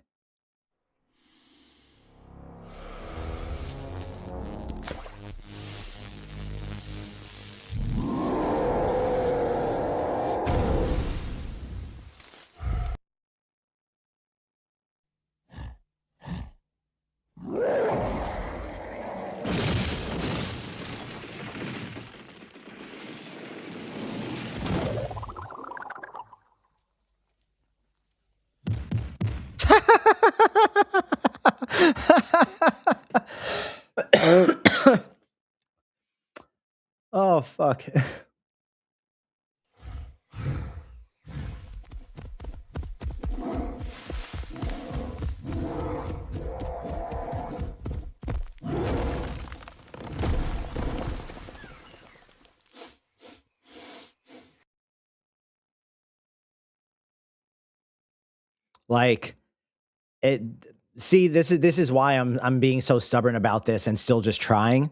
fuck? Like it see, this is why I'm being so stubborn about this and still just trying,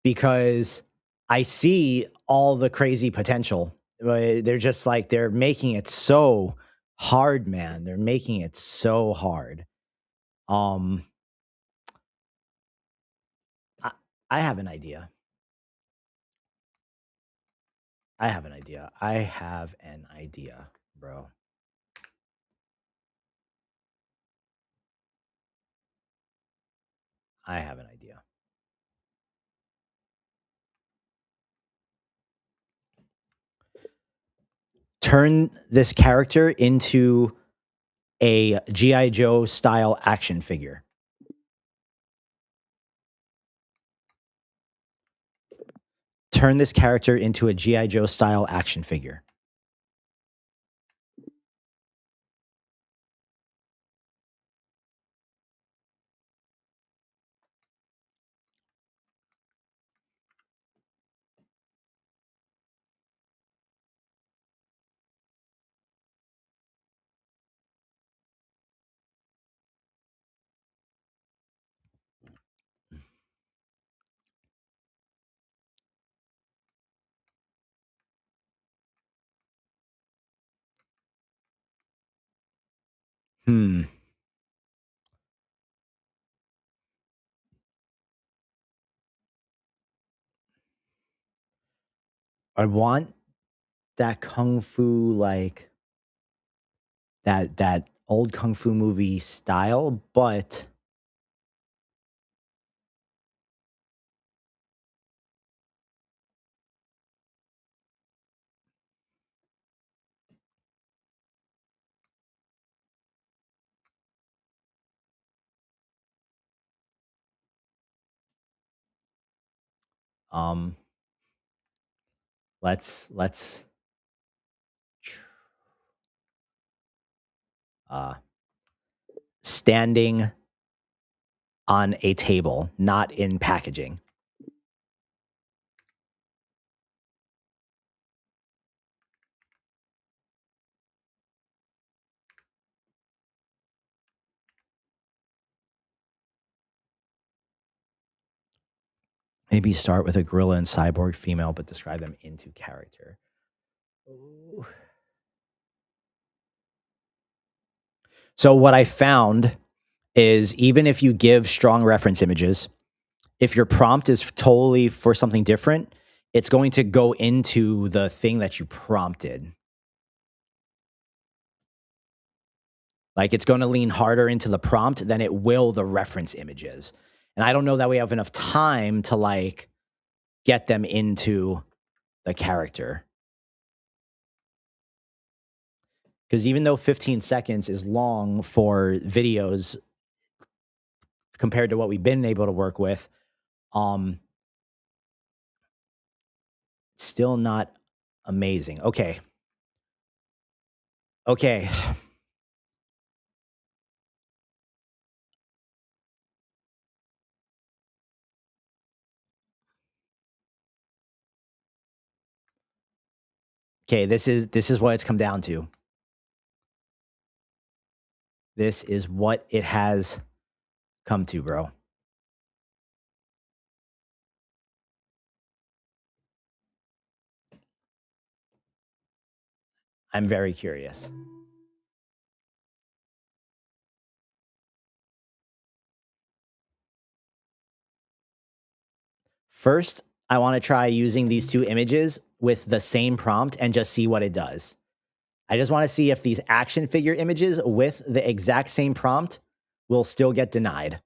because I see all the crazy potential. They're just like they're making it so hard, man. They're making it so hard. Um I, I have an idea. I have an idea. I have an idea, bro. I have an idea. Turn this character into a G.I. Joe style action figure. Turn this character into a G.I. Joe style action figure. Hmm. I want that kung fu, like that old kung fu movie style, but um let's uh standing on a table, not in packaging. Maybe start with a gorilla and cyborg female, but describe them into character. Ooh. So what I found is even if you give strong reference images, if your prompt is totally for something different, it's going to go into the thing that you prompted. Like it's going to lean harder into the prompt than it will the reference images. And I don't know that we have enough time to like get them into the character. Because even though 15 seconds is long for videos compared to what we've been able to work with, still not amazing. Okay. Okay. Okay, this is what it's come down to. This is what it has come to, bro. I'm very curious. First, I want to try using these two images with the same prompt and just see what it does. I just want to see if these action figure images with the exact same prompt will still get denied.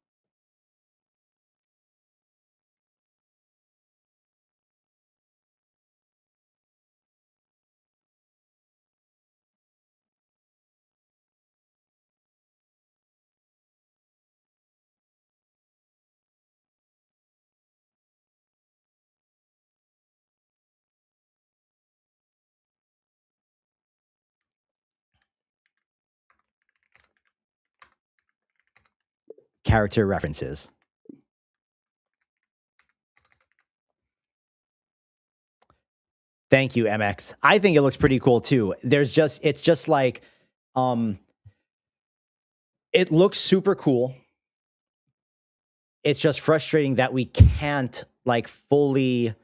character references. Thank you, MX. I think it looks pretty cool too. It's just like, it looks super cool. It's just frustrating that we can't like fully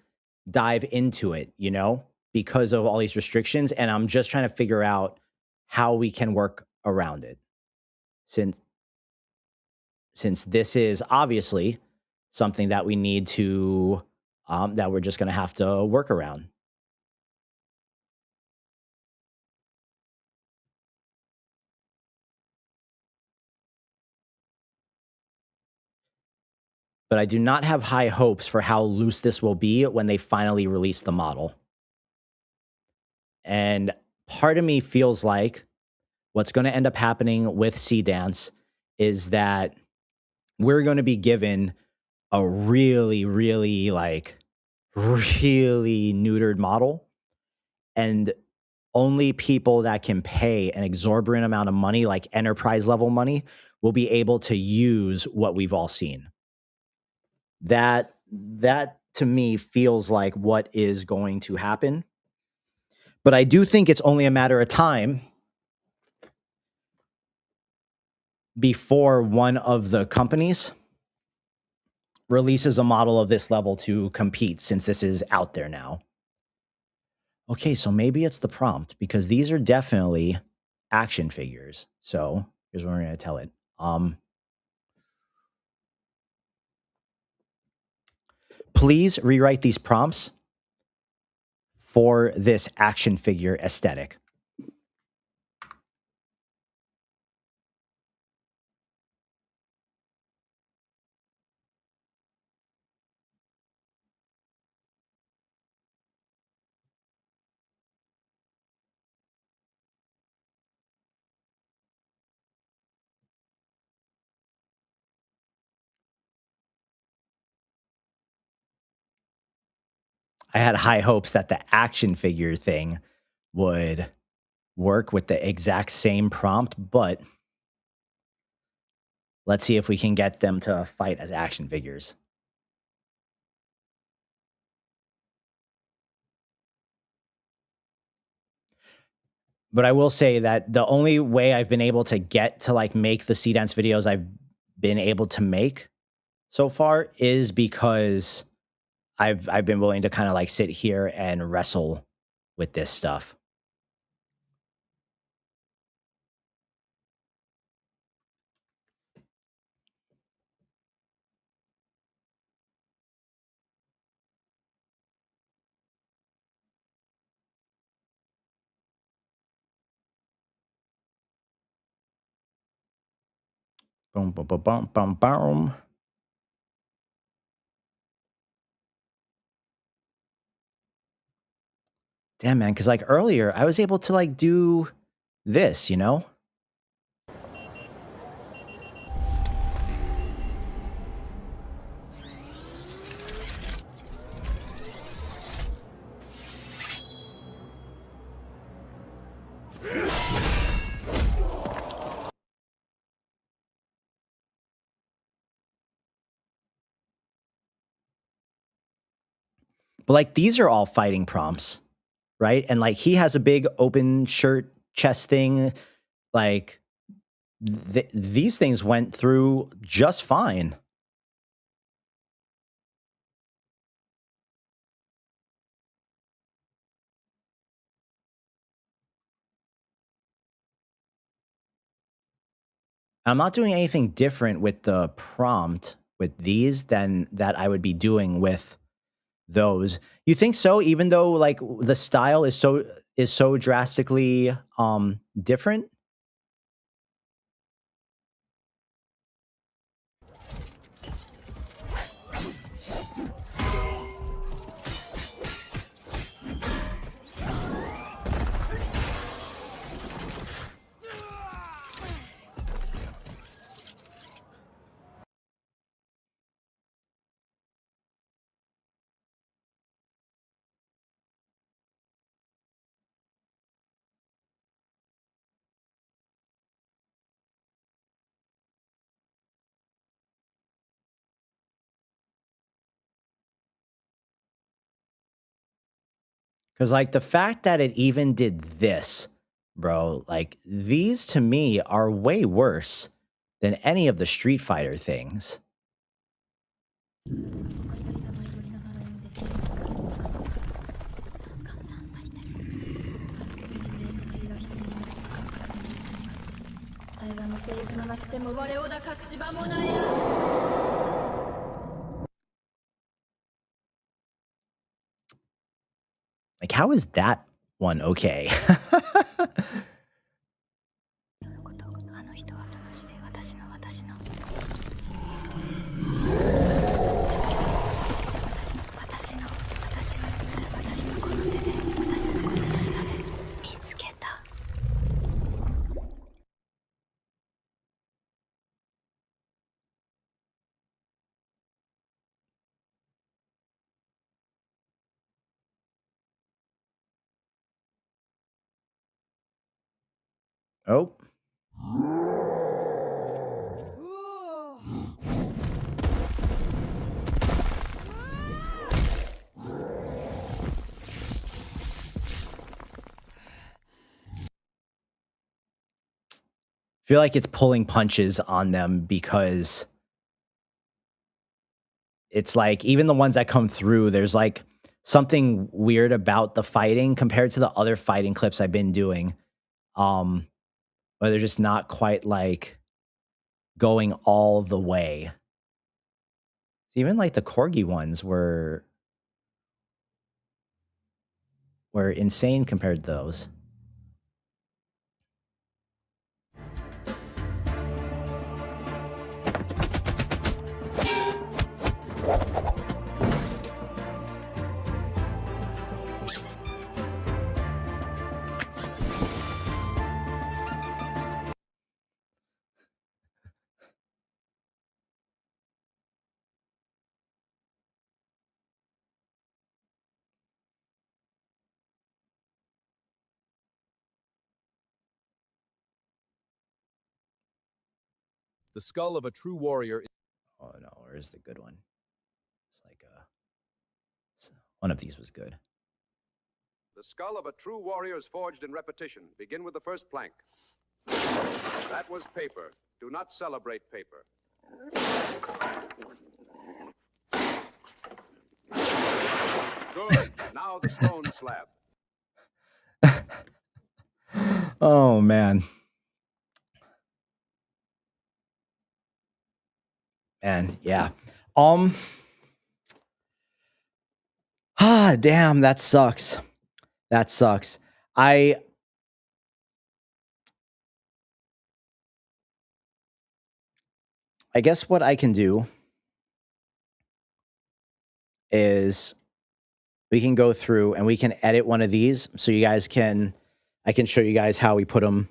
dive into it, you know, because of all these restrictions. And I'm just trying to figure out how we can work around it. Since this is obviously something that we need to, that we're just going to have to work around. But I do not have high hopes for how loose this will be when they finally release the model. And part of me feels like what's going to end up happening with Seedance is that we're going to be given a really, really really neutered model. And only people that can pay an exorbitant amount of money, like enterprise level money, will be able to use what we've all seen. That to me feels like what is going to happen. But I do think it's only a matter of time before one of the companies releases a model of this level to compete, since this is out there now. Okay, so maybe it's the prompt, because these are definitely action figures. So here's what we're going to tell it. Please rewrite these prompts for this action figure aesthetic. I had high hopes that the action figure thing would work with the exact same prompt, but let's see if we can get them to fight as action figures. But I will say that the only way I've been able to get to like make the Seedance videos I've been able to make so far is because I've been willing to kind of like sit here and wrestle with this stuff. Boom, boom, boom, boom, boom, boom. Damn, man, because like earlier I was able to like do this, you know? But like these are all fighting prompts, right? And like he has a big open shirt chest thing. Like these things went through just fine. I'm not doing anything different with the prompt with these than that I would be doing with those. You think so? Even though like the style is so drastically different? Because, like, the fact that it even did this, bro, like, these to me are way worse than any of the Street Fighter things. Like, how is that one okay? Oh. Feel like it's pulling punches on them because it's like even the ones that come through, there's like something weird about the fighting compared to the other fighting clips I've been doing. Where they're just not quite like going all the way. So even like the corgi ones were insane compared to those. The skull of a true warrior. Oh no, where's the good one? It's like one of these was good. The skull of a true warrior is forged in repetition. Begin with the first plank. That was paper. Do not celebrate paper. Good. Now the stone slab. Oh man. And yeah. Damn, that sucks. That sucks. I guess what I can do is we can go through and we can edit one of these so you guys can I can show you guys how we put them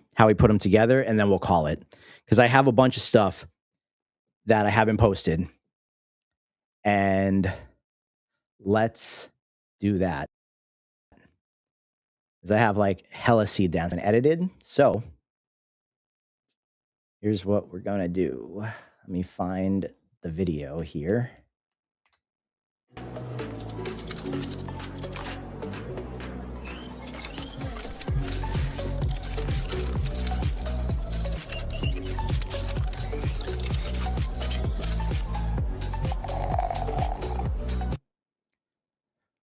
together, and then we'll call it. Because I have a bunch of stuff that I haven't posted. And let's do that. Because I have like hella seed dance and edited. So here's what we're gonna do. Let me find the video here.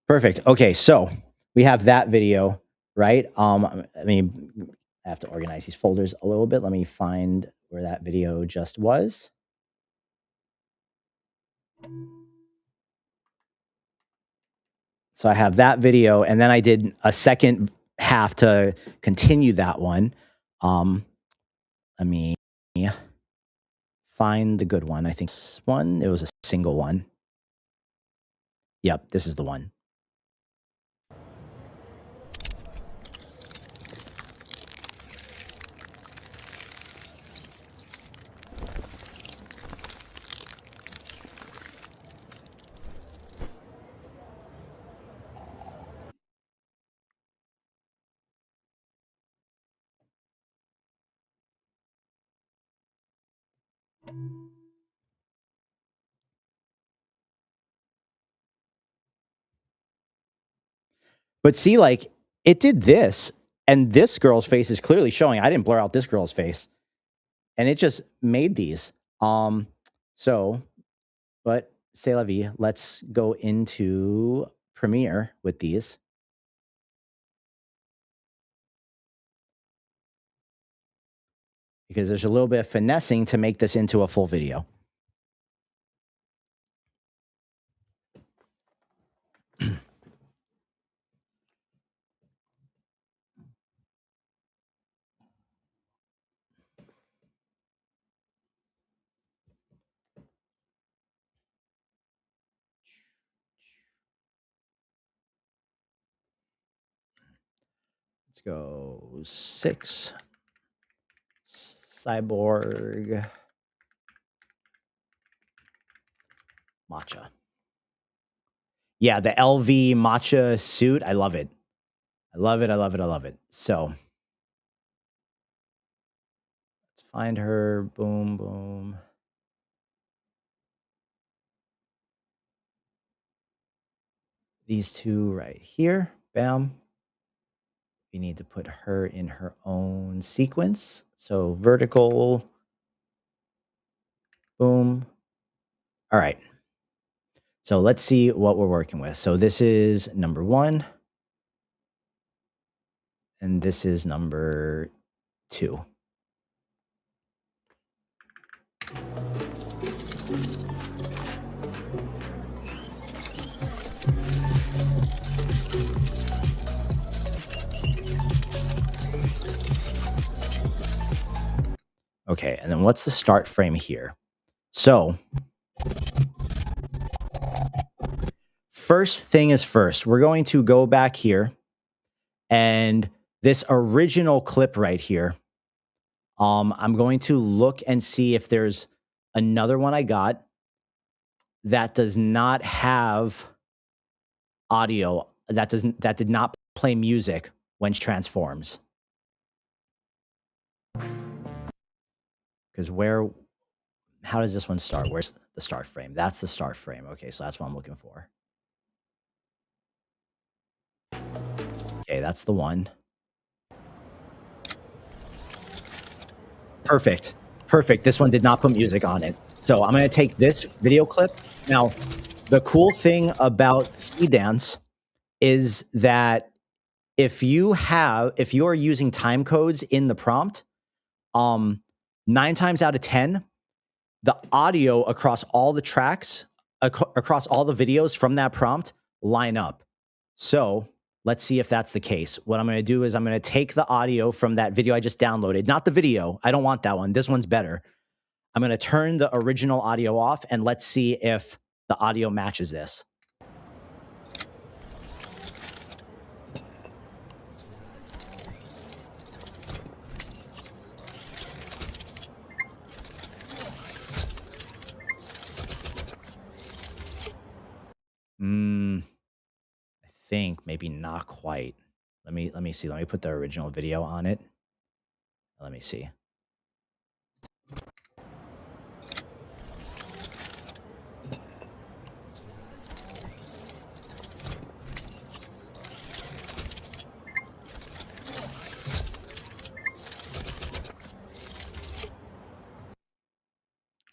Perfect. Okay, so we have that video, right? I mean, I have to organize these folders a little bit. Let me find where that video just was. So I have that video, and then I did a second half to continue that one. Let me find the good one. I think this one, it was a single one. Yep, this is the one. But see, like, it did this, and this girl's face is clearly showing. I didn't blur out this girl's face, and it just made these. So, but c'est la vie. Let's go into Premiere with these. Because there's a little bit of finessing to make this into a full video. Let's go 6. Cyborg. Matcha. Yeah, the LV matcha suit. I love it. I love it. I love it. I love it. So let's find her. Boom, boom. These two right here. Bam. We need to put her in her own sequence. So vertical. Boom. All right. So let's see what we're working with. So this is number 1. And this is number 2. Okay, and then what's the start frame here? So first thing is first, we're going to go back here, and this original clip right here, I'm going to look and see if there's another one I got that does not have audio, that did not play music when she transforms. Because how does this one start? Where's the start frame? That's the start frame. Okay, so that's what I'm looking for. Okay, that's the one. Perfect. Perfect. This one did not put music on it. So I'm going to take this video clip. Now, the cool thing about Seedance is that if you are using time codes in the prompt, 9 times out of 10, the audio across all the tracks, across all the videos from that prompt line up. So let's see if that's the case. What I'm going to do is I'm going to take the audio from that video I just downloaded, not the video. I don't want that one. This one's better. I'm going to turn the original audio off, and let's see if the audio matches this. I think maybe not quite. Let me see. Let me put the original video on it. Let me see.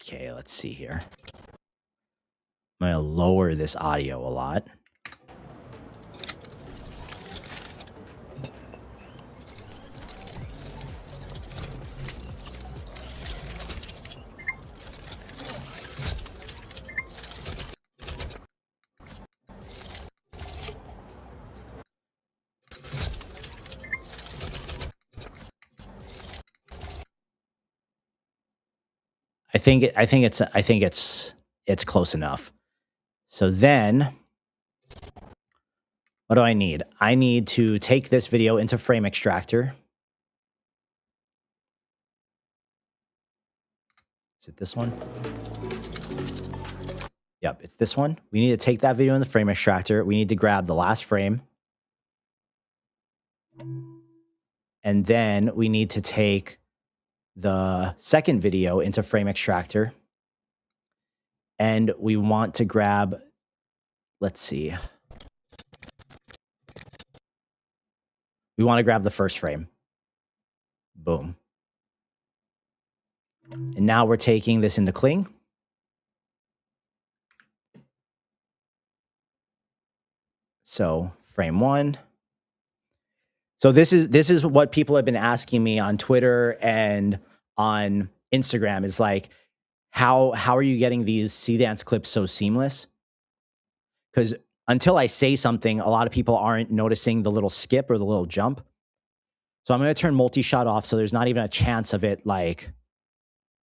Okay, let's see here. I'm going to lower this audio a lot. I think it's close enough. So then what do I need? I need to take this video into Frame Extractor. Is it this one? Yep, it's this one. We need to take that video in the Frame Extractor. We need to grab the last frame. And then we need to take the second video into Frame Extractor. And we want to grab, let's see. We want to grab the first frame. Boom. And now we're taking this into Kling. So frame 1. So this is what people have been asking me on Twitter and on Instagram is like, how are you getting these C-dance clips so seamless? Because until I say something, a lot of people aren't noticing the little skip or the little jump. So I'm going to turn multi-shot off so there's not even a chance of it like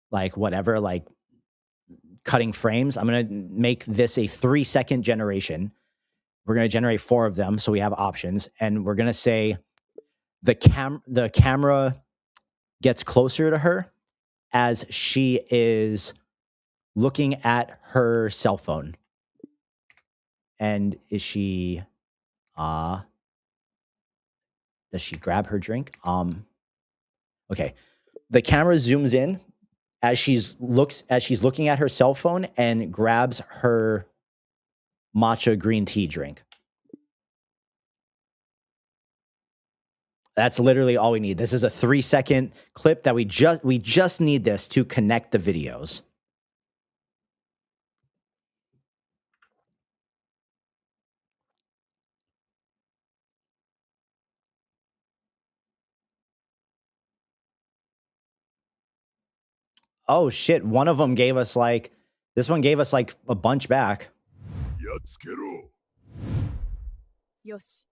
whatever, like cutting frames. I'm going to make this a 3-second generation. We're going to generate 4 of them so we have options. And we're going to say the camera gets closer to her as she is looking at her cell phone. And is she does she grab her drink? Okay. The camera zooms in as she's looking at her cell phone and grabs her matcha green tea drink. That's literally all we need. This is a 3-second clip that we just need this to connect the videos. Oh shit, one of them gave us like, this one gave us like a bunch back. Yoshi.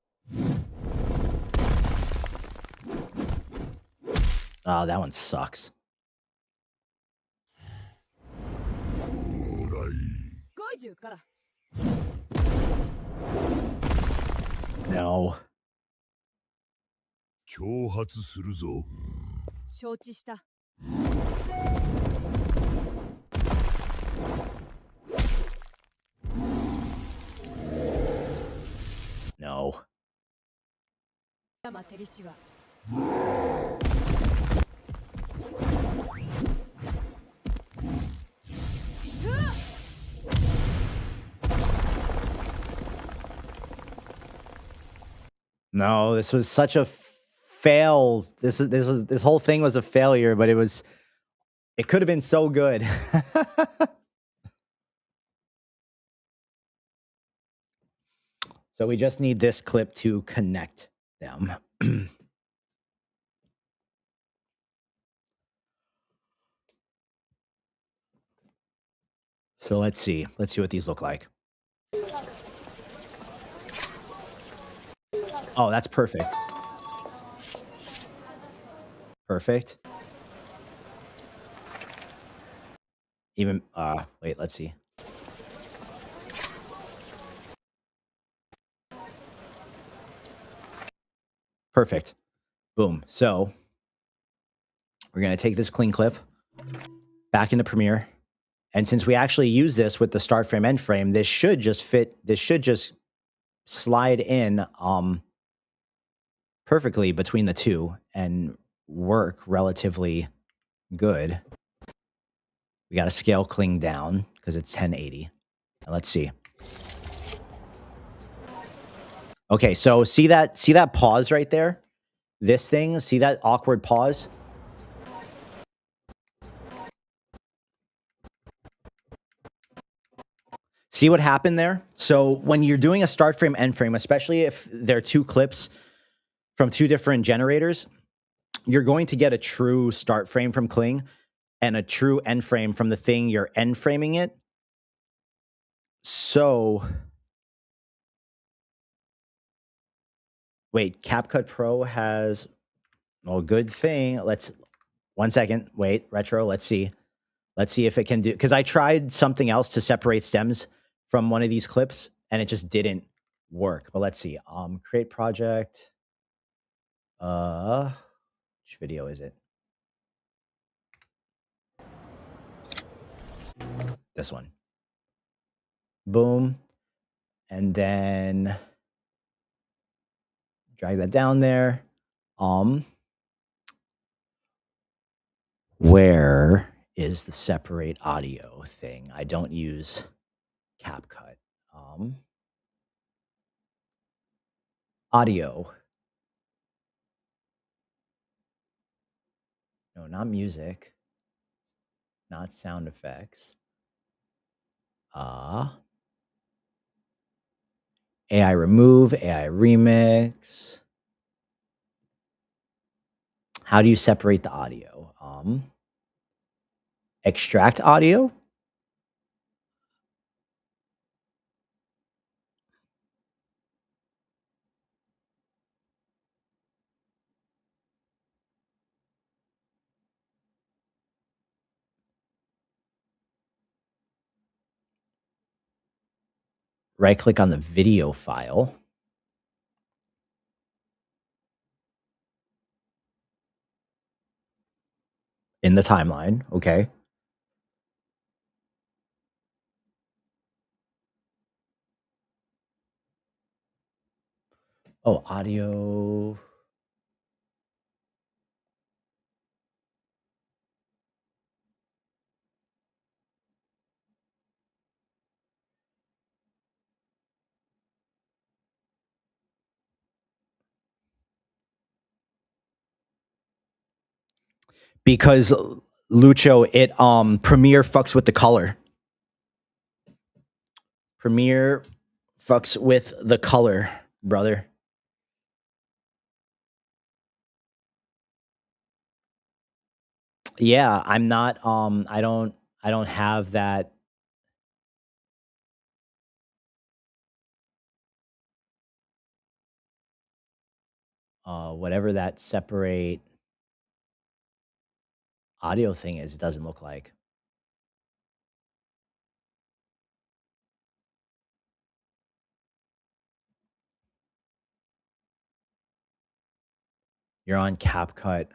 Oh, that one sucks. No. 挑発するぞ。承知した。No. No, this was such a fail. This whole thing was a failure, but it could have been so good. So we just need this clip to connect them. So let's see what these look like. Oh, that's perfect. Perfect. Even, wait, let's see. Perfect. Boom. So we're going to take this clean clip back into Premiere. And since we actually use this with the start frame, end frame, this should just fit. This should just slide in perfectly between the two and work relatively good. We got to scale Kling down because it's 1080. And let's see. Okay, so see that pause right there? This thing, see that awkward pause? See what happened there? So when you're doing a start frame, end frame, especially if they're 2 clips from 2 different generators, you're going to get a true start frame from Kling and a true end frame from the thing you're end framing it. So, wait, CapCut Pro has, well, good thing. Let's, 1 second, wait, Retro, let's see. Let's see if it can do, because I tried something else to separate stems from one of these clips and it just didn't work. But let's see. Create project. Which video is it? This one. Boom. And then drag that down there. Where is the separate audio thing? I don't use CapCut. Audio. No, not music. Not sound effects. AI remove, AI remix. How do you separate the audio? Extract audio. Right click on the video file. In the timeline, okay. Oh, audio. Because Lucho, it Premiere fucks with the color. Premiere fucks with the color, brother. Yeah, I'm not I don't have that whatever that separate audio thing is, it doesn't look like. You're on CapCut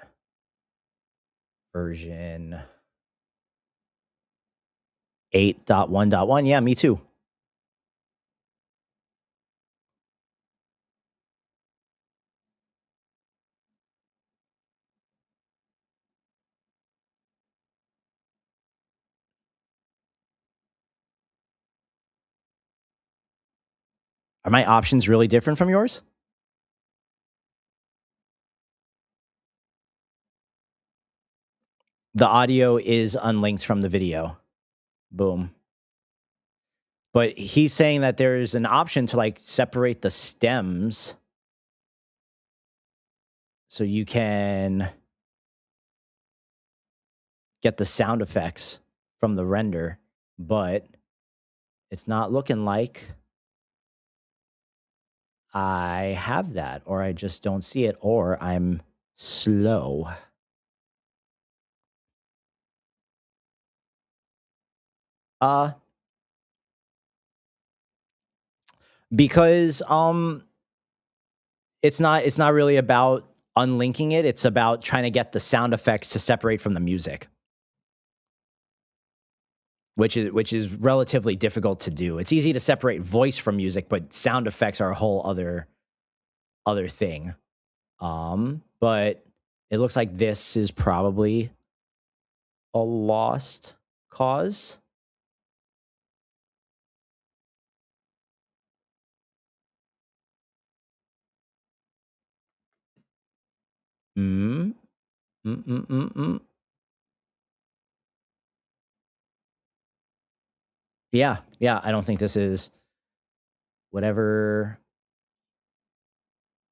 version 8.1.1. Yeah, me too. Are my options really different from yours? The audio is unlinked from the video. Boom. But he's saying that there's an option to like separate the stems so you can get the sound effects from the render, but it's not looking like I have that, or I just don't see it, or I'm slow. Because it's not really about unlinking it. It's about trying to get the sound effects to separate from the music, which is relatively difficult to do. It's easy to separate voice from music, but sound effects are a whole other thing. But it looks like this is probably a lost cause. Mm. Yeah, I don't think this is whatever.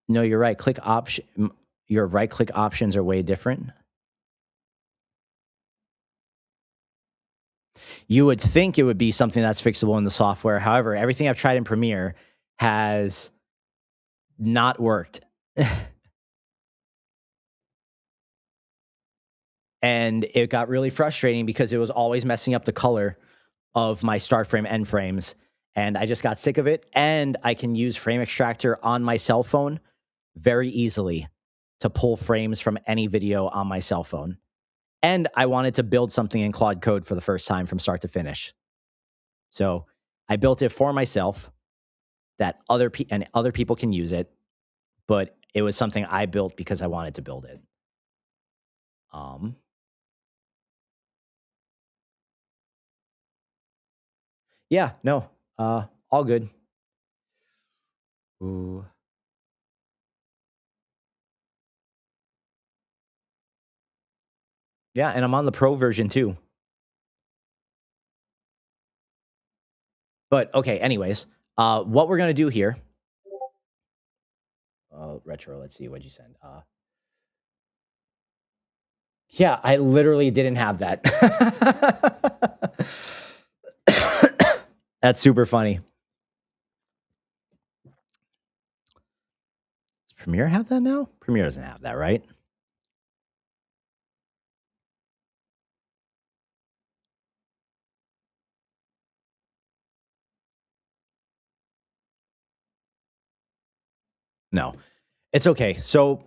No, you're right. Your right click options are way different. You would think it would be something that's fixable in the software. However, everything I've tried in Premiere has not worked. And it got really frustrating because it was always messing up the color of my start frame end frames. And I just got sick of it. And I can use Frame Extractor on my cell phone very easily to pull frames from any video on my cell phone. And I wanted to build something in Claude Code for the first time from start to finish. So I built it for myself that other people can use it, but it was something I built because I wanted to build it. Yeah, no, all good. Ooh. Yeah, and I'm on the pro version too. But okay, anyways, what we're gonna do here. Retro, let's see, what'd you send? Yeah, I literally didn't have that. That's super funny. Does Premiere have that now? Premiere doesn't have that, right? No, it's okay. So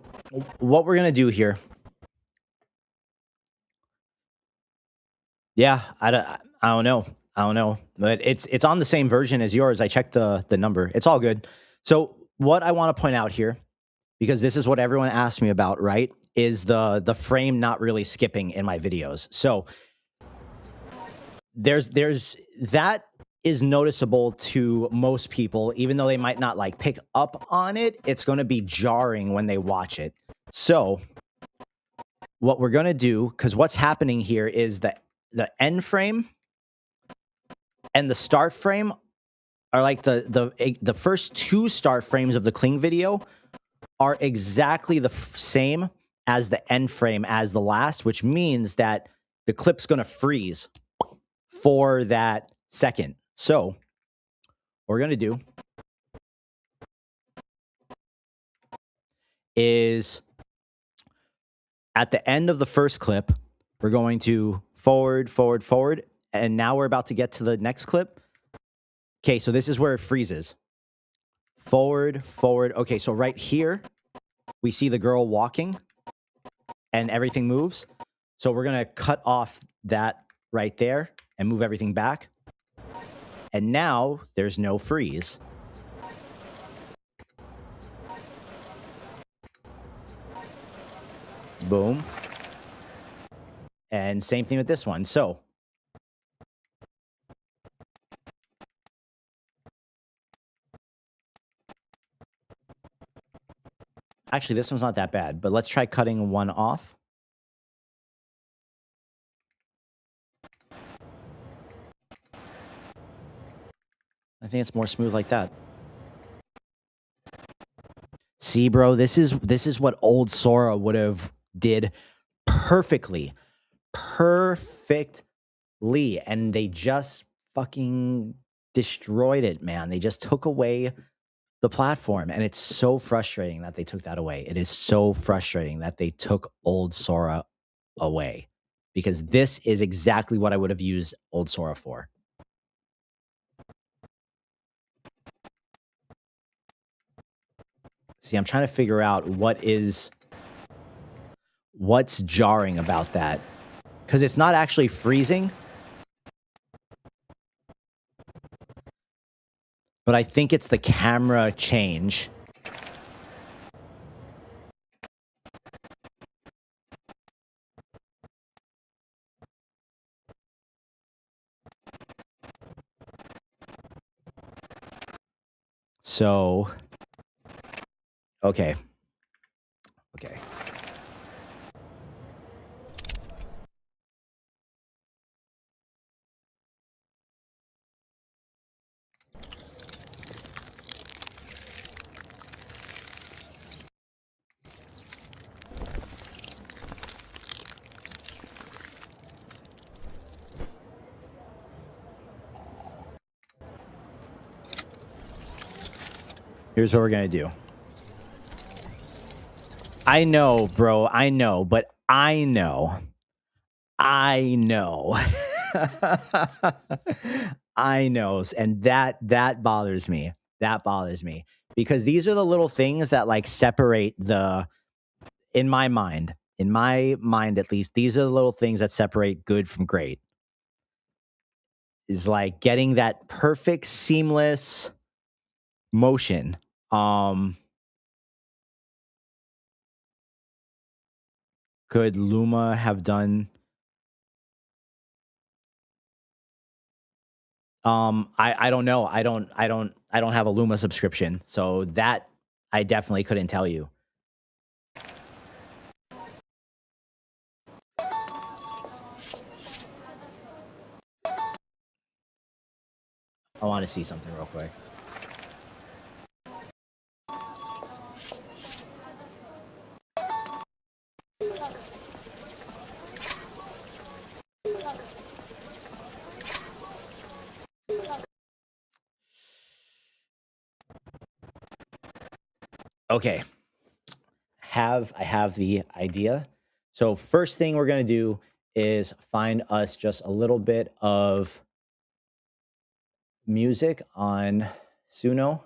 what we're gonna do here. Yeah, I don't know. I don't know, but it's on the same version as yours. I checked the number. It's all good. So what I want to point out here, because this is what everyone asked me about, right? Is the frame not really skipping in my videos. So there's that is noticeable to most people, even though they might not like pick up on it. It's going to be jarring when they watch it. So what we're going to do, because what's happening here is the end frame and the start frame are like the first two start frames of the cling video are exactly the same as the end frame as the last, which means that the clip's going to freeze for that second. So what we're going to do is at the end of the first clip, we're going to forward, forward, forward. And now we're about to get to the next clip. Okay, so this is where it freezes. Forward, forward. Okay, so right here, we see the girl walking and everything moves. So we're going to cut off that right there and move everything back. And now there's no freeze. Boom. And same thing with this one. So actually, this one's not that bad, but let's try cutting one off. I think it's more smooth like that. See, bro, this is what old Sora would have did perfectly. Perfectly. And they just fucking destroyed it, man. They just took away the platform. And it's so frustrating that they took that away. It is so frustrating that they took old Sora away. Because this is exactly what I would have used old Sora for. See, I'm trying to figure out what's jarring about that. Because it's not actually freezing. But I think it's the camera change. So, okay. Okay. Here's what we're going to do. I know, bro. I know, but I know. I know. I know. And that bothers me. That bothers me. Because these are the little things that like separate in my mind at least, these are the little things that separate good from great. Is like getting that perfect seamless motion. Could Luma have done? I don't know. I don't have a Luma subscription, so that I definitely couldn't tell you. I want to see something real quick. Okay. I have the idea. So first thing we're going to do is find us just a little bit of music on Suno.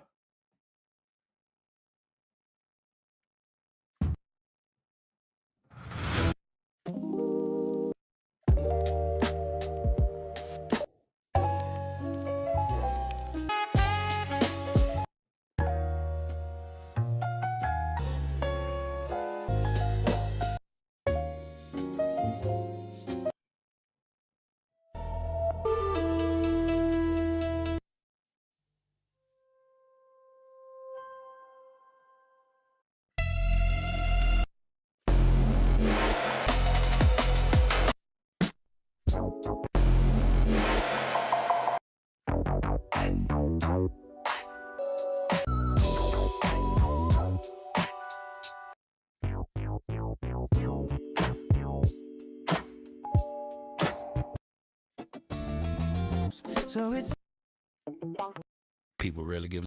So it's people really give.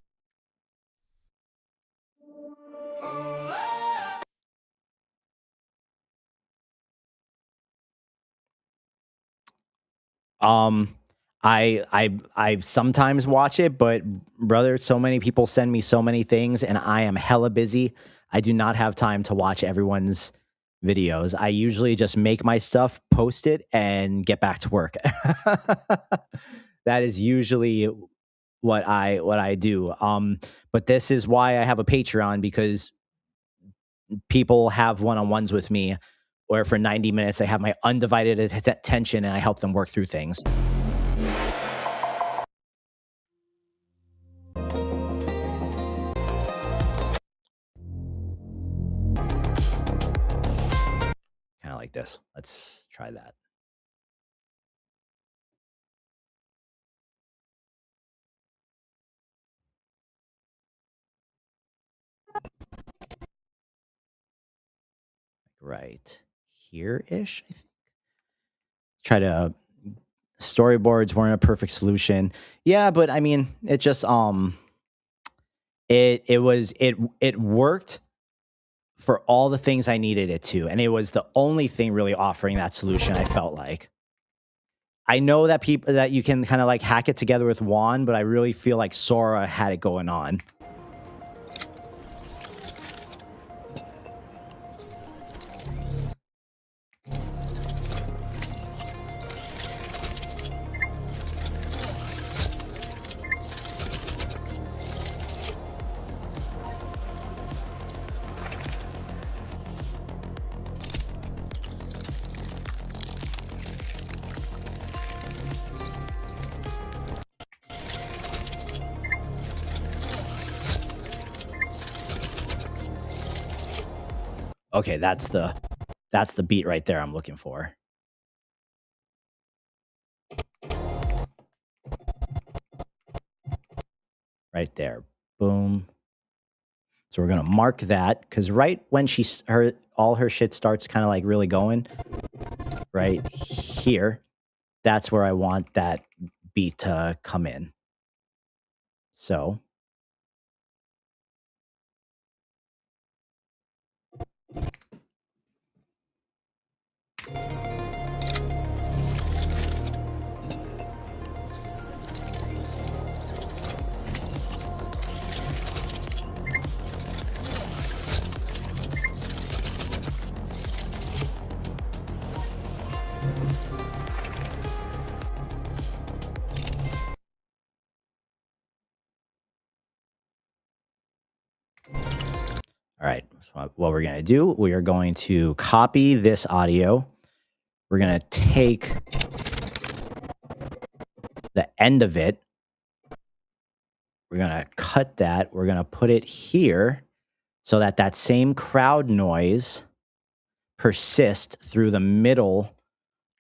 I sometimes watch it, but brother, so many people send me so many things and I am hella busy. I do not have time to watch everyone's videos. I usually just make my stuff, post it, and get back to work. That is usually what I do. But this is why I have a Patreon, because people have one-on-ones with me where for 90 minutes I have my undivided attention and I help them work through things. Kind of like this. Let's try that. Right here-ish, I think. Try to storyboards weren't a perfect solution. Yeah, but I mean, it just it worked for all the things I needed it to, and it was the only thing really offering that solution. I felt like. I know that people that you can kind of like hack it together with Juan, but I really feel like Sora had it going on. Okay, that's the beat right there I'm looking for. Right there. Boom. So we're going to mark that, because right when all her shit starts kind of like really going, right here, that's where I want that beat to come in. So all right, so what we're going to do, we are going to copy this audio. We're going to take the end of it. We're going to cut that. We're going to put it here so that that same crowd noise persists through the middle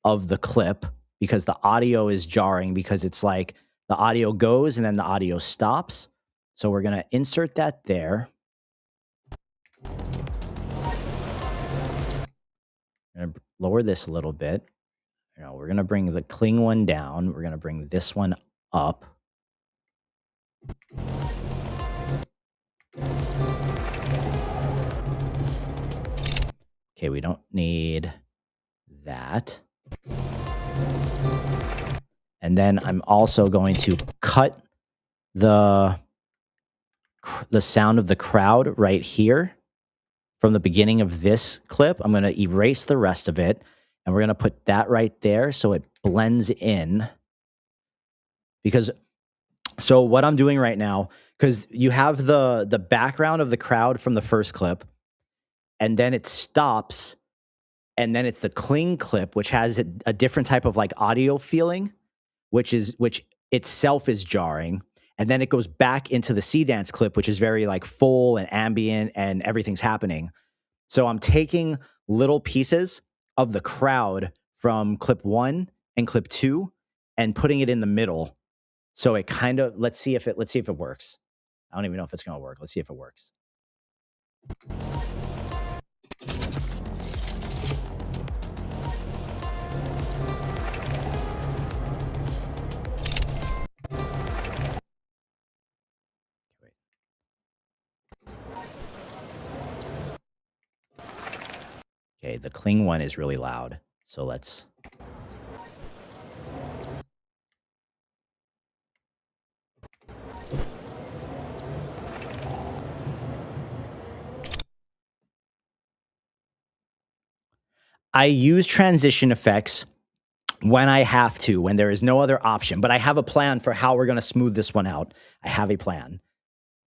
of the clip, because the audio is jarring, because it's like the audio goes and then the audio stops. So we're going to insert that there. I'm going to lower this a little bit. We're going to bring the cling one down. We're going to bring this one up. Okay, we don't need that. And then I'm also going to cut the sound of the crowd right here from the beginning of this clip. I'm going to erase the rest of it, and we're going to put that right there so it blends in. So what I'm doing right now, because you have the background of the crowd from the first clip, and then it stops, and then it's the cling clip, which has a different type of like audio feeling, which itself is jarring. And then it goes back into the C dance clip, which is very like full and ambient and everything's happening. So I'm taking little pieces of the crowd from clip 1 and clip 2 and putting it in the middle. So it kind of, let's see if it works. I don't even know if it's going to work. Let's see if it works. Okay, the cling one is really loud. So let's... I use transition effects when I have to, when there is no other option. But I have a plan for how we're going to smooth this one out. I have a plan.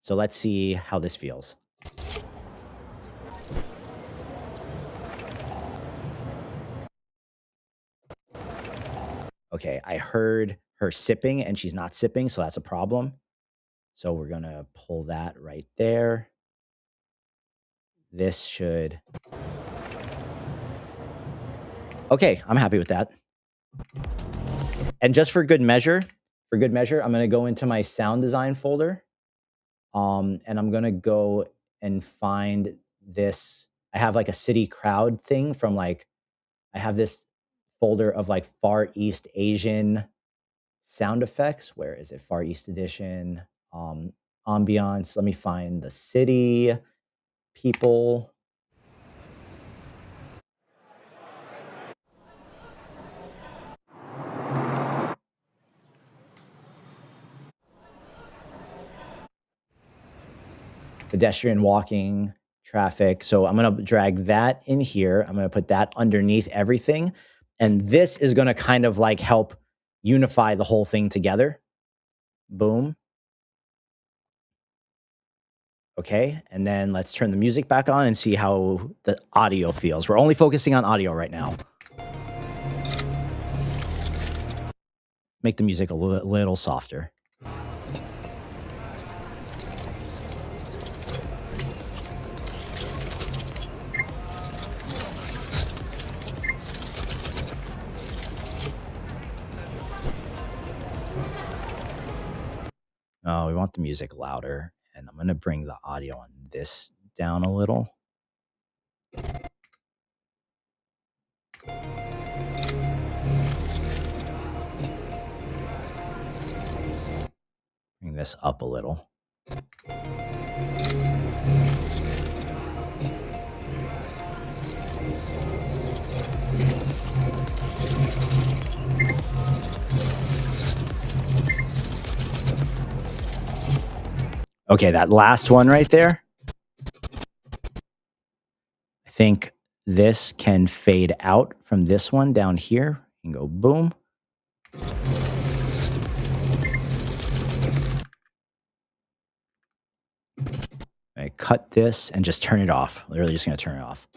So let's see how this feels. Okay, I heard her sipping and she's not sipping, so that's a problem. So we're going to pull that right there. This should... Okay, I'm happy with that. And just for good measure, I'm going to go into my sound design folder. And I'm going to go and find this. I have like a city crowd thing from like, I have this folder of like Far East Asian sound effects. Where is it? Far East Edition, ambiance. Let me find the city, people. Pedestrian walking, traffic. So I'm going to drag that in here. I'm going to put that underneath everything. And this is going to kind of like help unify the whole thing together. Boom. Okay. And then let's turn the music back on and see how the audio feels. We're only focusing on audio right now. Make the music a little softer. Oh, we want the music louder, and I'm going to bring the audio on this down a little. Bring this up a little. Okay, that last one right there. I think this can fade out from this one down here and go boom. I cut this and just turn it off. Literally just going to turn it off.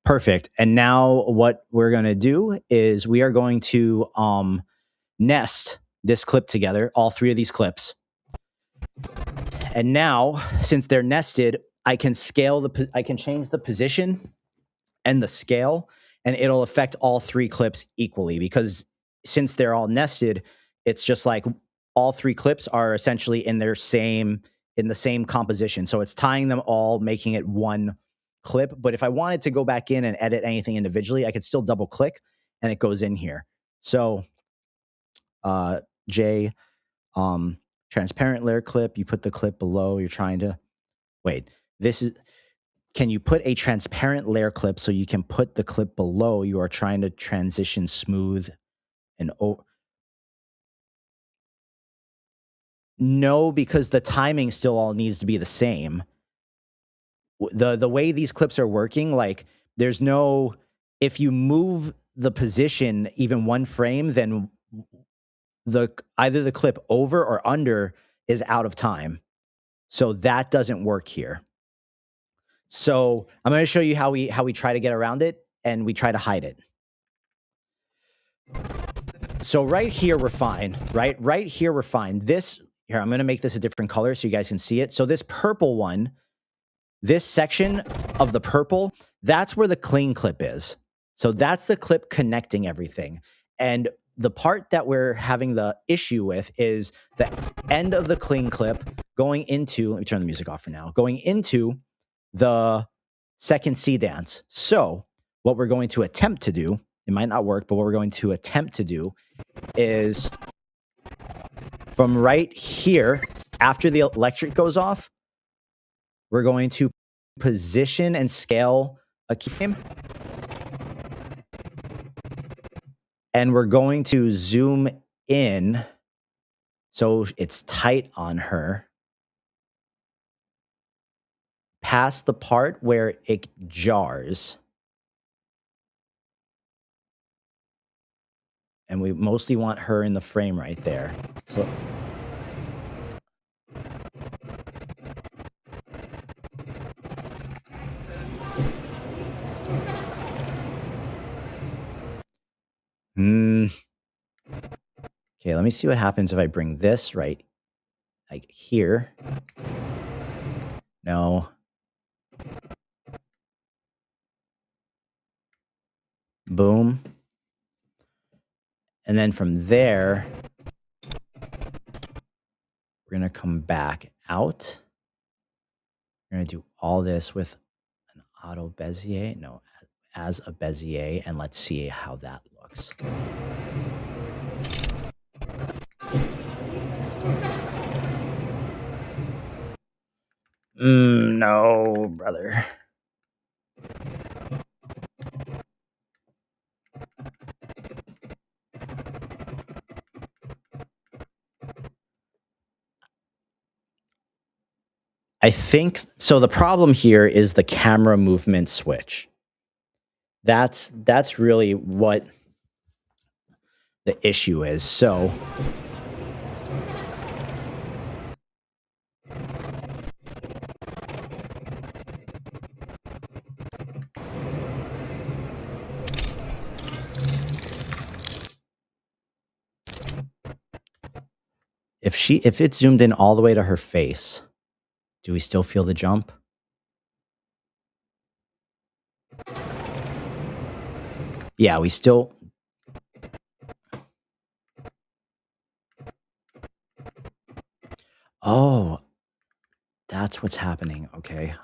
Perfect. And now what we're going to do is we are going to nest this clip together, all three of these clips. And now, since they're nested, I can I can change the position and the scale, and it'll affect all three clips equally, because since they're all nested, it's just like all three clips are essentially in the same composition. So it's tying them all, making it one clip. But if I wanted to go back in and edit anything individually, I could still double click and it goes in here. So J, transparent layer clip, you put the clip below, you're trying to, wait, can you put a transparent layer clip so you can put the clip below you are trying to transition smooth and no, because the timing still all needs to be the same. The way these clips are working, like there's no, if you move the position even one frame, then either the clip over or under is out of time. So that doesn't work here. So I'm going to show you how we try to get around it, and we try to hide it. So right here we're fine, right? Right here we're fine. This here, I'm going to make this a different color so you guys can see it. So this purple one, this section of the purple, that's where the clean clip is. So that's the clip connecting everything. And the part that we're having the issue with is the end of the clean clip going into, let me turn the music off for now, going into the second C dance. So what we're going to attempt to do, it might not work, but what we're going to attempt to do is from right here, after the electric goes off, we're going to position and scale a keyframe. And we're going to zoom in so it's tight on her, past the part where it jars. And we mostly want her in the frame right there. So okay, let me see what happens if I bring this right like here. No. Boom. And then from there, we're going to come back out. We're going to do all this with an auto Bezier. No, as a Bezier. And let's see how that looks. No, brother. I think, so the problem here is the camera movement switch. That's really what the issue is. So if it's zoomed in all the way to her face, do we still feel the jump? Yeah, we still. Oh, that's what's happening. Okay.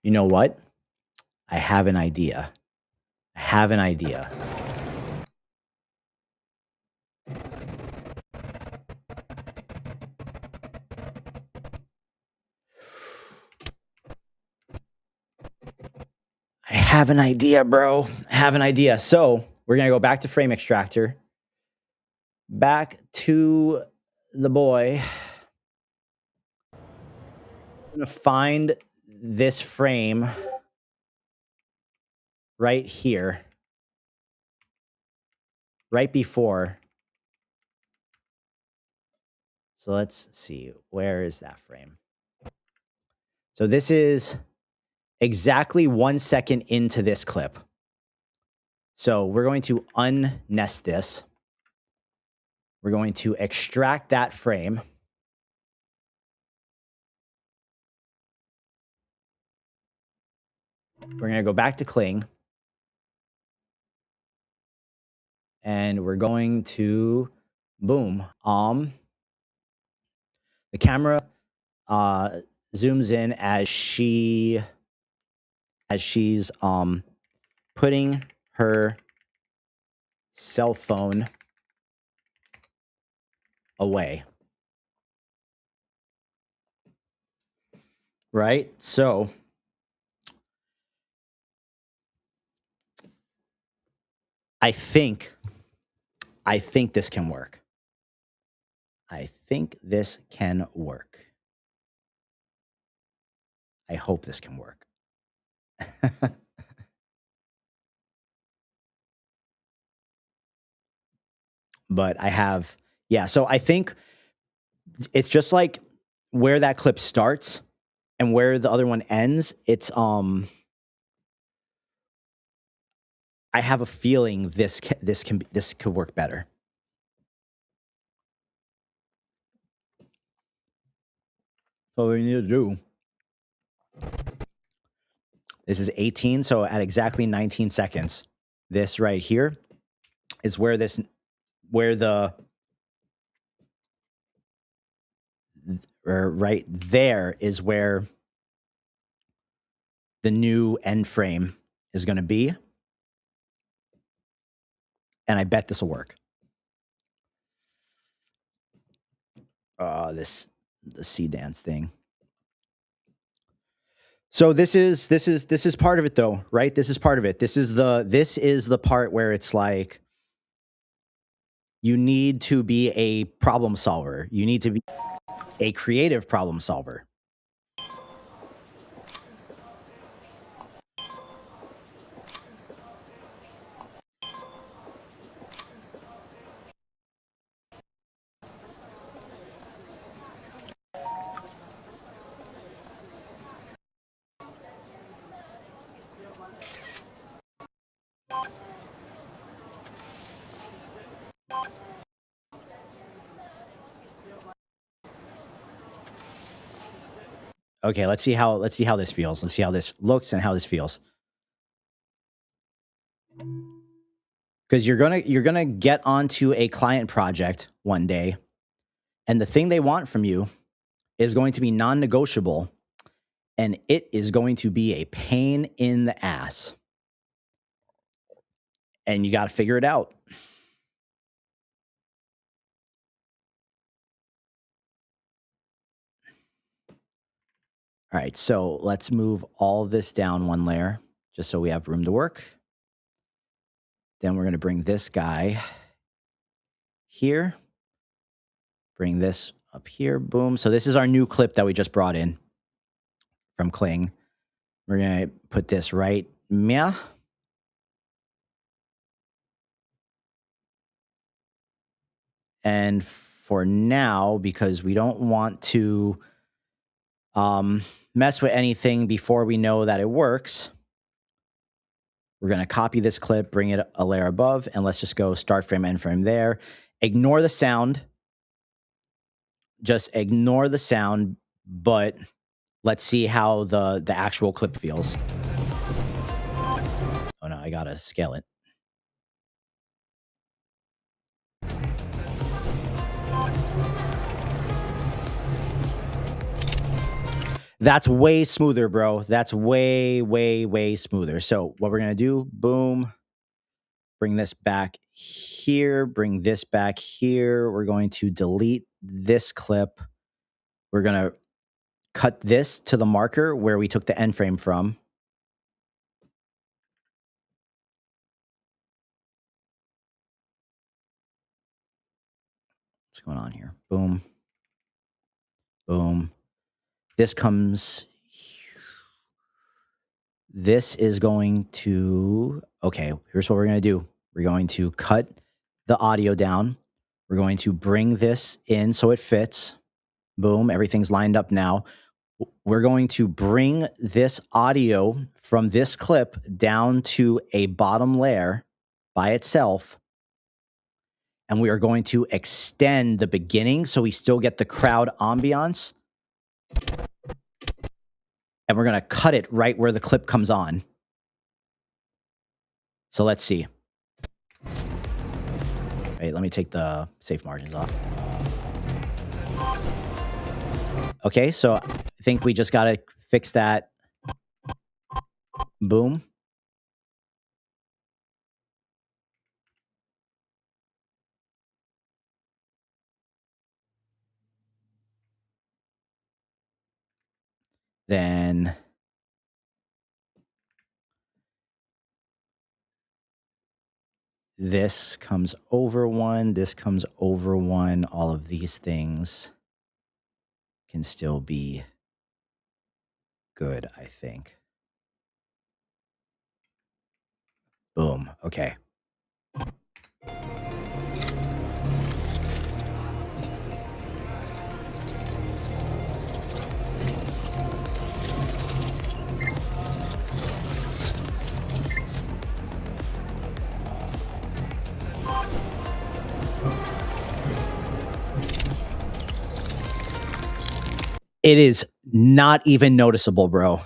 You know what? I have an idea. I have an idea. I have an idea, bro. I have an idea. So we're going to go back to frame extractor. Back to the boy. I'm going to find this frame right here. Right before. So let's see. Where is that frame? So this is exactly 1 second into this clip. So we're going to unnest this. We're going to extract that frame. We're going to go back to Kling. And we're going to, boom. The camera zooms in as she's putting her cell phone away. Right? So I think this can work. I think this can work. I hope this can work. But I have, yeah, so I think it's just like where that clip starts and where the other one ends. It's I have a feeling this could work better. So what we need to do, this is 18, so at exactly 19 seconds, this right here is where right there is where the new end frame is going to be. And I bet this will work. The sea dance thing. So this is part of it though, right? This is part of it. This is the part where it's like you need to be a problem solver. You need to be a creative problem solver. Okay, let's see how this feels. Let's see how this looks and how this feels. Because you're gonna get onto a client project one day, and the thing they want from you is going to be non-negotiable, and it is going to be a pain in the ass. And you got to figure it out. All right, so let's move all this down one layer just so we have room to work. Then we're going to bring this guy here. Bring this up here. Boom. So this is our new clip that we just brought in from Kling. We're going to put this right here. And for now, because we don't want to mess with anything before we know that it works, we're going to copy this clip, bring it a layer above, and let's just go start frame, end frame there. Ignore the sound. Just ignore the sound, but let's see how the actual clip feels. Oh no, I got to scale it. That's way smoother, bro. That's way, way, way smoother. So what we're going to do, boom, bring this back here, bring this back here. We're going to delete this clip. We're going to cut this to the marker where we took the end frame from. What's going on here? Boom. Boom. This comes... This is going to... Okay, here's what we're going to do. We're going to cut the audio down. We're going to bring this in so it fits. Boom, everything's lined up now. We're going to bring this audio from this clip down to a bottom layer by itself. And we are going to extend the beginning so we still get the crowd ambiance. And we're going to cut it right where the clip comes on. So let's see. Wait, let me take the safe margins off. Okay, so I think we just got to fix that. Boom. Then this comes over one, this comes over one. All of these things can still be good, I think. Boom. Okay. It is not even noticeable, bro.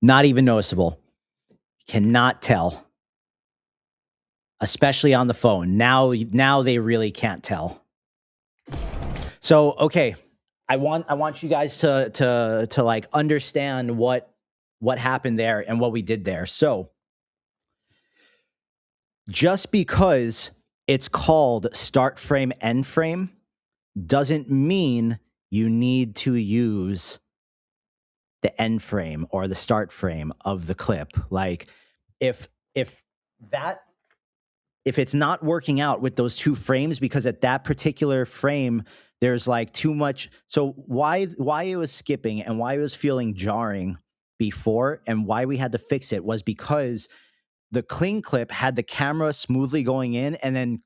Not even noticeable. Cannot tell. Especially on the phone. Now they really can't tell. So, okay. I want you guys to like understand what happened there and what we did there. So, just because it's called start frame, end frame doesn't mean you need to use the end frame or the start frame of the clip. Like if it's not working out with those two frames because at that particular frame there's like too much, so why it was skipping and why it was feeling jarring before and why we had to fix it was because the clean clip had the camera smoothly going in, and then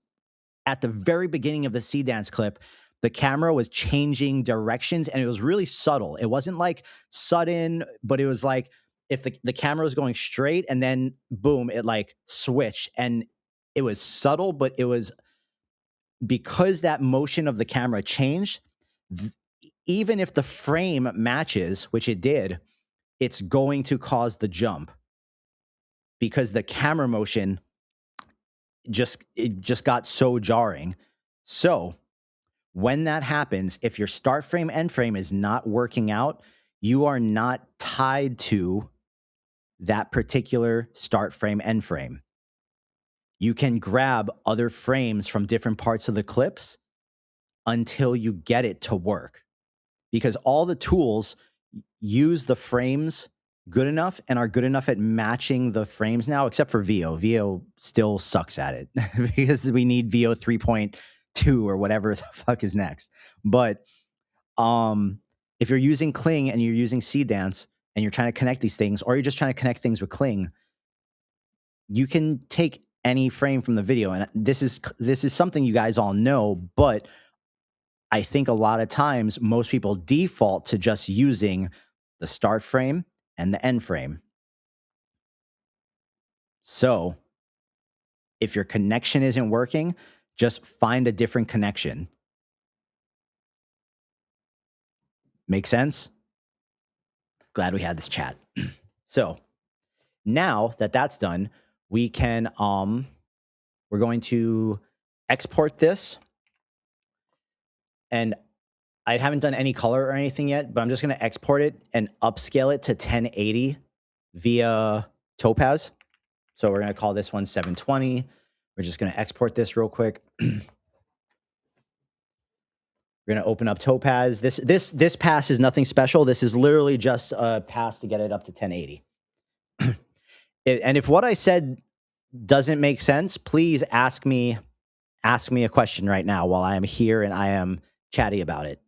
at the very beginning of the C dance clip the camera was changing directions and it was really subtle. It wasn't like sudden, but it was like if the camera was going straight and then boom, it like switched, and it was subtle, but it was because that motion of the camera changed. Even if the frame matches, which it did, it's going to cause the jump because the camera motion just got so jarring. So when that happens, if your start frame, end frame is not working out, you are not tied to that particular start frame, end frame. You can grab other frames from different parts of the clips until you get it to work. Because all the tools use the frames good enough and are good enough at matching the frames now, except for VO. VO still sucks at it because we need VO 3.2 or whatever the fuck is next. But if you're using Kling and you're using C Dance and you're trying to connect these things, or you're just trying to connect things with Kling, you can take any frame from the video. And this is something you guys all know, but I think a lot of times most people default to just using the start frame and the end frame. So if your connection isn't working, just find a different connection. Make sense? Glad we had this chat. So now that that's done, we can, we're going to export this. And I haven't done any color or anything yet, but I'm just going to export it and upscale it to 1080 via Topaz. So we're going to call this one 720. We're just going to export this real quick. We're going to open up Topaz. This pass is nothing special. This is literally just a pass to get it up to 1080. And if what I said doesn't make sense, please ask me a question right now while I am here and I am chatty about it.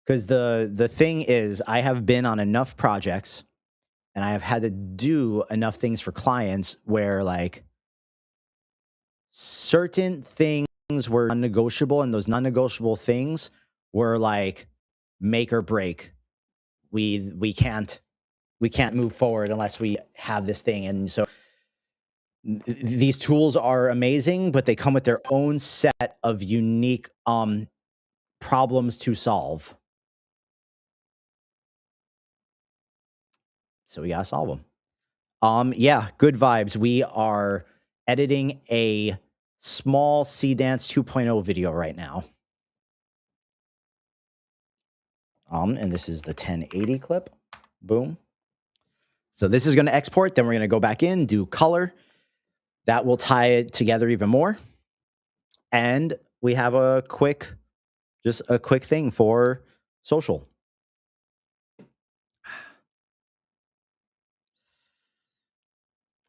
Because the thing is, I have been on enough projects and I have had to do enough things for clients where like certain things were non-negotiable, and those non-negotiable things were like make or break. We can't move forward unless we have this thing. And so these tools are amazing, but they come with their own set of unique problems to solve. So we gotta solve them. Yeah, good vibes. We are editing a small C-Dance 2.0 video right now. And this is the 1080 clip. Boom. So this is going to export. Then we're going to go back in, do color. That will tie it together even more. And we have just a quick thing for social.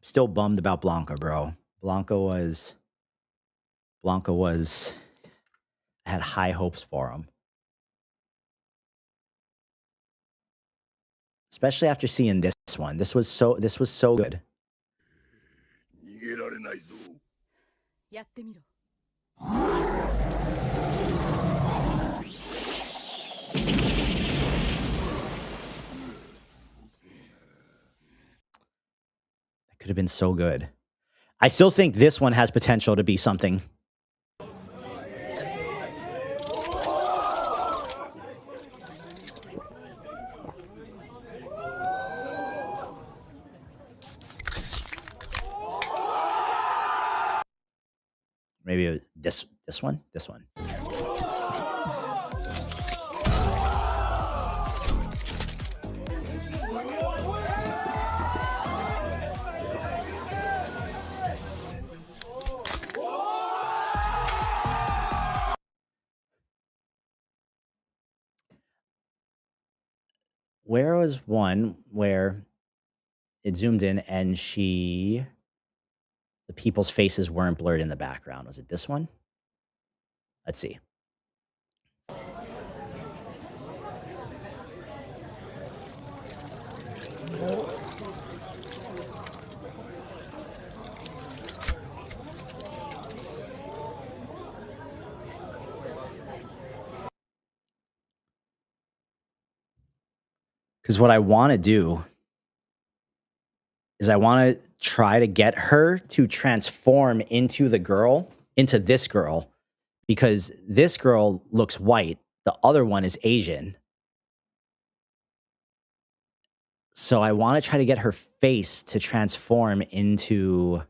Still bummed about Blanca, bro. Blanca was, I had high hopes for him. Especially after seeing this one. This was so good. 逃げられないぞ。やってみろ。That could have been so good. I still think this one has potential to be something. Maybe it was this one. Where was one where it zoomed in and the people's faces weren't blurred in the background? Was it this one? Let's see. Because what I want to do is I want to try to get her to transform into this girl, because this girl looks white. The other one is Asian. So I want to try to get her face to transform into...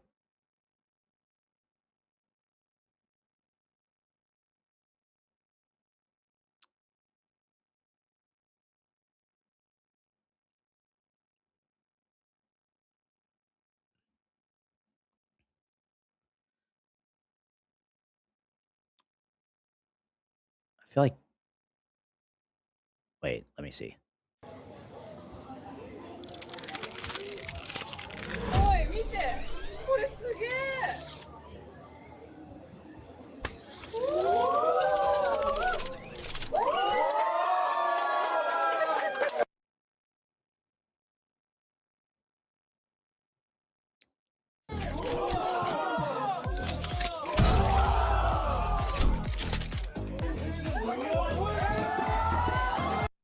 I feel like... Wait, let me see.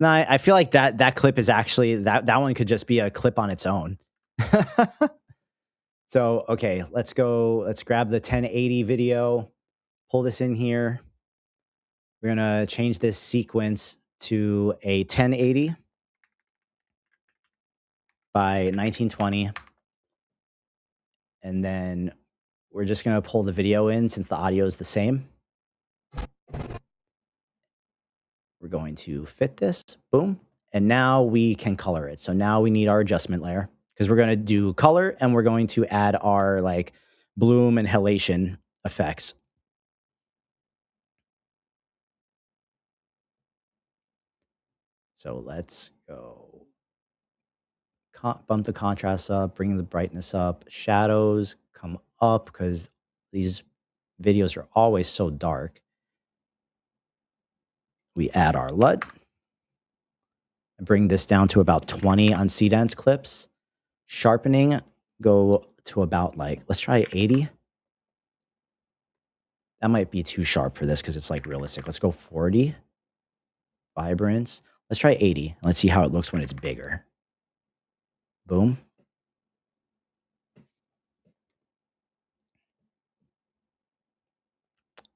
No, I feel like that clip is actually, that one could just be a clip on its own. So, okay, let's grab the 1080 video, pull this in here. We're going to change this sequence to a 1080 by 1920. And then we're just going to pull the video in since the audio is the same. We're going to fit this, boom. And now we can color it. So now we need our adjustment layer, because we're going to do color and we're going to add our like bloom and halation effects. So let's go. Bump the contrast up, bring the brightness up. Shadows come up because these videos are always so dark. We add our LUT. Bring this down to about 20 on C-Dance clips. Sharpening, go to about like, let's try 80. That might be too sharp for this because it's like realistic. Let's go 40. Vibrance. Let's try 80. Let's see how it looks when it's bigger. Boom.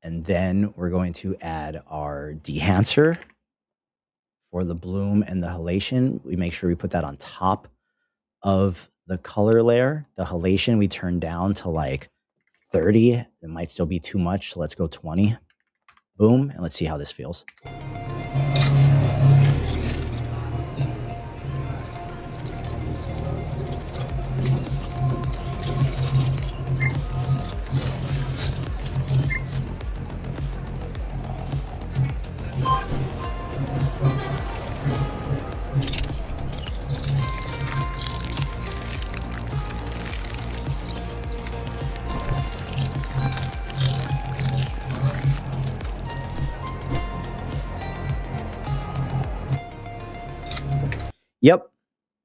And then we're going to add our dehancer for the bloom and the halation. We make sure we put that on top of the color layer. The halation we turn down to like 30. It might still be too much, so let's go 20. Boom, and let's see how this feels.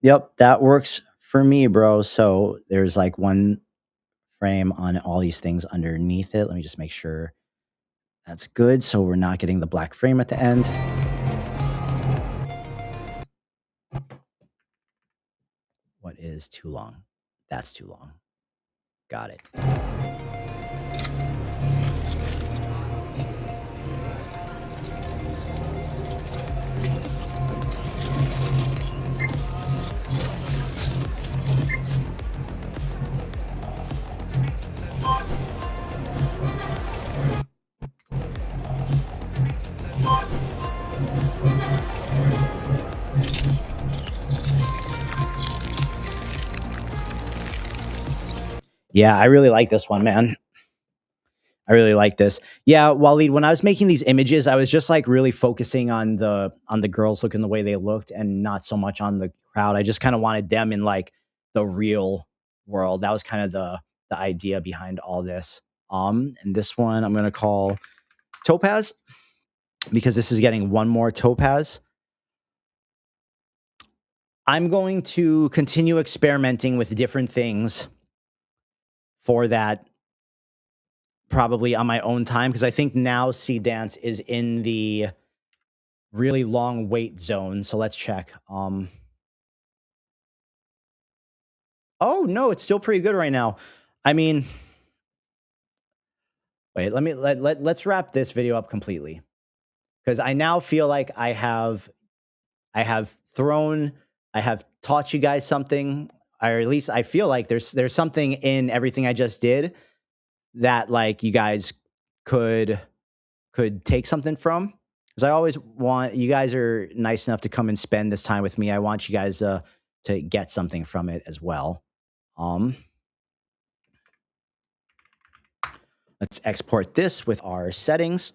Yep, that works for me, bro. So there's like one frame on all these things underneath it. Let me just make sure that's good. So we're not getting the black frame at the end. What is too long? That's too long. Got it. Yeah, I really like this one, man. I really like this. Yeah, Waleed, when I was making these images, I was just like really focusing on the girls looking the way they looked and not so much on the crowd. I just kind of wanted them in like the real world. That was kind of the idea behind all this. And this one I'm going to call Topaz because this is getting one more topaz. I'm going to continue experimenting with different things for that, probably on my own time, because I think now C-Dance is in the really long wait zone. So let's check. Oh no, it's still pretty good right now. I mean, wait, let's wrap this video up completely, because I now feel like I have taught you guys something, or at least I feel like there's something in everything I just did that like you guys could take something from. Because I always want, you guys are nice enough to come and spend this time with me. I want you guys to get something from it as well. Let's export this with our settings.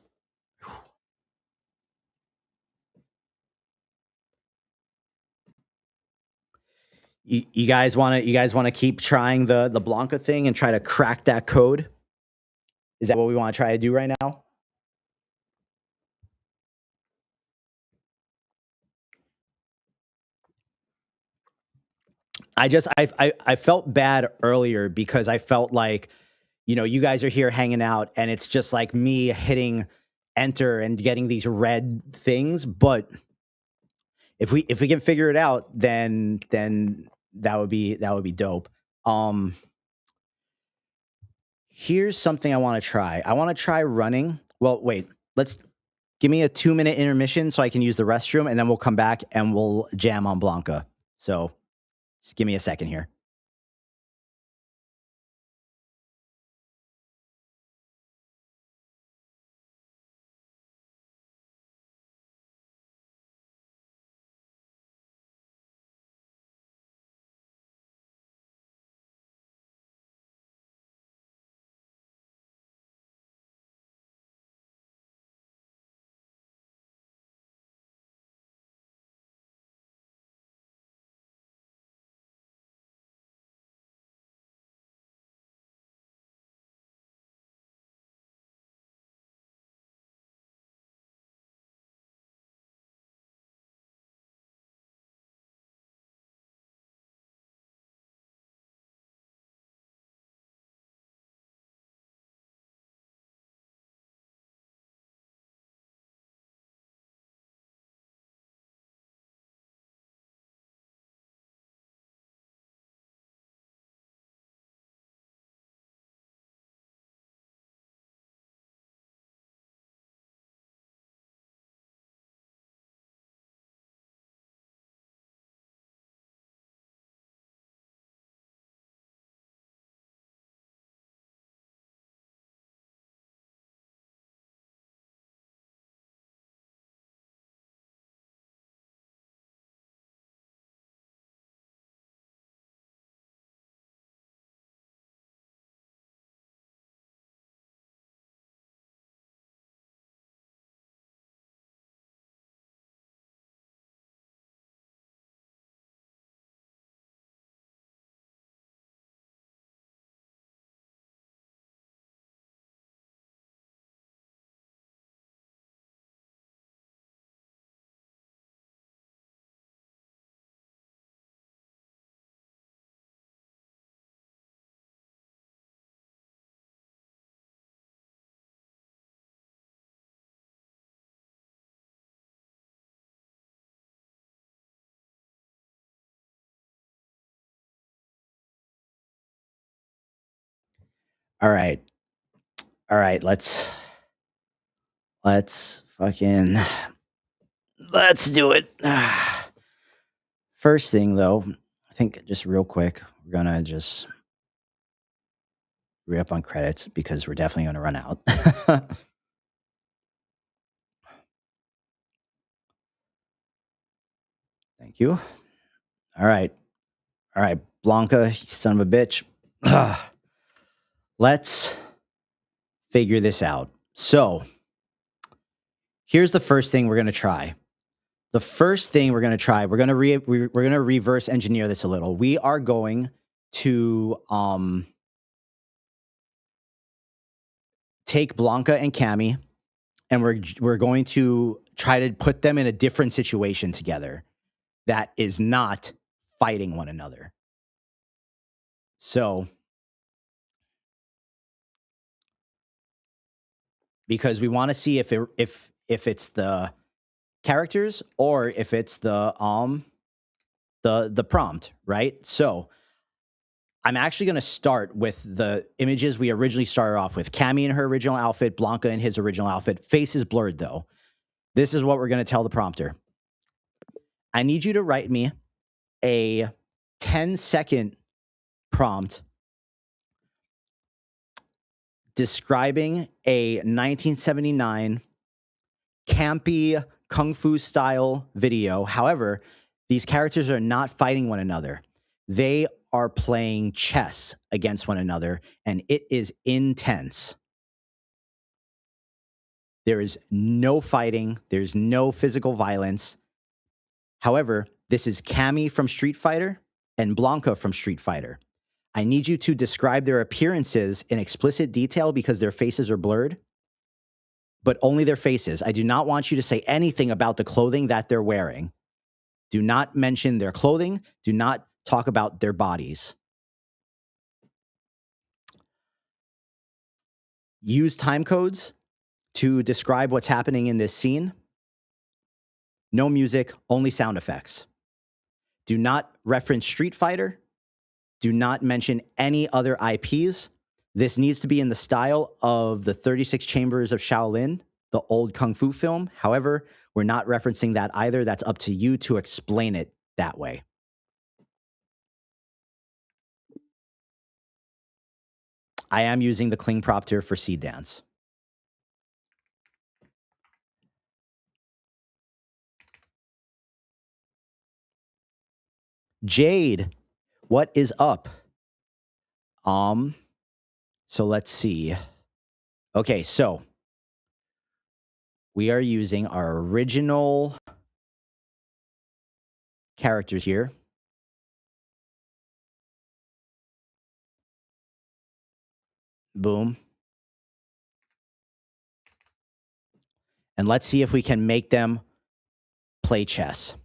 You guys want to keep trying the Blanca thing and try to crack that code? Is that what we want to try to do right now? I felt bad earlier because I felt like, you know, you guys are here hanging out and it's just like me hitting enter and getting these red things. But if we can figure it out, then that would be dope. Here's something I want to try. I want to try running. Well, wait, let's give me a 2-minute intermission so I can use the restroom, and then we'll come back and we'll jam on Blanca. So just give me a second here. All right. All right. Let's fucking let's do it. First thing though, I think just real quick, we're gonna just re-up on credits because we're definitely gonna run out. Thank you. All right. All right, Blanca, you son of a bitch. Let's figure this out. So here's the first thing we're going to try. The first thing we're going to try, we're going to reverse engineer this a little. We are going to take Blanca and Cammy, and we're going to try to put them in a different situation together that is not fighting one another. So, because we want to see if it's the characters or if it's the prompt, right? So I'm actually going to start with the images we originally started off with. Cammy in her original outfit, Blanca in his original outfit. Face is blurred though. This is what we're going to tell the prompter. I need you to write me a 10-second prompt describing a 1979 campy kung fu style video. However, these characters are not fighting one another. They are playing chess against one another, and it is intense. There is no fighting. There's no physical violence. However, this is Cammy from Street Fighter and Blanca from Street Fighter. I need you to describe their appearances in explicit detail because their faces are blurred, but only their faces. I do not want you to say anything about the clothing that they're wearing. Do not mention their clothing. Do not talk about their bodies. Use time codes to describe what's happening in this scene. No music, only sound effects. Do not reference Street Fighter. Do not mention any other IPs. This needs to be in the style of the 36 Chambers of Shaolin, the old Kung Fu film. However, we're not referencing that either. That's up to you to explain it that way. I am using the Kling prompter for Seed Dance. Jade, what is up? So let's see. Okay, so we are using our original characters here. Boom. And let's see if we can make them play chess.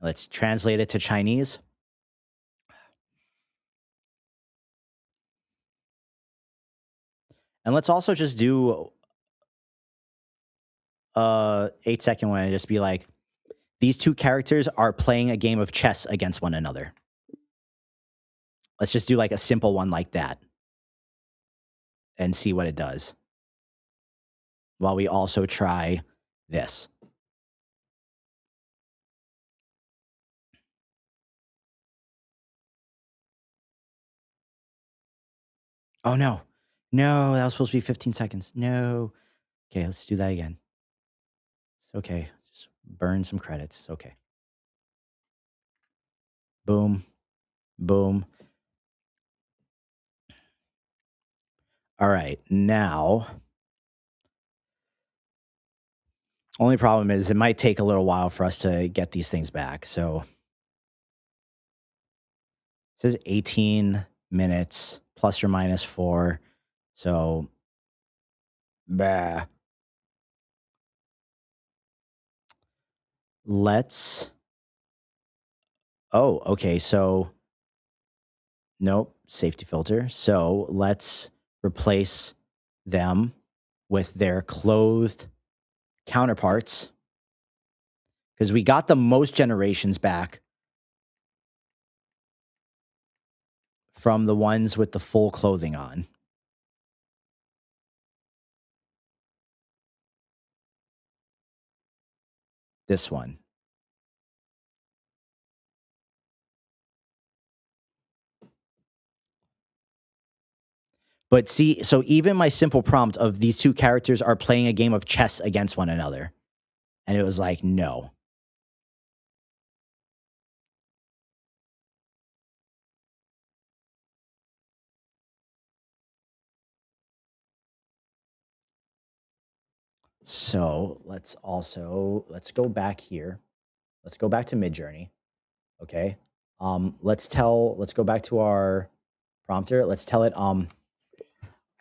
Let's translate it to Chinese. And let's also just do 8-second one and just be like, these two characters are playing a game of chess against one another. Let's just do like a simple one like that and see what it does. While we also try this. Oh, no. No, that was supposed to be 15 seconds. No. Okay, let's do that again. It's okay. Just burn some credits. Okay. Boom. Boom. All right. Now, only problem is it might take a little while for us to get these things back. So it says 18 minutes plus or minus 4. So, bah. Let's Oh, okay. So, nope, safety filter. So let's replace them with their clothed counterparts because we got the most generations back from the ones with the full clothing on. This one. But see, so even my simple prompt of these two characters are playing a game of chess against one another. And it was like, no. So let's go back here. Let's go back to Midjourney. Okay. Let's go back to our prompter. Let's tell it,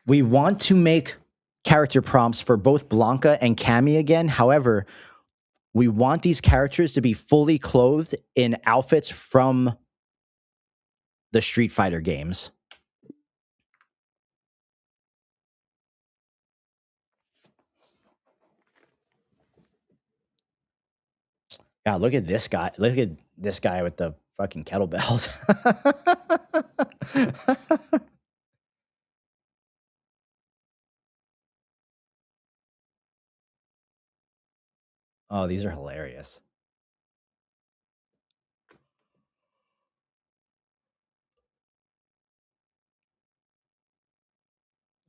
we want to make character prompts for both Blanca and Cammy again. However, we want these characters to be fully clothed in outfits from the Street Fighter games. God, look at this guy. Look at this guy with the fucking kettlebells. Oh, these are hilarious.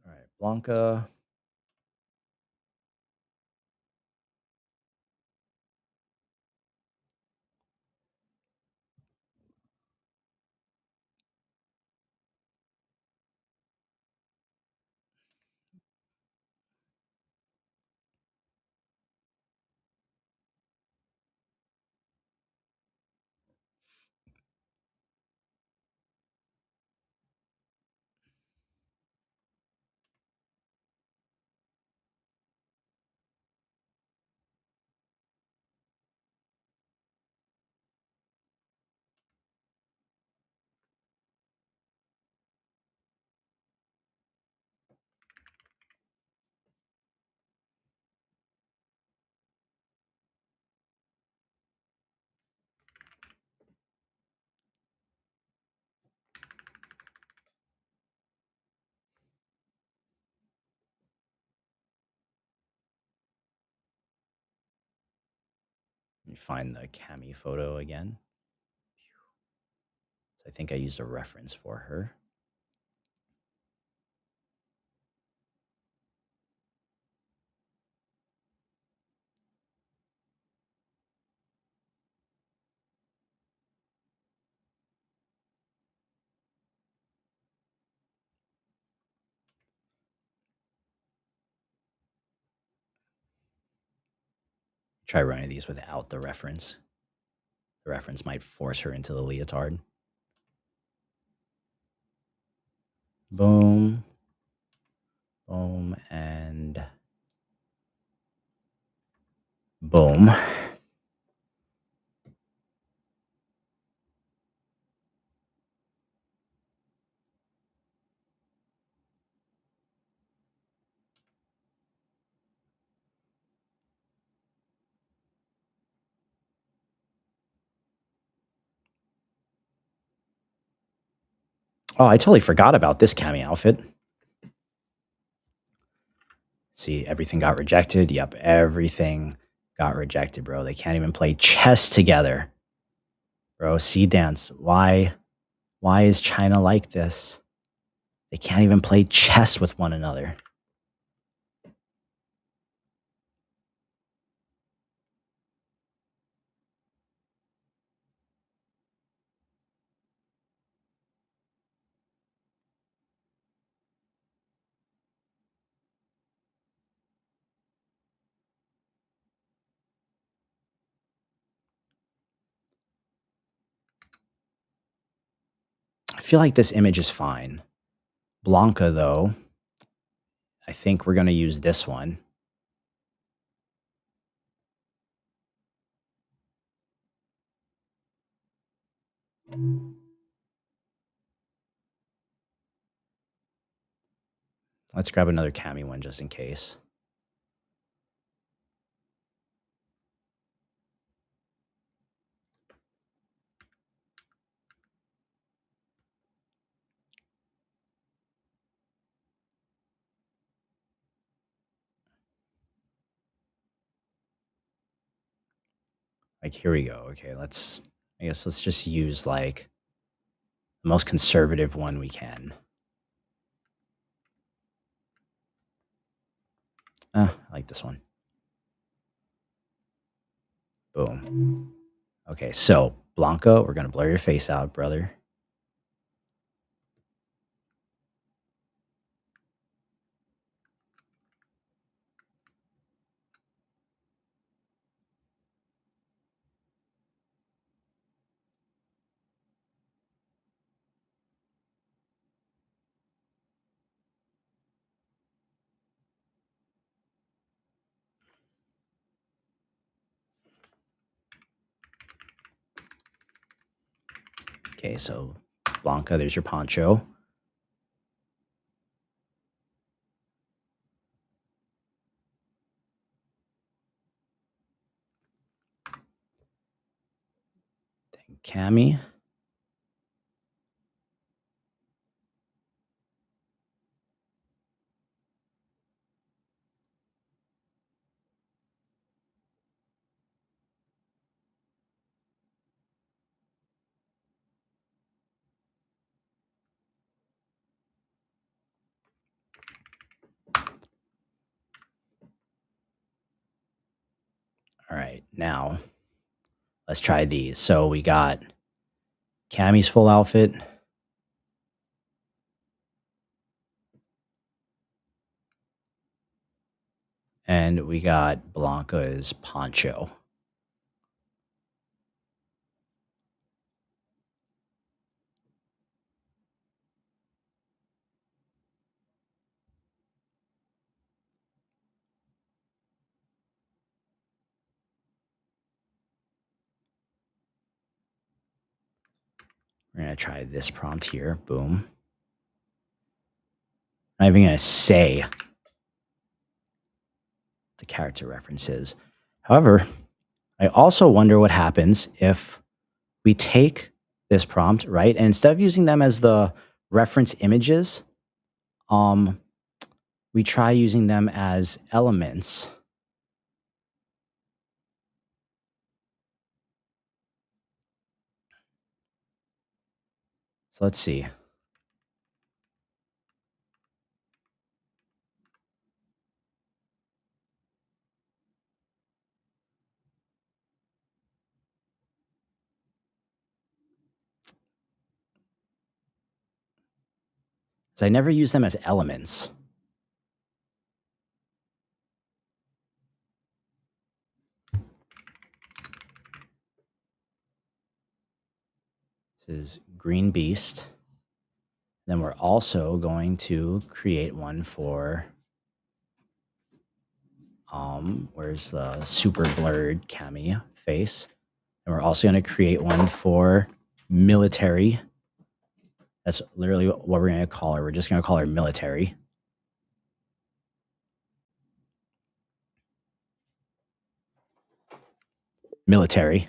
All right, Blanca. Let me find the Cammy photo again. So I think I used a reference for her. Try running these without the reference. The reference might force her into the leotard. Boom. Boom and boom. Oh, I totally forgot about this Cammy outfit. See, everything got rejected. Yep, everything got rejected, bro. They can't even play chess together. Bro, see dance. Why is China like this? They can't even play chess with one another. I feel like this image is fine. Blanca, though, I think we're going to use this one. Let's grab another Cami one just in case. Like, here we go. Okay, I guess let's just use like the most conservative one we can. I like this one. Boom. Okay, so Blanca, we're gonna blur your face out, brother. Okay, so Blanca, there's your poncho. Then Cami. All right, now let's try these. So we got Cami's full outfit. And we got Blanca's poncho. We're going to try this prompt here. Boom. I'm not even going to say the character references. However, I also wonder what happens if we take this prompt, right? And instead of using them as the reference images, we try using them as elements. So let's see. So I never use them as elements. This is Green Beast. Then we're also going to create one for, where's the super blurred Cami face? And we're also going to create one for military. That's literally what we're going to call her. We're just going to call her military. Military.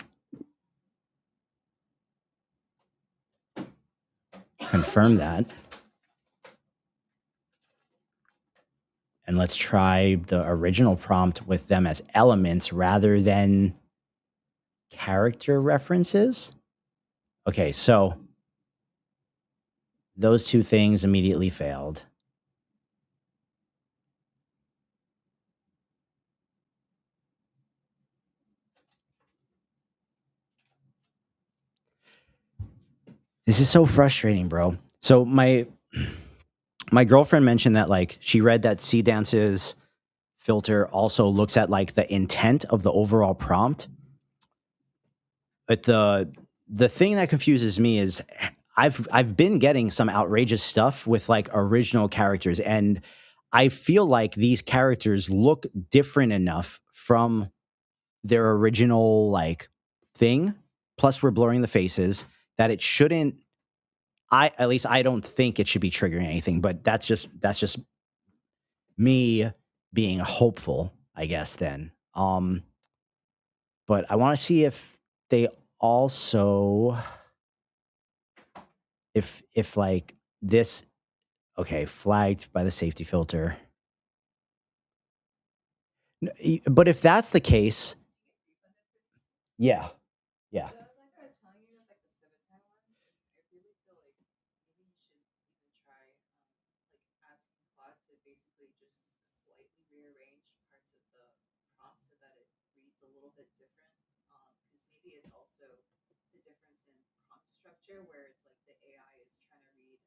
Confirm that. And let's try the original prompt with them as elements rather than character references. Okay, so those two things immediately failed. This is so frustrating, bro. So my girlfriend mentioned that like she read that C Dance's filter also looks at like the intent of the overall prompt. But the thing that confuses me is I've been getting some outrageous stuff with like original characters, and I feel like these characters look different enough from their original like thing. Plus we're blurring the faces. that it shouldn't. At least I don't think it should be triggering anything, but that's just me being hopeful, I guess. Then, but I want to see if they also, if like this, okay, flagged by the safety filter. But if that's the case, yeah, yeah. So like I was telling you with like the Civitan ones, I really feel like maybe you should even try like asking Claude to basically just slightly rearrange parts of the prompt so that it reads a little bit different. Because maybe it's also the difference in prompt structure where it's like the AI is trying to read,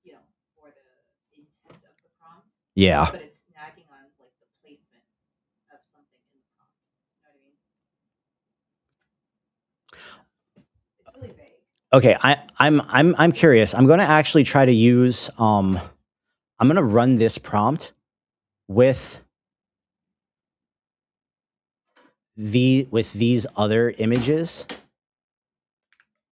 you know, for the intent of the prompt. Yeah. But it's snagging on like the placement of something in the prompt. You know what I mean? It's really vague. Okay, I'm curious. I'm going to actually try to use I'm going to run this prompt with these other images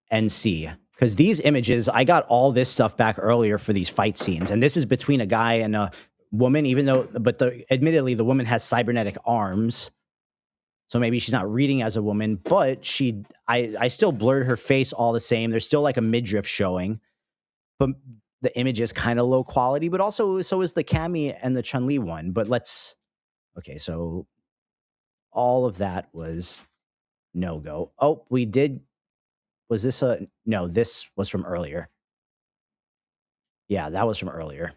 and see, because these images, I got all this stuff back earlier for these fight scenes, and this is between a guy and a woman, even though, but admittedly the woman has cybernetic arms, so maybe she's not reading as a woman, but I still blurred her face all the same. There's still like a midriff showing, but the image is kind of low quality, but also so is the Cammy and the Chun-Li one. But okay, so all of that was no go. Oh, we did. Was this no, this was from earlier. Yeah, that was from earlier.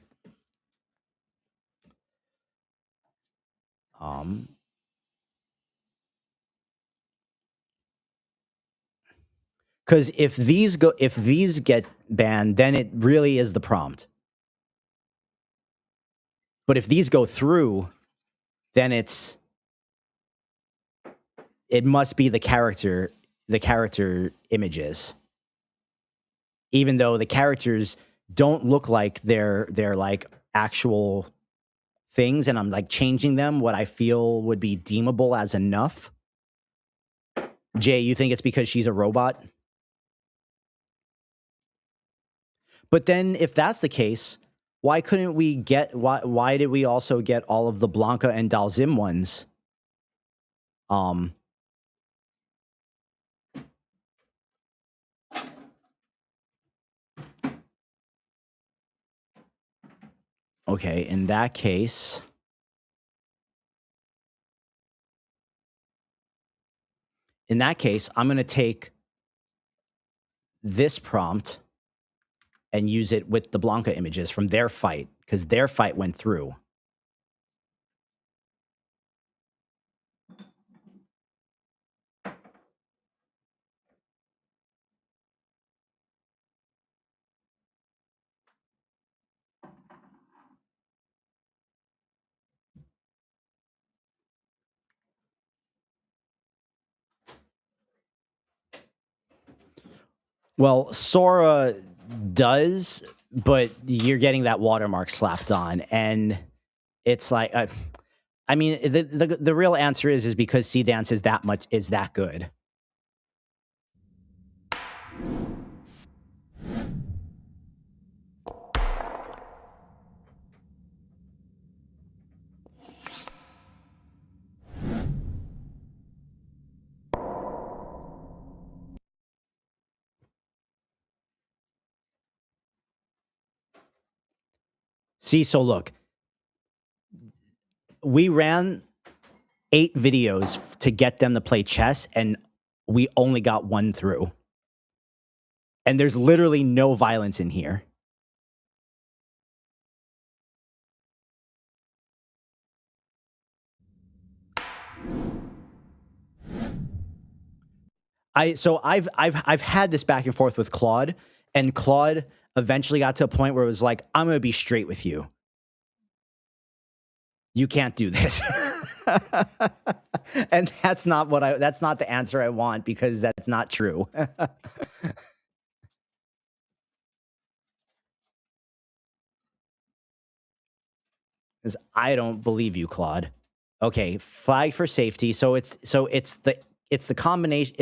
Because if these get banned, then it really is the prompt. But if these go through, then it must be the character images. Even though the characters don't look like they're like actual things, and I'm like changing them what I feel would be deemable as enough. Jay, you think it's because she's a robot? But then if that's the case, why couldn't we get, why did we also get all of the Blanca and Dalzim ones? Okay, in that case, I'm going to take this prompt and use it with the Blanca images from their fight, because their fight went through. Well, Sora does, but you're getting that watermark slapped on, and it's like, I mean, the real answer is because Sea Dance is that good. See, so look, we ran 8 videos to get them to play chess, and we only got 1 through. And there's literally no violence in here. I've had this back and forth with Claude, and Claude eventually got to a point where it was like, I'm going to be straight with you. You can't do this. And that's not the answer I want, because that's not true. Because I don't believe you, Claude. Okay, flag for safety. So it's the combination.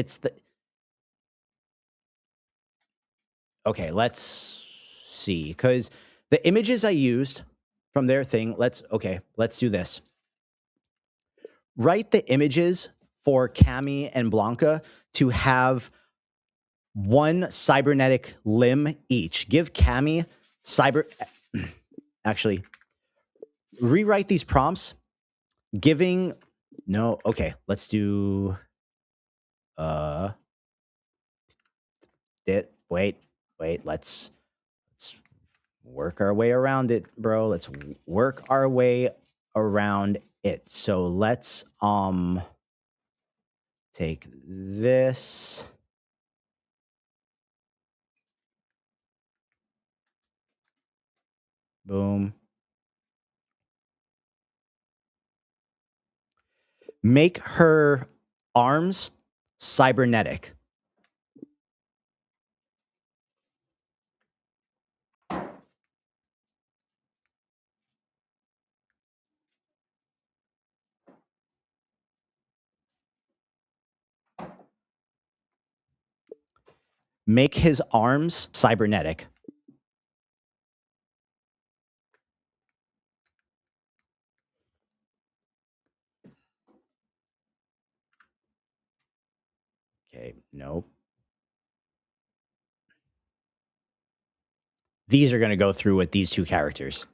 Okay, let's see. Because the images I used from their thing, let's do this. Write the images for Cammy and Blanca to have one cybernetic limb each. Give Cammy actually, rewrite these prompts, giving, no, okay, let's do, wait, let's work our way around it, bro. Let's work our way around it. So let's, take this. Boom. Make her arms cybernetic. Make his arms cybernetic. Okay, nope. These are going to go through with these two characters.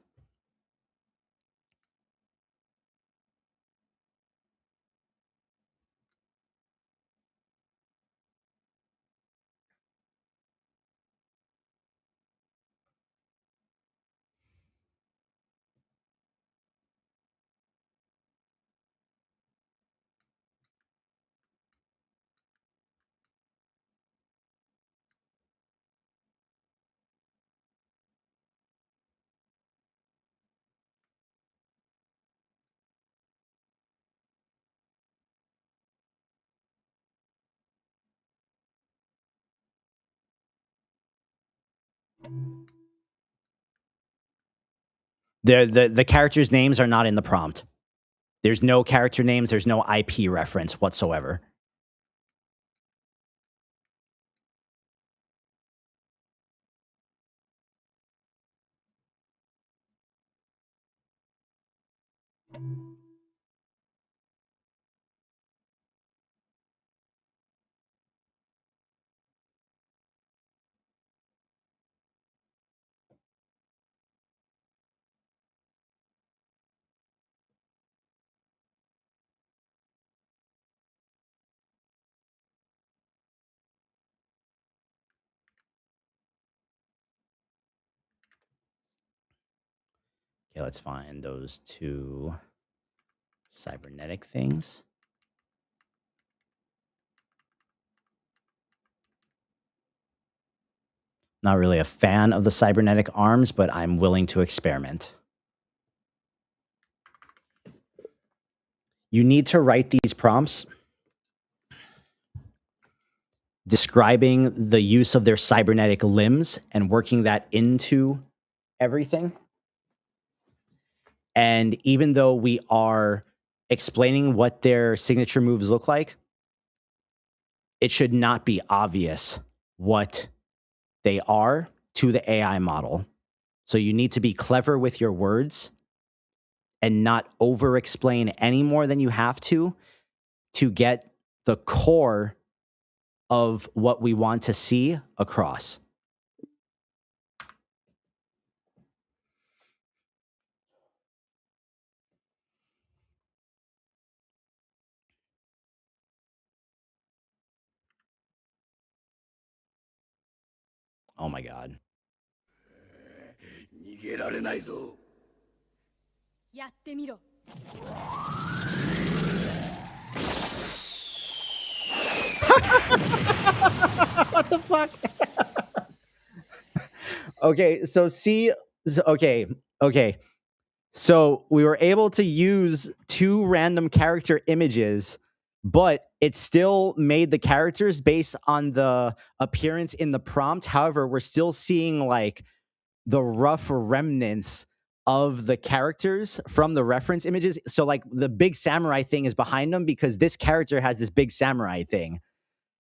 The characters' names are not in the prompt. There's no character names. There's no IP reference whatsoever. Okay, let's find those two cybernetic things. Not really a fan of the cybernetic arms, but I'm willing to experiment. You need to write these prompts describing the use of their cybernetic limbs and working that into everything. And even though we are explaining what their signature moves look like, it should not be obvious what they are to the AI model. So you need to be clever with your words and not over-explain any more than you have to get the core of what we want to see across. Oh my God. 逃げられないぞ。やってみろ。What the fuck? Okay, so see, okay. So we were able to use two random character images, but it still made the characters based on the appearance in the prompt. However, we're still seeing like the rough remnants of the characters from the reference images. So like the big samurai thing is behind them because this character has this big samurai thing.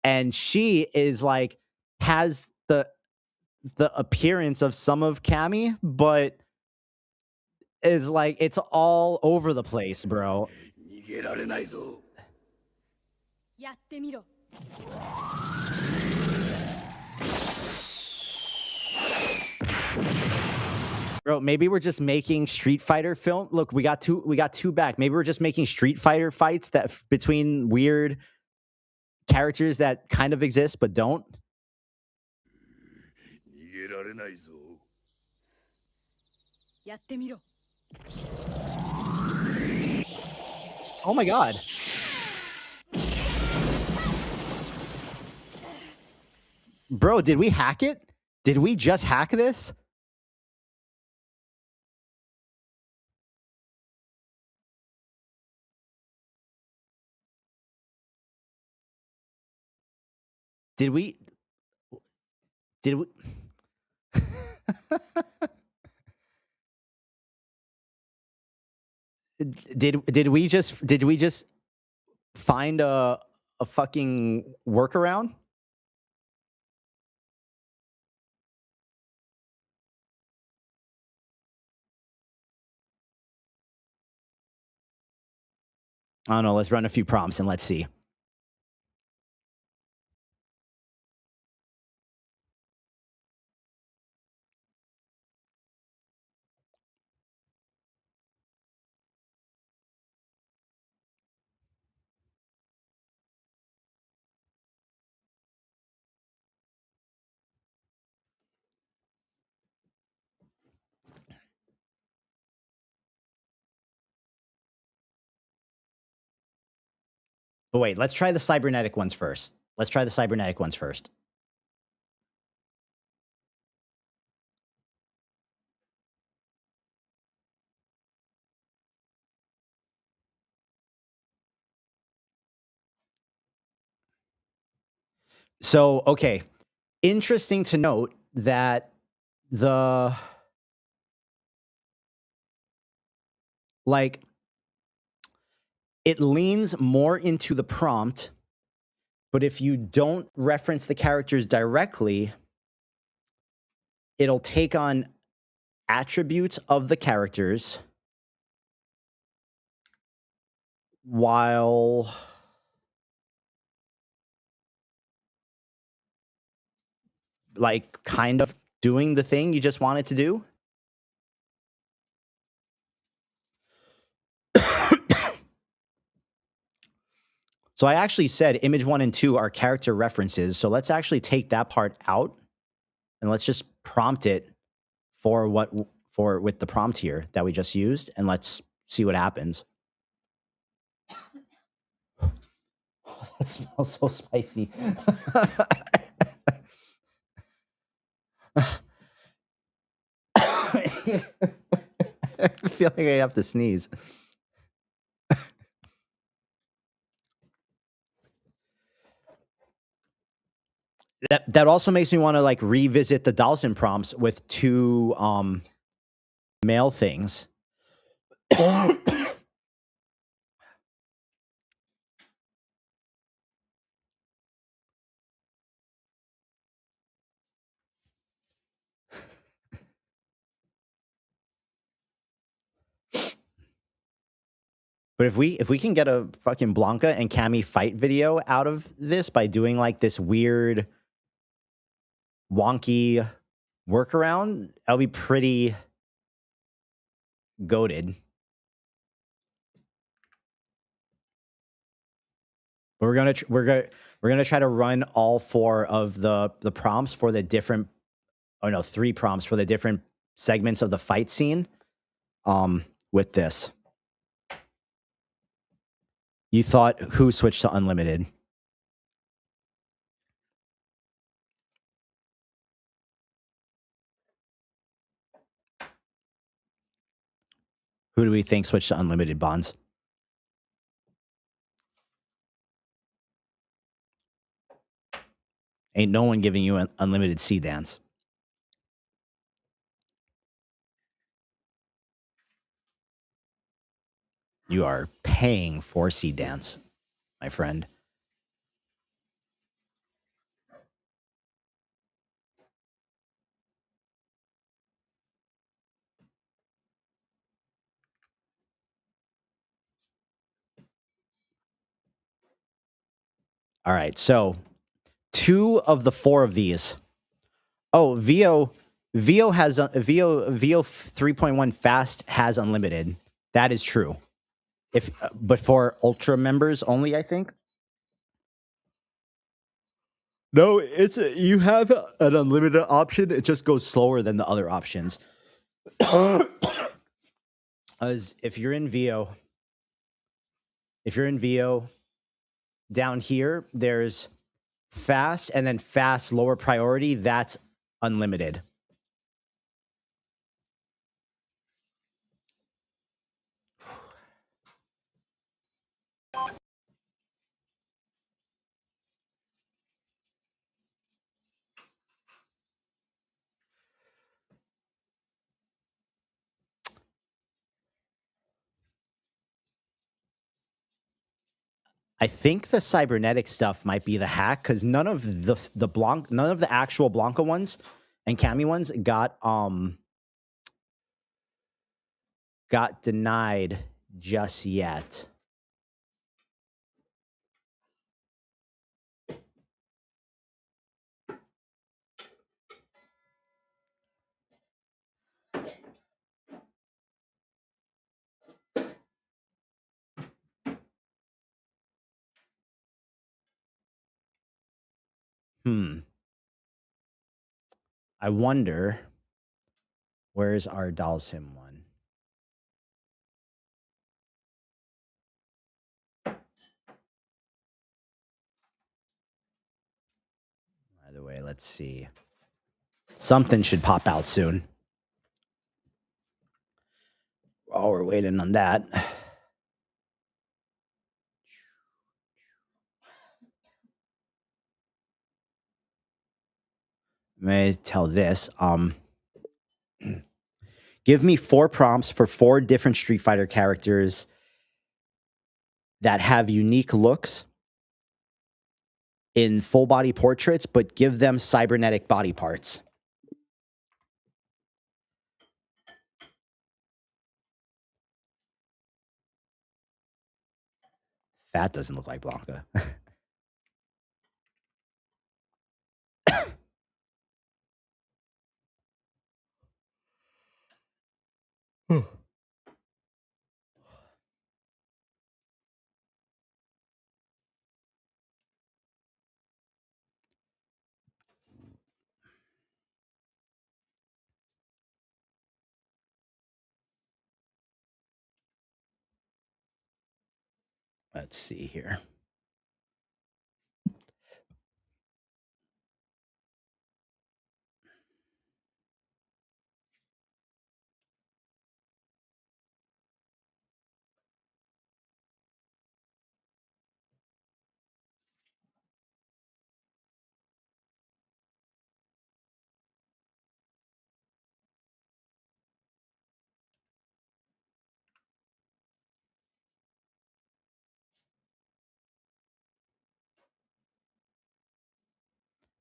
And she is like, has the appearance of some of Cammy, but is like it's all over the place, bro. 逃げられないぞ。やってみろ。 Bro, maybe we're just making Street Fighter film. Look, we got two back. Maybe we're just making Street Fighter fights that between weird characters that kind of exist but don't. 逃げられないぞ。やってみろ。 Oh my god. Bro, did we hack it? Did we just hack this? Did we did we just find a fucking workaround? I don't know. Let's run a few prompts and let's see. But wait, let's try the cybernetic ones first. Let's try the cybernetic ones first. So, okay. Interesting to note that the like it leans more into the prompt, but if you don't reference the characters directly, it'll take on attributes of the characters while like kind of doing the thing you just wanted to do. So I actually said image 1 and 2 are character references. So let's actually take that part out and let's just prompt it for with the prompt here that we just used, and let's see what happens. That smells so spicy. I feel like I have to sneeze. That also makes me want to like revisit the Dawson prompts with two male things. But if we can get a fucking Blanca and Cammy fight video out of this by doing like this weird wonky workaround, that'll be pretty goated. But we're gonna try to run all 4 of the prompts for the different, oh no, 3 prompts for the different segments of the fight scene with this. You thought who switched to unlimited? Who do we think switched to unlimited, Bonds? Ain't no one giving you an unlimited C dance. You are paying for C dance, my friend. All right, so 2 of the 4 of these. Oh, VO has VO 3.1 fast has unlimited. That is true. But for ultra members only, I think. No, you have an unlimited option. It just goes slower than the other options. As if you're in VO, down here, there's fast and then fast lower priority. That's unlimited. I think the cybernetic stuff might be the hack because none of none of the actual Blanca ones and Cami ones got denied just yet. I wonder, where's our Dalsim one? By the way, let's see. Something should pop out soon. Oh, we're waiting on that. May I tell this. Give me 4 prompts for 4 different Street Fighter characters that have unique looks in full body portraits, but give them cybernetic body parts. That doesn't look like Blanca. Let's see here.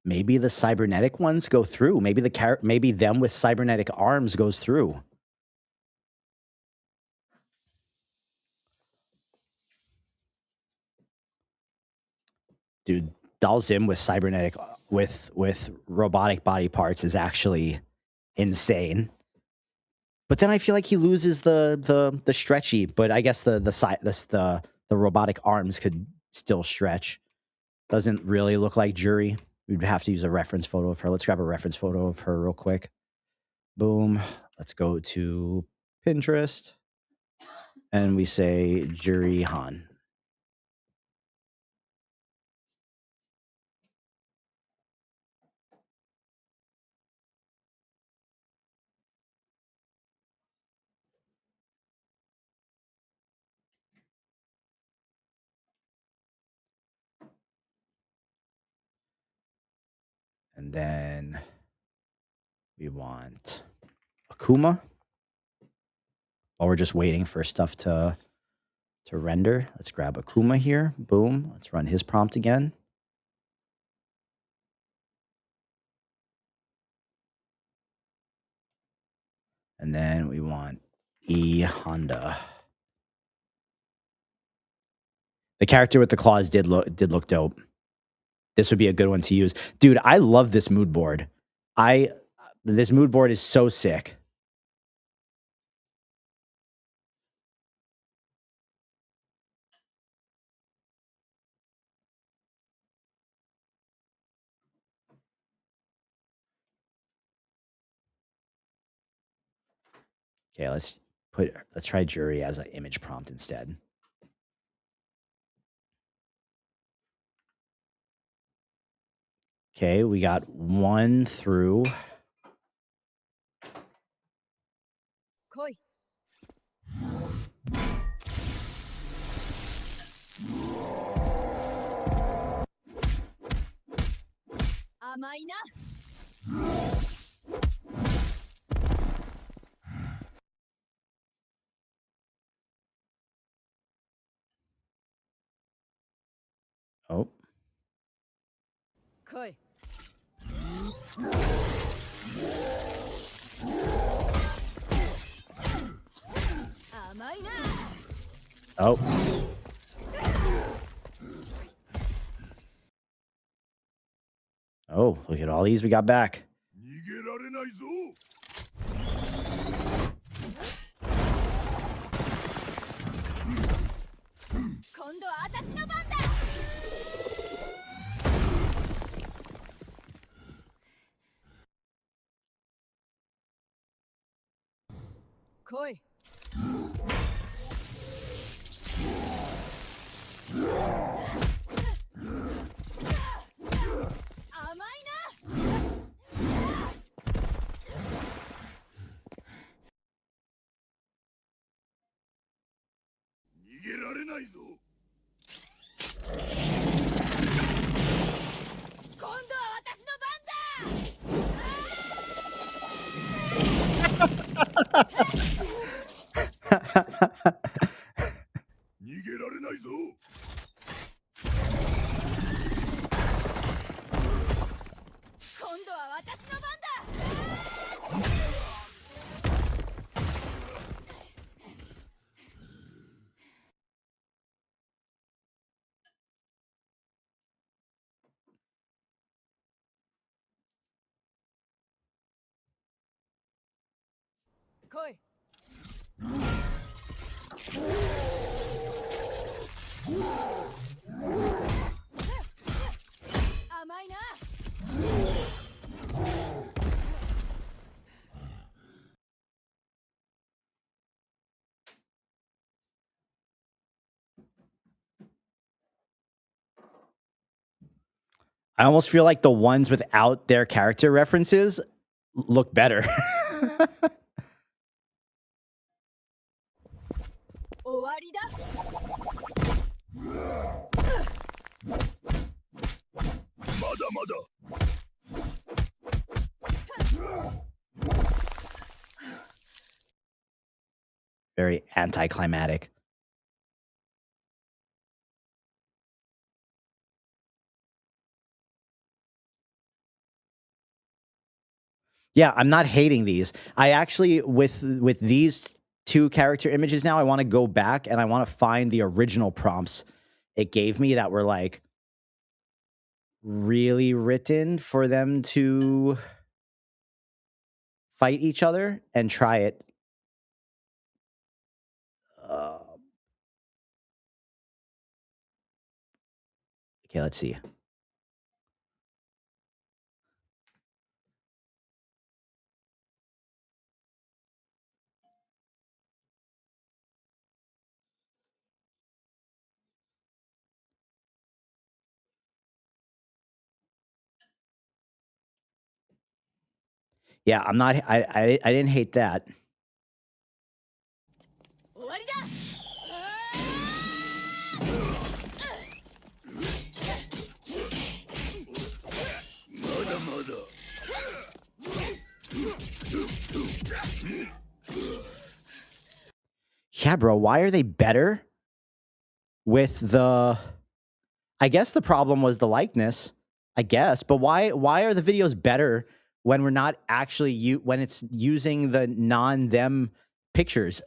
Maybe the cybernetic ones go through. Maybe maybe them with cybernetic arms goes through. Dude, Dalsim with cybernetic with robotic body parts is actually insane. But then I feel like he loses the stretchy, but I guess the robotic arms could still stretch. Doesn't really look like Jury. We'd have to use a reference photo of her. Let's grab a reference photo of her real quick. Boom. Let's go to Pinterest. And we say Jury Han. And then we want Akuma. While we're just waiting for stuff to render, let's grab Akuma here. Boom. Let's run his prompt again. And then we want E Honda. The character with the claws did look dope. This would be a good one to use. Dude, I love this mood board. This mood board is so sick. Okay, let's try jury as an image prompt instead. Okay, we got 1 through. 来い 甘いな Oh. 来い 甘いな Oh. Oh, look at all these we got back. 逃げられないぞ。今度は私の番だ 来い 甘いな 逃げられないぞ。今度は私の番逃げられないぞ。今度は私の番だ 来い 甘いな I almost feel like the ones without their character references look better. 終わりだ まだまだ。 Very anticlimactic. Yeah, I'm not hating these. I actually, with these 2 character images now, I want to go back and I want to find the original prompts it gave me that were like really written for them to fight each other and try it. Okay, let's see. Yeah, I'm not. I didn't hate that. 終わりだ まだまだ。 Yeah, bro. Why are they better with the? I guess the problem was the likeness. I guess, but why are the videos better when we're not actually when it's using the non-them pictures?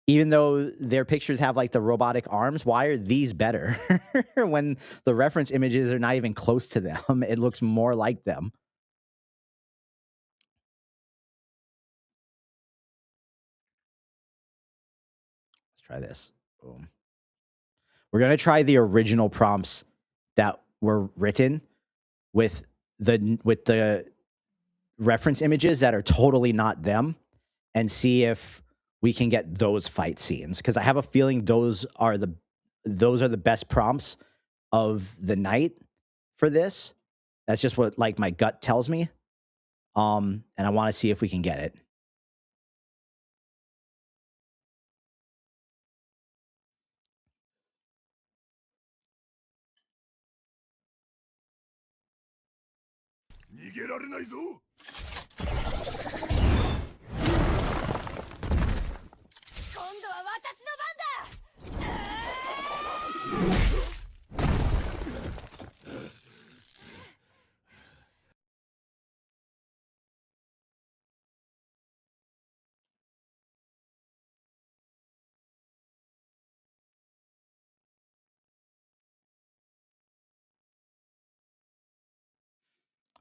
Even though their pictures have like the robotic arms, why are these better? When the reference images are not even close to them, it looks more like them. Let's try this. Boom. We're going to try the original prompts that were written with the reference images that are totally not them, and see if we can get those fight scenes, because I have a feeling those are the best prompts of the night for this. That's just what like my gut tells me. And I want to see if we can get it.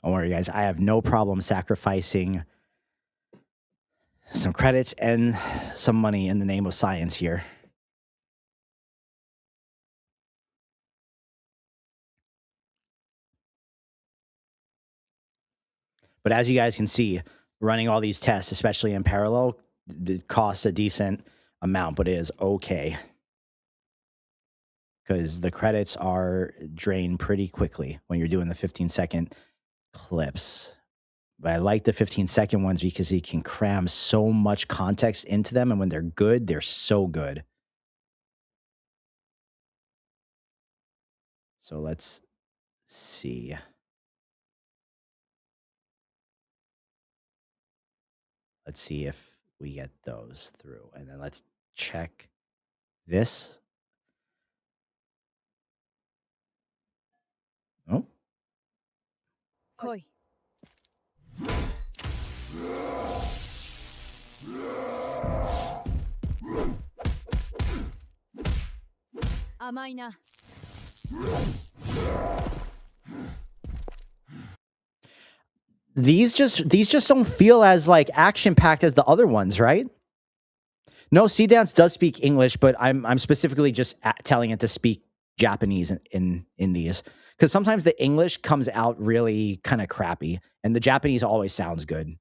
Don't worry, guys. I have no problem sacrificing some credits and some money in the name of science here. But as you guys can see, running all these tests, especially in parallel, it costs a decent amount, but it is okay, because the credits are drained pretty quickly when you're doing the 15-second clips. But I like the 15-second ones because you can cram so much context into them, and when they're good, they're so good. So let's see. Let's see if we get those through. And then let's check this. Oh. 来い。甘いな。These just don't feel as like action packed as the other ones, right? No, Sea Dance does speak English, but I'm specifically just telling it to speak Japanese in these, because sometimes the English comes out really kind of crappy, and the Japanese always sounds good.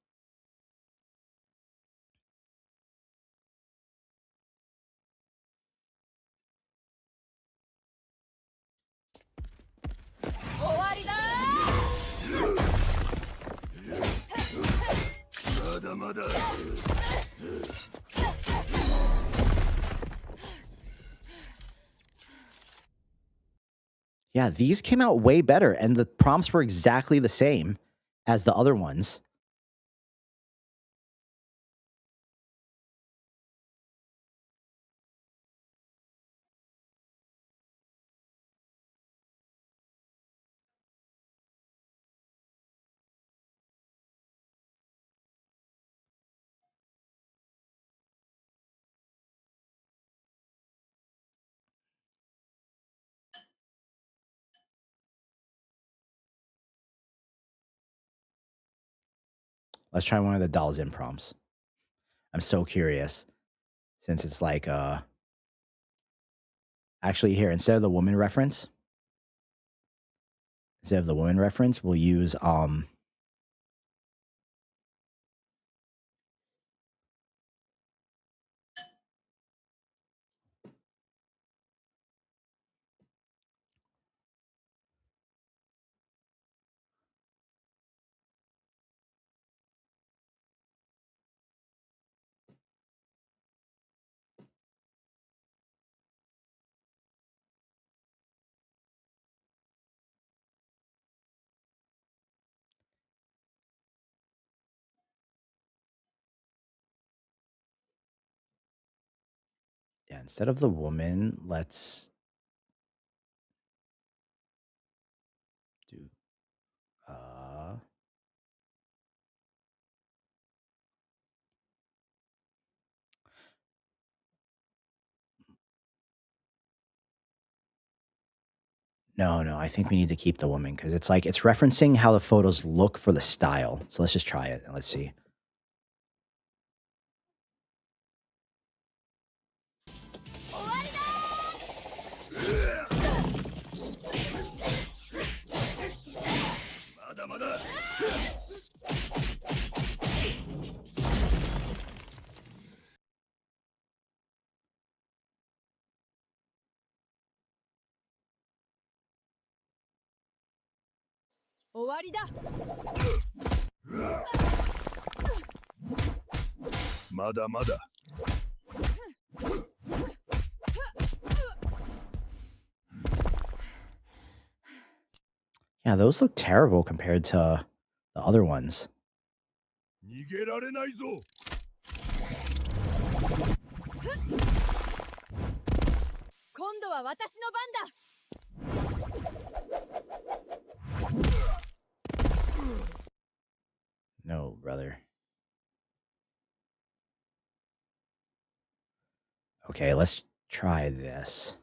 Yeah, these came out way better, and the prompts were exactly the same as the other ones. Let's try one of the dolls in prompts. I'm so curious, since it's like actually here, instead of the woman reference, we'll use yeah, instead of the woman, let's do No, I think we need to keep the woman because it's like it's referencing how the photos look for the style. So let's just try it and let's see. Mada mada. Yeah, those look terrible compared to the other ones. 逃げられないぞ。今度は私の番だ。No, brother. Okay, let's try this.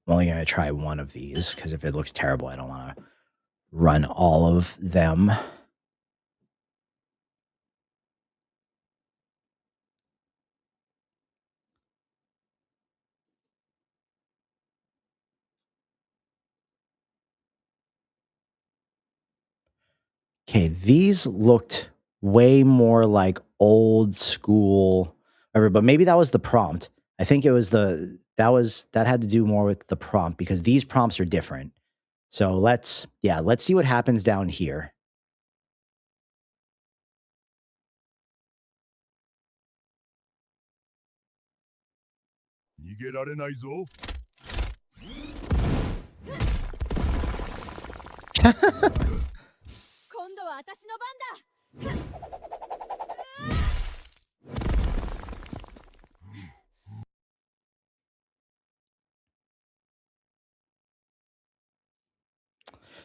I'm only going to try one of these because if it looks terrible, I don't want to run all of them. Okay, these looked way more like old school, but maybe that was the prompt. I think it was that had to do more with the prompt because these prompts are different. So let's see what happens down here. 逃げられないぞ。今度は私の番だ。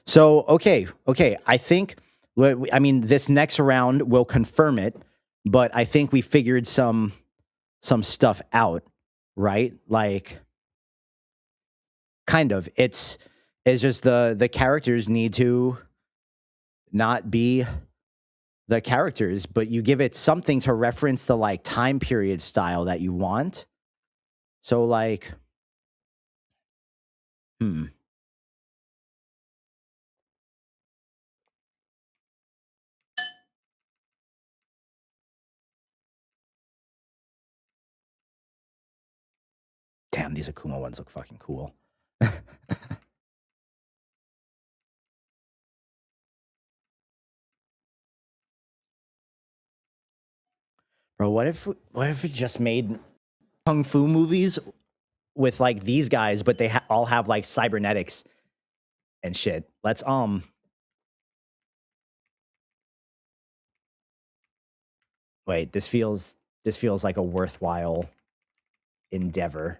So, okay. I think, I mean, this next round will confirm it, but I think we figured some stuff out, right? Like, kind of. It's just the characters need to not be the characters, but you give it something to reference the like time period style that you want. So, like, Damn, these Akuma ones look fucking cool. Bro, what if it just made kung fu movies with like these guys, but they all have like cybernetics and shit? Let's wait, this feels like a worthwhile endeavor.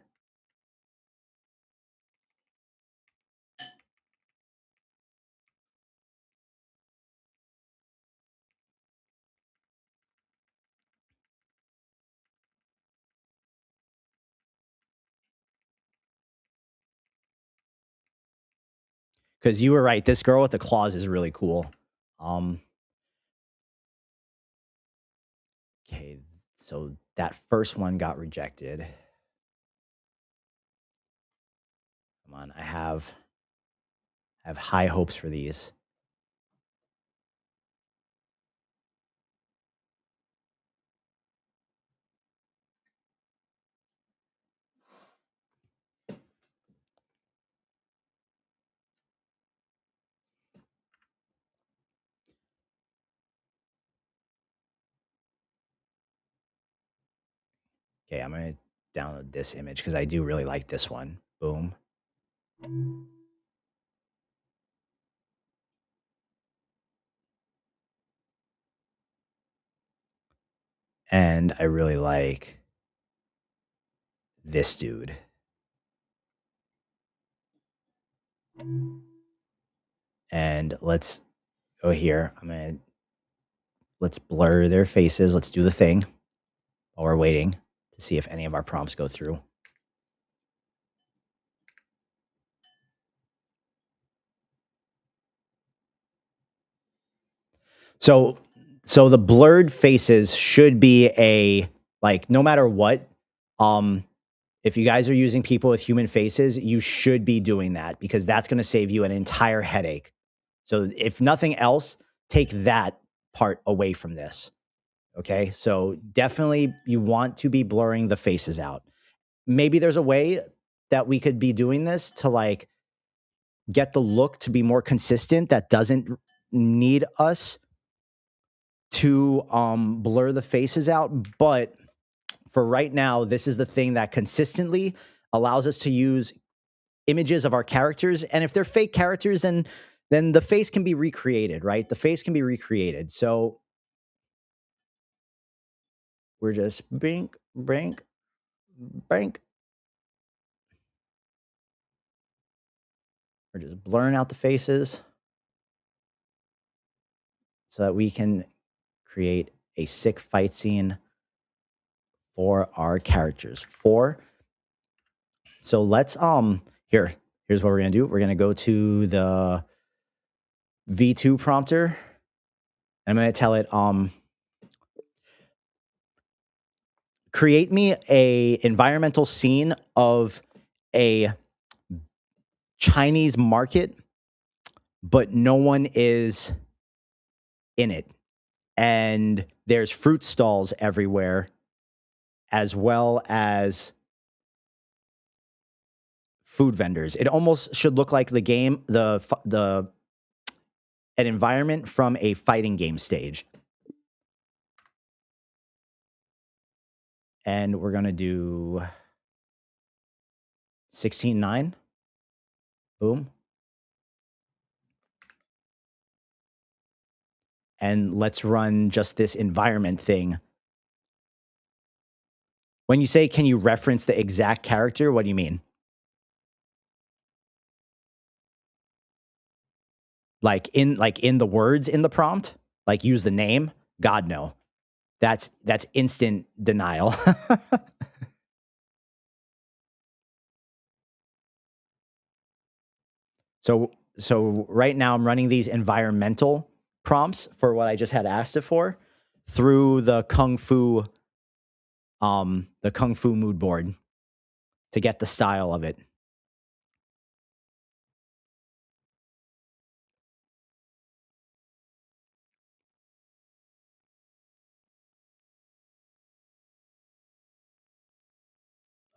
Because you were right, this girl with the claws is really cool. Okay, so that first one got rejected. Come on, I have high hopes for these. Okay, I'm going to download this image because I do really like this one. Boom. And I really like this dude. And let's go here. Let's blur their faces. Let's do the thing while we're waiting to see if any of our prompts go through. So the blurred faces should be a, like, no matter what, if you guys are using people with human faces, you should be doing that because that's going to save you an entire headache. So if nothing else, take that part away from this. Okay. So definitely you want to be blurring the faces out. Maybe there's a way that we could be doing this to like get the look to be more consistent that doesn't need us to blur the faces out. But for right now, this is the thing that consistently allows us to use images of our characters. And if they're fake characters, then the face can be recreated, right? The face can be recreated. So we're just brink, brink, brink. We're just blurring out the faces so that we can create a sick fight scene for our characters. So let's here's what we're gonna do. We're gonna go to the V2 prompter. I'm gonna tell it create me a environmental scene of a Chinese market, but no one is in it. And there's fruit stalls everywhere, as well as food vendors. It almost should look like the game, an environment from a fighting game stage. And we're gonna do 16:9. Boom. And let's run just this environment thing. When you say, can you reference the exact character? What do you mean? Like in the words in the prompt? Like use the name? God, no. That's instant denial. So right now I'm running these environmental prompts for what I just had asked it for through the Kung Fu mood board to get the style of it.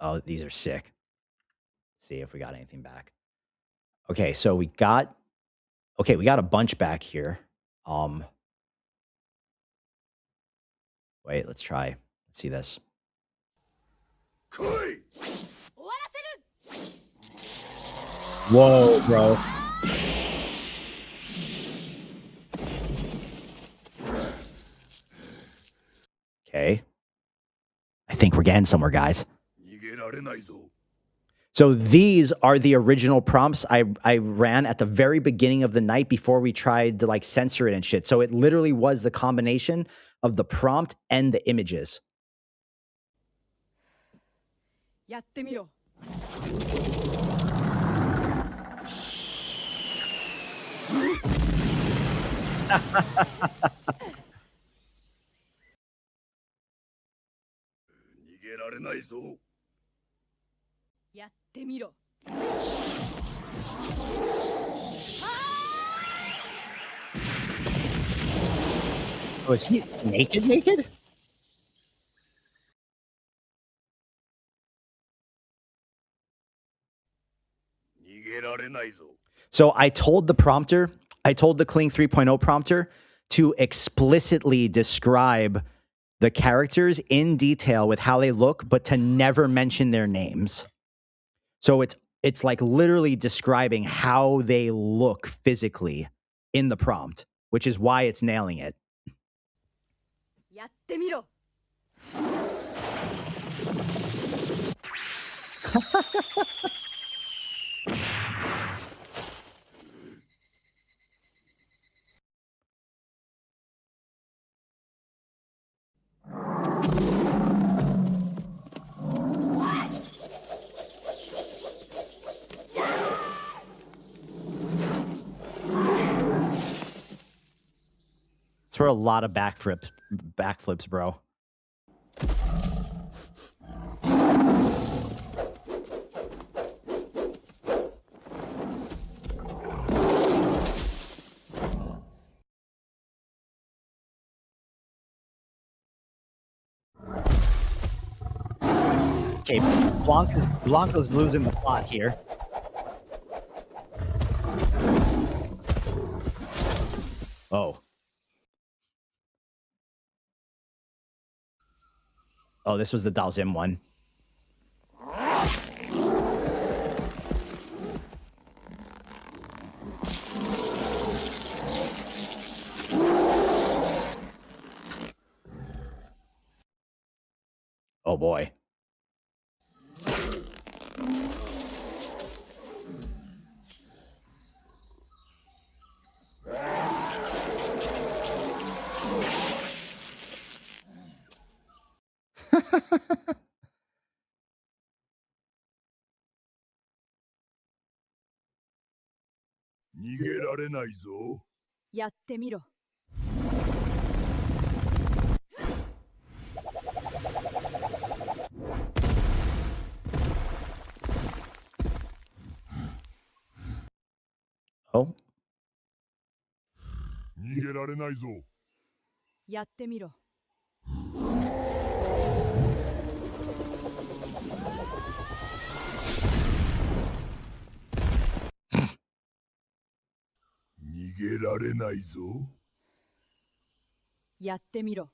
Oh, these are sick. Let's see if we got anything back. Okay, so we got a bunch back here. Wait, let's try. Let's see this. Whoa, bro. Okay. I think we're getting somewhere, guys. So these are the original prompts I ran at the very beginning of the night before we tried to like censor it and shit. So it literally was the combination of the prompt and the images. Oh, is he naked? So I told the Kling 3.0 prompter to explicitly describe the characters in detail with how they look, but to never mention their names. So it's like literally describing how they look physically in the prompt, which is why it's nailing it. were a lot of backflips, bro. Okay, Blanca's losing the plot here. Oh. Oh, this was the Dalsim one. Oh boy. Oh. 逃げられないぞ。やってみろ。逃げられないぞ。やってみろ。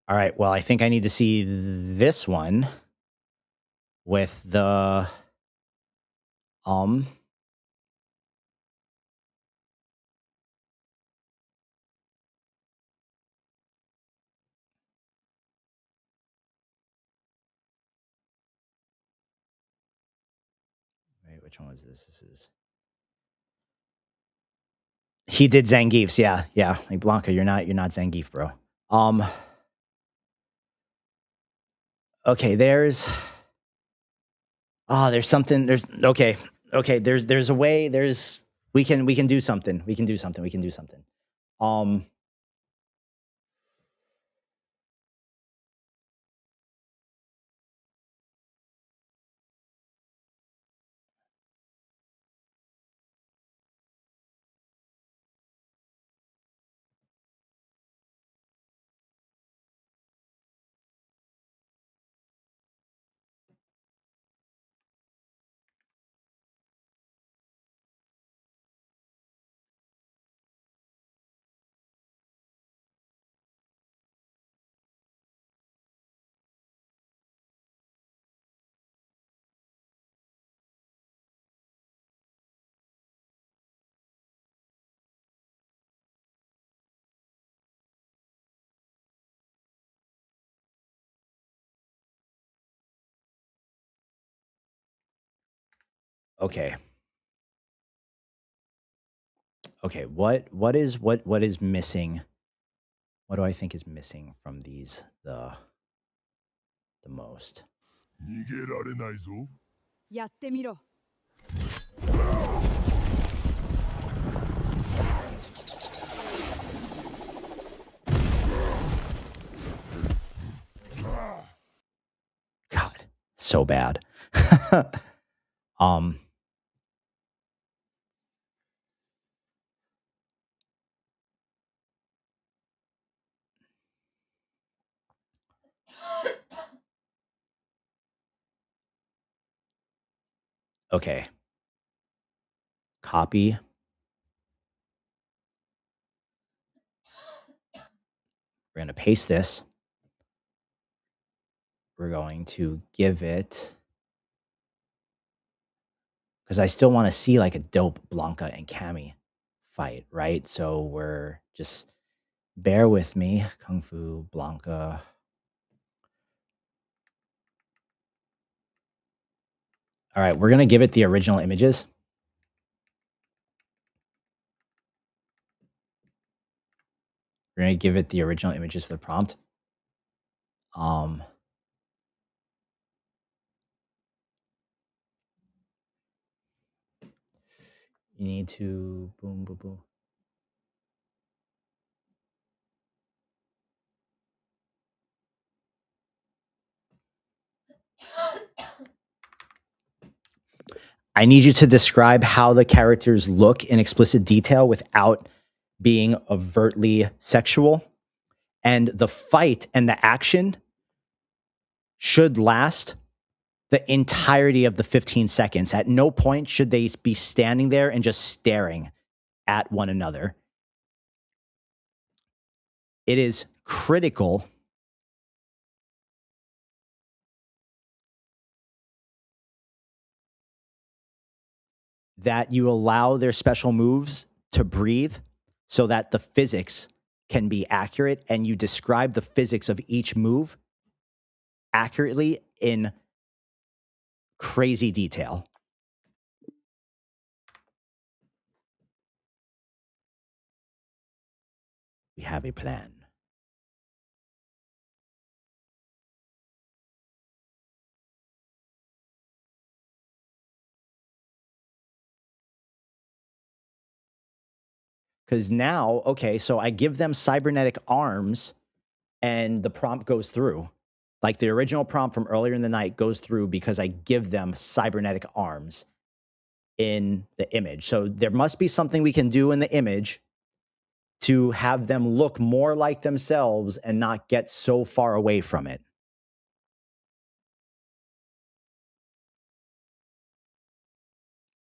All right, well, I think I need to see this one with the wait, which one was this? This is he did Zangief's, yeah. Like Blanca, you're not Zangief, bro. Okay, there's something. There's okay. There's a way. We can do something. We can do something. Okay. Okay, what is missing? What do I think is missing from these the most? 逃げられないぞ。やってみろ。God, so bad. Okay. Copy. We're going to paste this. We're going to give it, because I still want to see like a dope Blanca and Cammy fight, right? So we're just bear with me. Kung Fu Blanca. All right, we're going to give it the original images. We're going to give it the original images for the prompt. You need to boom, boom, boom. I need you to describe how the characters look in explicit detail without being overtly sexual. And the fight and the action should last the entirety of the 15 seconds. At no point should they be standing there and just staring at one another. It is critical that you allow their special moves to breathe so that the physics can be accurate, and you describe the physics of each move accurately in crazy detail. We have a plan. Because now, okay, so I give them cybernetic arms and the prompt goes through. Like the original prompt from earlier in the night goes through because I give them cybernetic arms in the image. So there must be something we can do in the image to have them look more like themselves and not get so far away from it.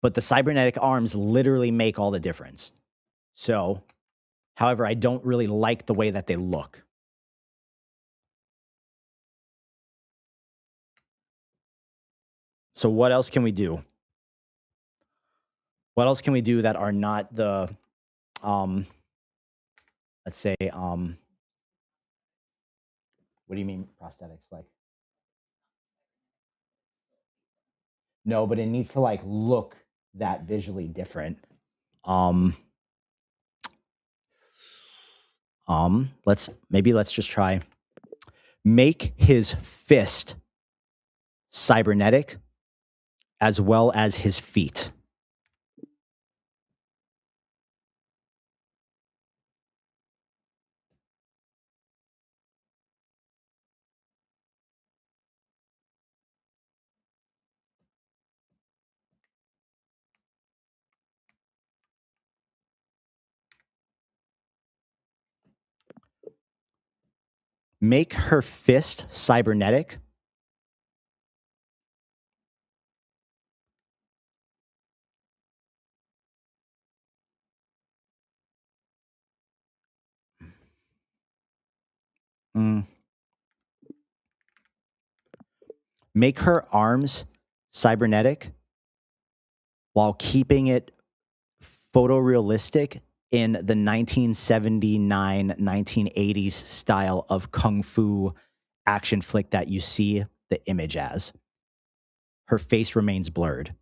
But the cybernetic arms literally make all the difference. So, however, I don't really like the way that they look. So what else can we do? What else can we do that are not the, let's say, what do you mean prosthetics? Like, no, but it needs to like look that visually different. Let's just try make his fist cybernetic as well as his feet. Make her fist cybernetic. Make her arms cybernetic while keeping it photorealistic in the 1979, 1980s style of kung fu action flick that you see the image as. Her face remains blurred.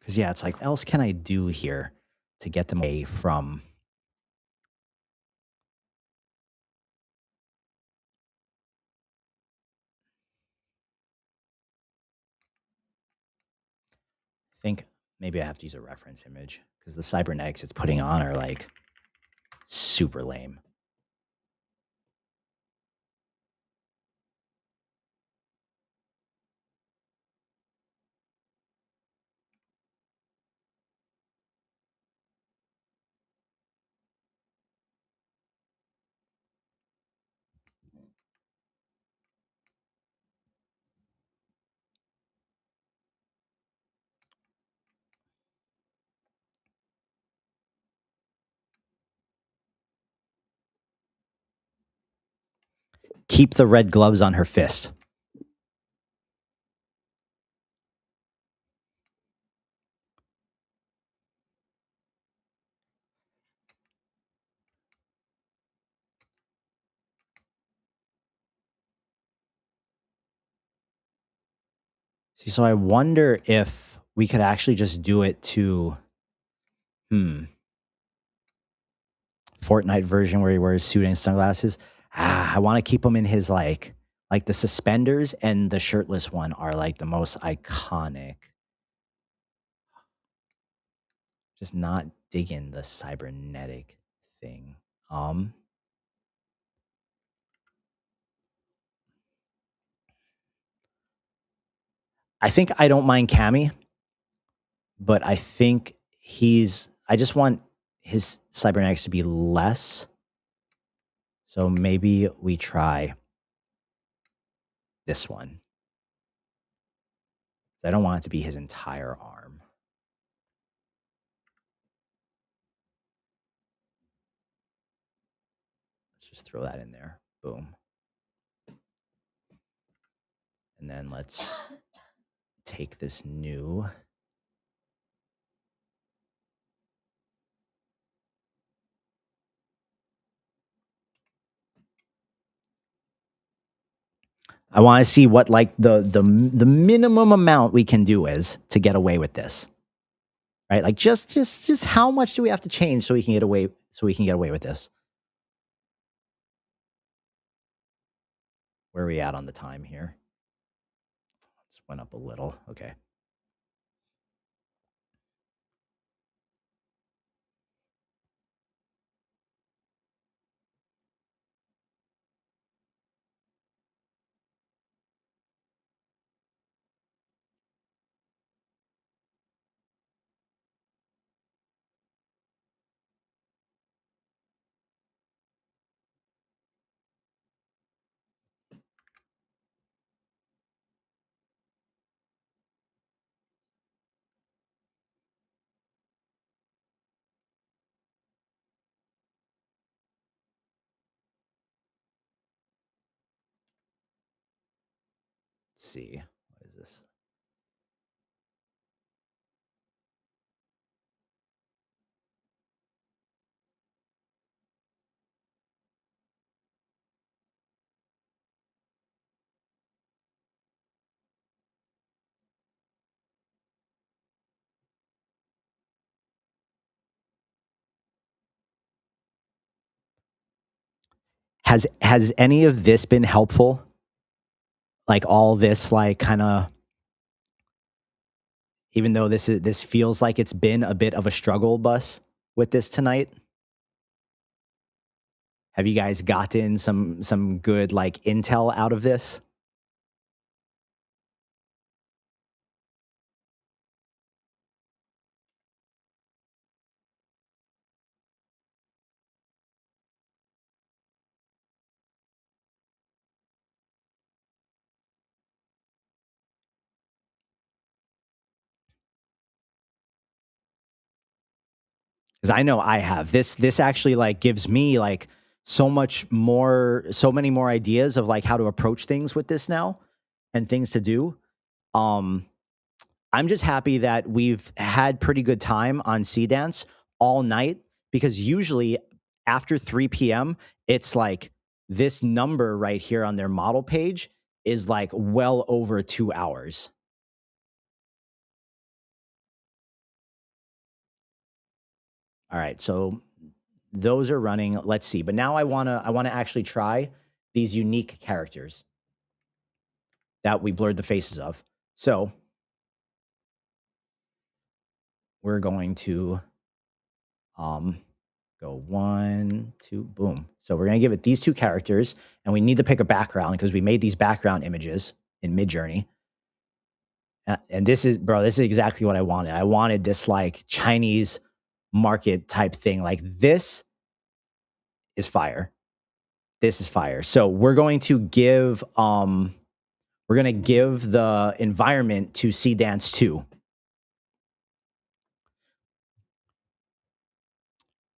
Because, yeah, it's like, what else can I do here to get them away from... I think maybe I have to use a reference image because the cybernetics it's putting on are like super lame. Keep the red gloves on her fist. See, so I wonder if we could actually just do it to Fortnite version where he wears suit and sunglasses. I want to keep him in his like the suspenders, and the shirtless one are like the most iconic. Just not digging the cybernetic thing. I think I don't mind Cammy, but I think I just want his cybernetics to be less. So maybe we try this one. I don't want it to be his entire arm. Let's just throw that in there. Boom. And then let's take this new. I want to see what like the minimum amount we can do is to get away with this. Right? Like just how much do we have to change so we can get away with this? Where are we at on the time here? Let's went up a little. Okay. Let's see. What is this? Has any of this been helpful? Like all this like kind of, even though this feels like it's been a bit of a struggle bus with this tonight. Have you guys gotten some good like intel out of this? Because I know I have. This actually like gives me like so many more ideas of like how to approach things with this now and things to do. I'm just happy that we've had pretty good time on Sea Dance all night, because usually after 3 p.m., it's like this number right here on their model page is like well over 2 hours. All right, so those are running. Let's see. But now I want to actually try these unique characters that we blurred the faces of. So we're going to go 1, 2, boom. So we're going to give it these two characters, and we need to pick a background because we made these background images in Midjourney. And this is exactly what I wanted. I wanted this like Chinese market type thing. Like this is fire. This is fire. So we're going to give the environment to Sea Dance 2.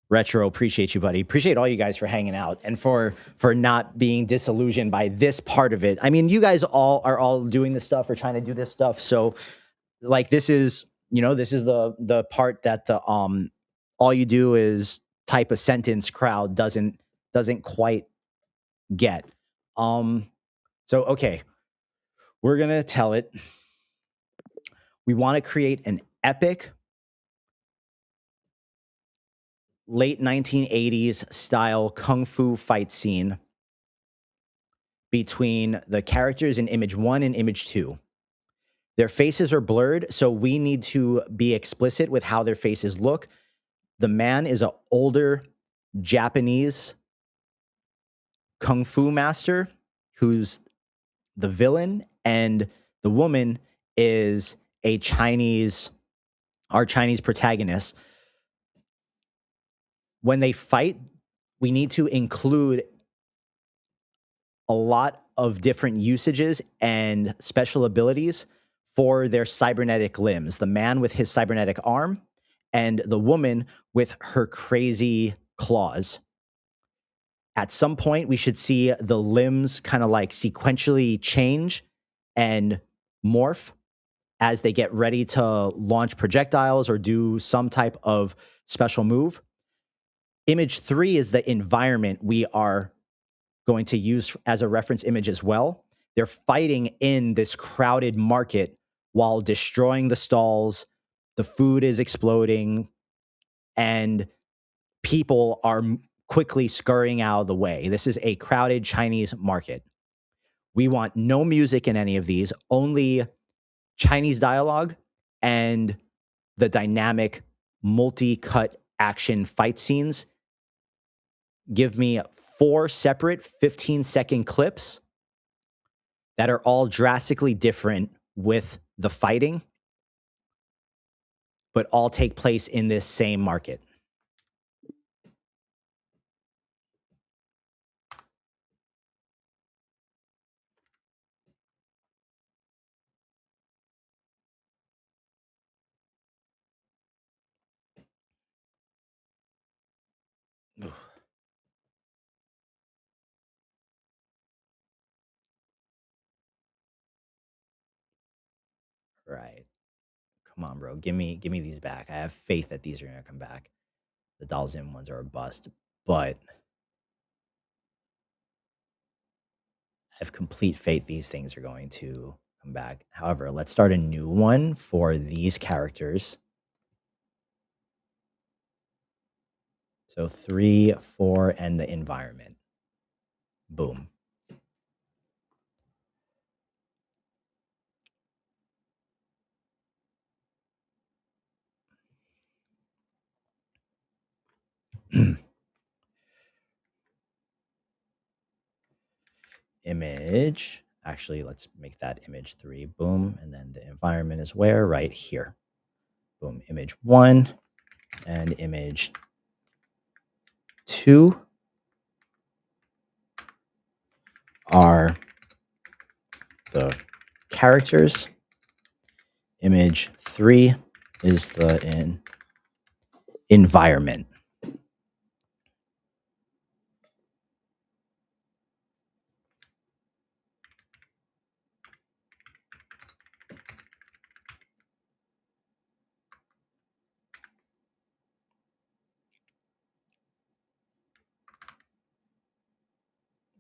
Retro, appreciate you, buddy. Appreciate all you guys for hanging out and for not being disillusioned by this part of it. I mean, you guys are all doing this stuff or trying to do this stuff. So like this is the part that the all you do is type a sentence crowd doesn't quite get. So okay, we're gonna tell it. We want to create an epic late 1980s style kung fu fight scene between the characters in image 1 and image 2. Their faces are blurred, so we need to be explicit with how their faces look. The man is an older Japanese kung fu master who's the villain, and the woman is our Chinese protagonist. When they fight, we need to include a lot of different usages and special abilities for their cybernetic limbs. The man with his cybernetic arm and the woman with her crazy claws. At some point, we should see the limbs kind of like sequentially change and morph as they get ready to launch projectiles or do some type of special move. Image 3 is the environment we are going to use as a reference image as well. They're fighting in this crowded market while destroying the stalls. The food is exploding and people are quickly scurrying out of the way. This is a crowded Chinese market. We want no music in any of these, only Chinese dialogue and the dynamic multi-cut action fight scenes. Give me 4 separate 15-second clips that are all drastically different with the fighting, but all take place in this same market. Right. Come on, bro. Give me these back. I have faith that these are gonna come back. The Dolls In ones are a bust, but I have complete faith these things are going to come back. However, let's start a new one for these characters. So 3, 4, and the environment. Boom. Image. Actually, let's make that image 3. Boom. And then the environment is where? Right here. Boom. Image 1 and image 2 are the characters. Image 3 is the environment.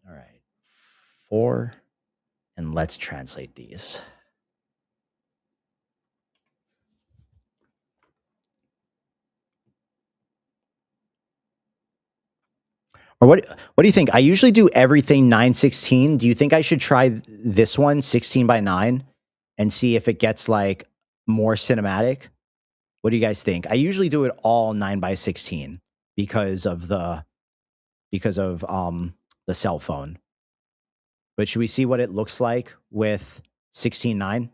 All right. 4. And let's translate these. Or what do you think? I usually do everything 9:16. Do you think I should try this one 16 by 9 and see if it gets like more cinematic? What do you guys think? I usually do it all 9 by 16 because of the cell phone. But should we see what it looks like with 16:9?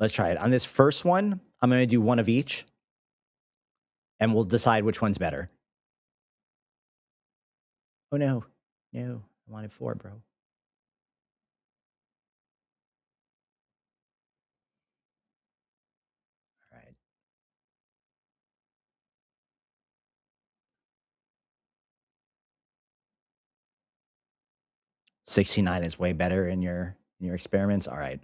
Let's try it. On this first one, I'm going to do one of each, and we'll decide which one's better. Oh, no. No. I wanted 4, bro. All right. 69 is way better in your experiments. All right.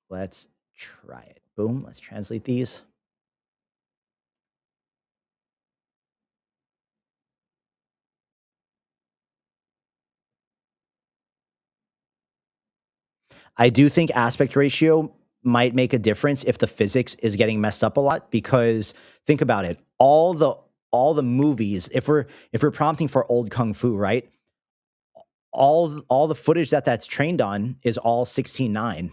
Let's try it. Boom. Let's translate these. I do think aspect ratio might make a difference if the physics is getting messed up a lot, because think about it. All the movies, if we're prompting for old kung fu, right? All the footage that's trained on is all 16:9.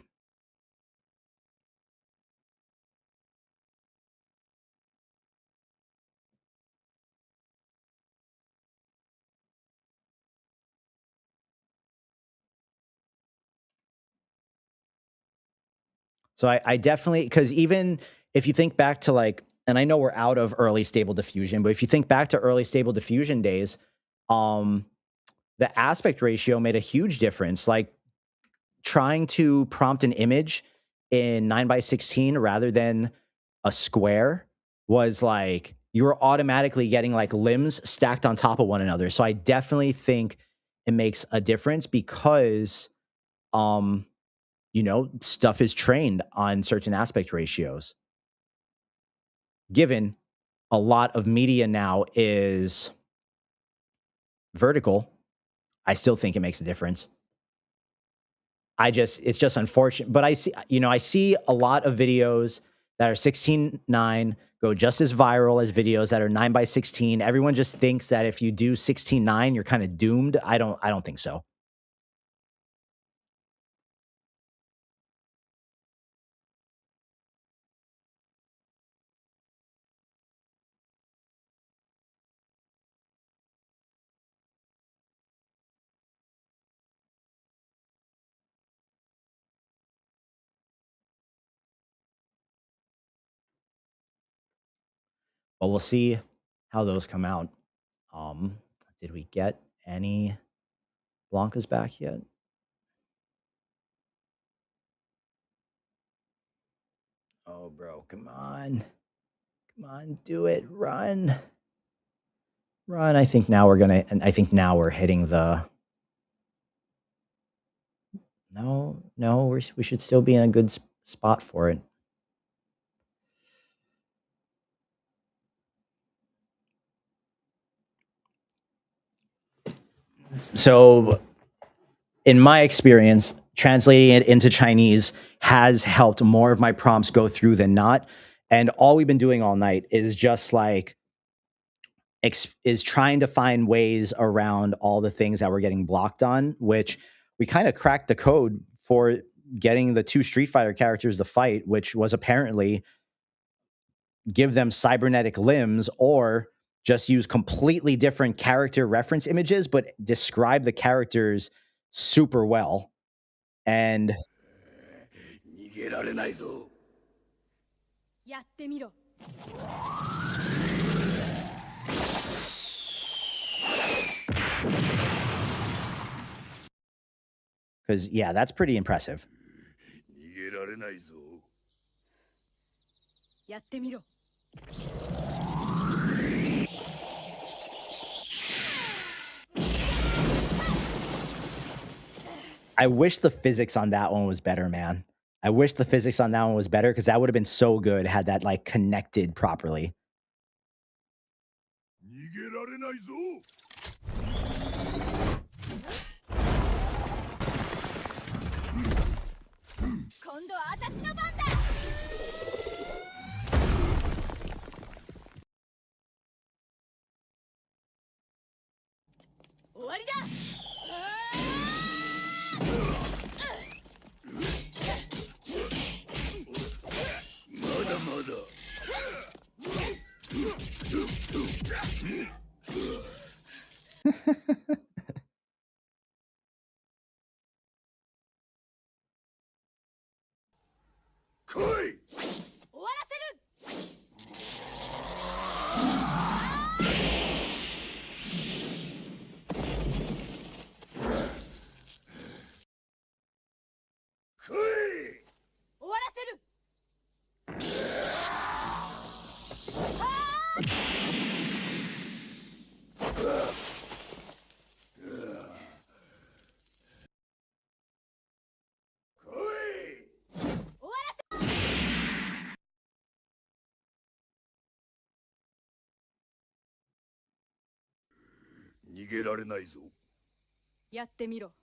So I definitely, because even if you think back to like, and I know we're out of early stable diffusion, but if you think back to early stable diffusion days, the aspect ratio made a huge difference. Like trying to prompt an image in 9:16 rather than a square was like you were automatically getting like limbs stacked on top of one another. So I definitely think it makes a difference because you know, stuff is trained on certain aspect ratios. Given a lot of media now is vertical, I still think it makes a difference. It's just unfortunate, but I see a lot of videos that are 16:9 go just as viral as videos that are 9:16. Everyone just thinks that if you do 16:9, you're kind of doomed. I don't think so. But we'll see how those come out. Did we get any Blanca's back yet? Oh, bro, come on. Come on, do it. Run. Run. I think now we're hitting the... No, we should still be in a good spot for it. So, in my experience, translating it into Chinese has helped more of my prompts go through than not. And all we've been doing all night is just like is trying to find ways around all the things that we're getting blocked on, which we kind of cracked the code for getting the 2 Street Fighter characters to fight, which was apparently give them cybernetic limbs or just use completely different character reference images, but describe the characters super well. And because, yeah, that's pretty impressive. I wish the physics on that one was better, man. I wish the physics on that one was better because that would have been so good had that like connected properly. 逃げられないぞ。やってみろ。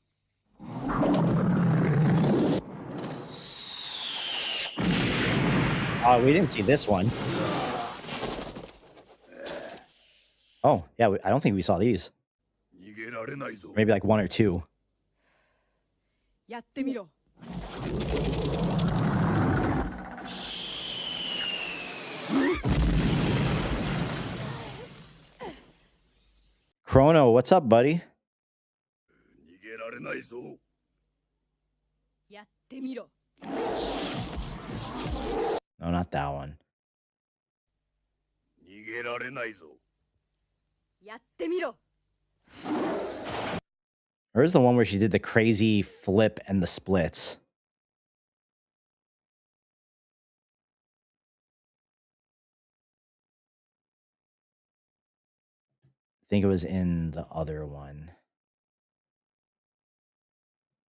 Oh, we didn't see this one. Oh, yeah, I don't think we saw these. 逃げられないぞ。 Maybe like one or two. やってみろ。 Chrono, what's up, buddy? 逃げられないぞ。やってみろ。 No, not that one. 逃げられないぞ。やってみろ。 Where's the one where she did the crazy flip and the splits? I think it was in the other one.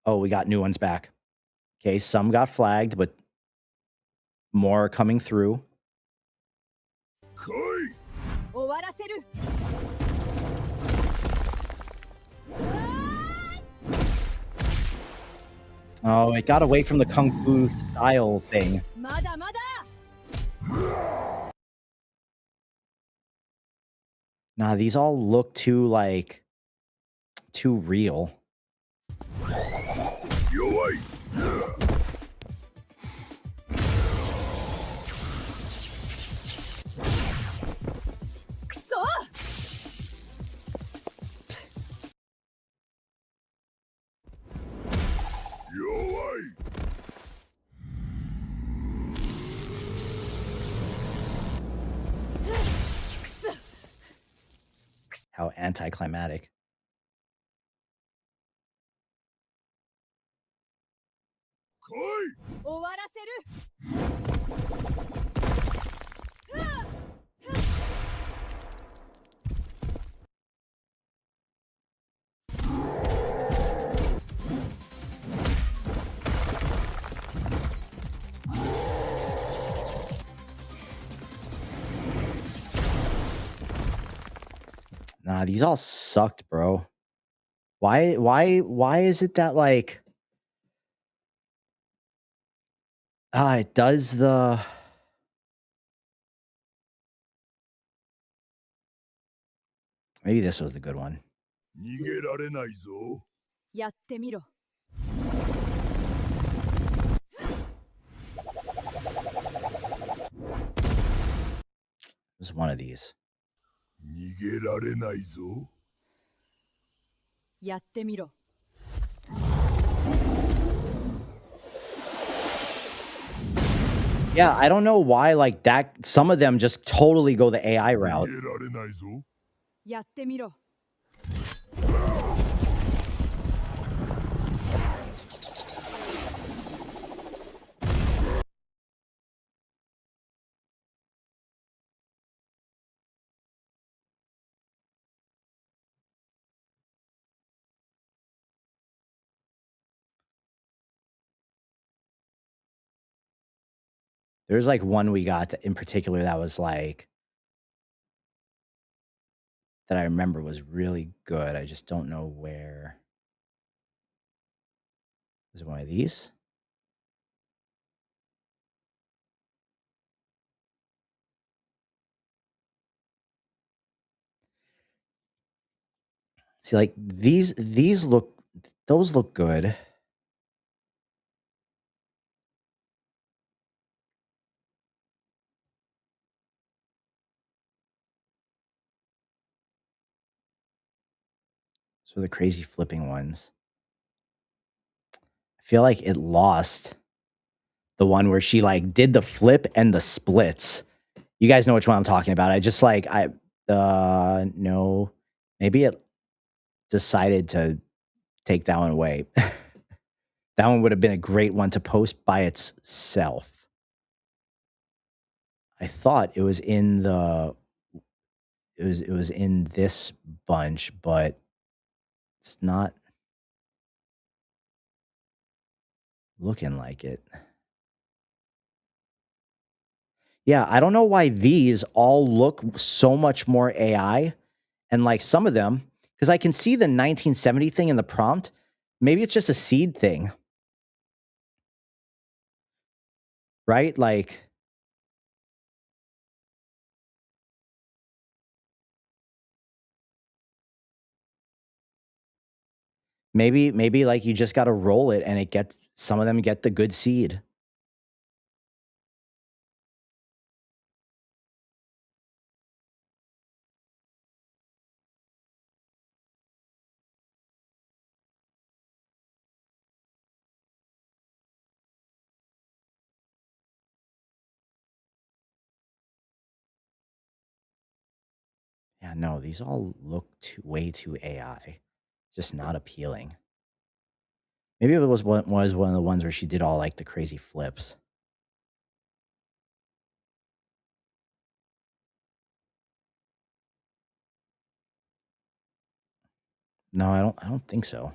Oh, we got new ones back. Okay, some got flagged, but more are coming through. 来い。終わらせる。 Oh, it got away from the kung fu style thing. まだまだ。 Nah, these all look too, like, too real. 弱い。 くそ。 弱い。 How anticlimactic. 来い。 終わらせる。 Nah, these all sucked, bro. Why is it that, like, it does the... Maybe this was the good one. 逃げられないぞ。やってみろ。 It was one of these. 逃げられないぞ。やってみろ。 Yeah, I don't know why, like, that... Some of them just totally go the AI route. 逃げられないぞ。やってみろ。 There's, like, one we got in particular that was, like... that I remember was really good. I just don't know where. Was it one of these? See, like, these look... Those look good. So the crazy flipping ones. I feel like it lost the one where she, like, did the flip and the splits. You guys know which one I'm talking about. I just, like, no. Maybe it decided to take that one away. That one would have been a great one to post by itself. I thought it was in the... It was in this bunch, but it's not looking like it. Yeah, I don't know why these all look so much more AI. And, like, some of them, Because I can see the 1970 thing in the prompt. Maybe it's just a seed thing. Right? Like, maybe like you just got to roll it and it gets, some of them get the good seed. Yeah, no, these all look way too AI. Just not appealing. Maybe it was one of the ones where she did all like the crazy flips. No, I don't think so.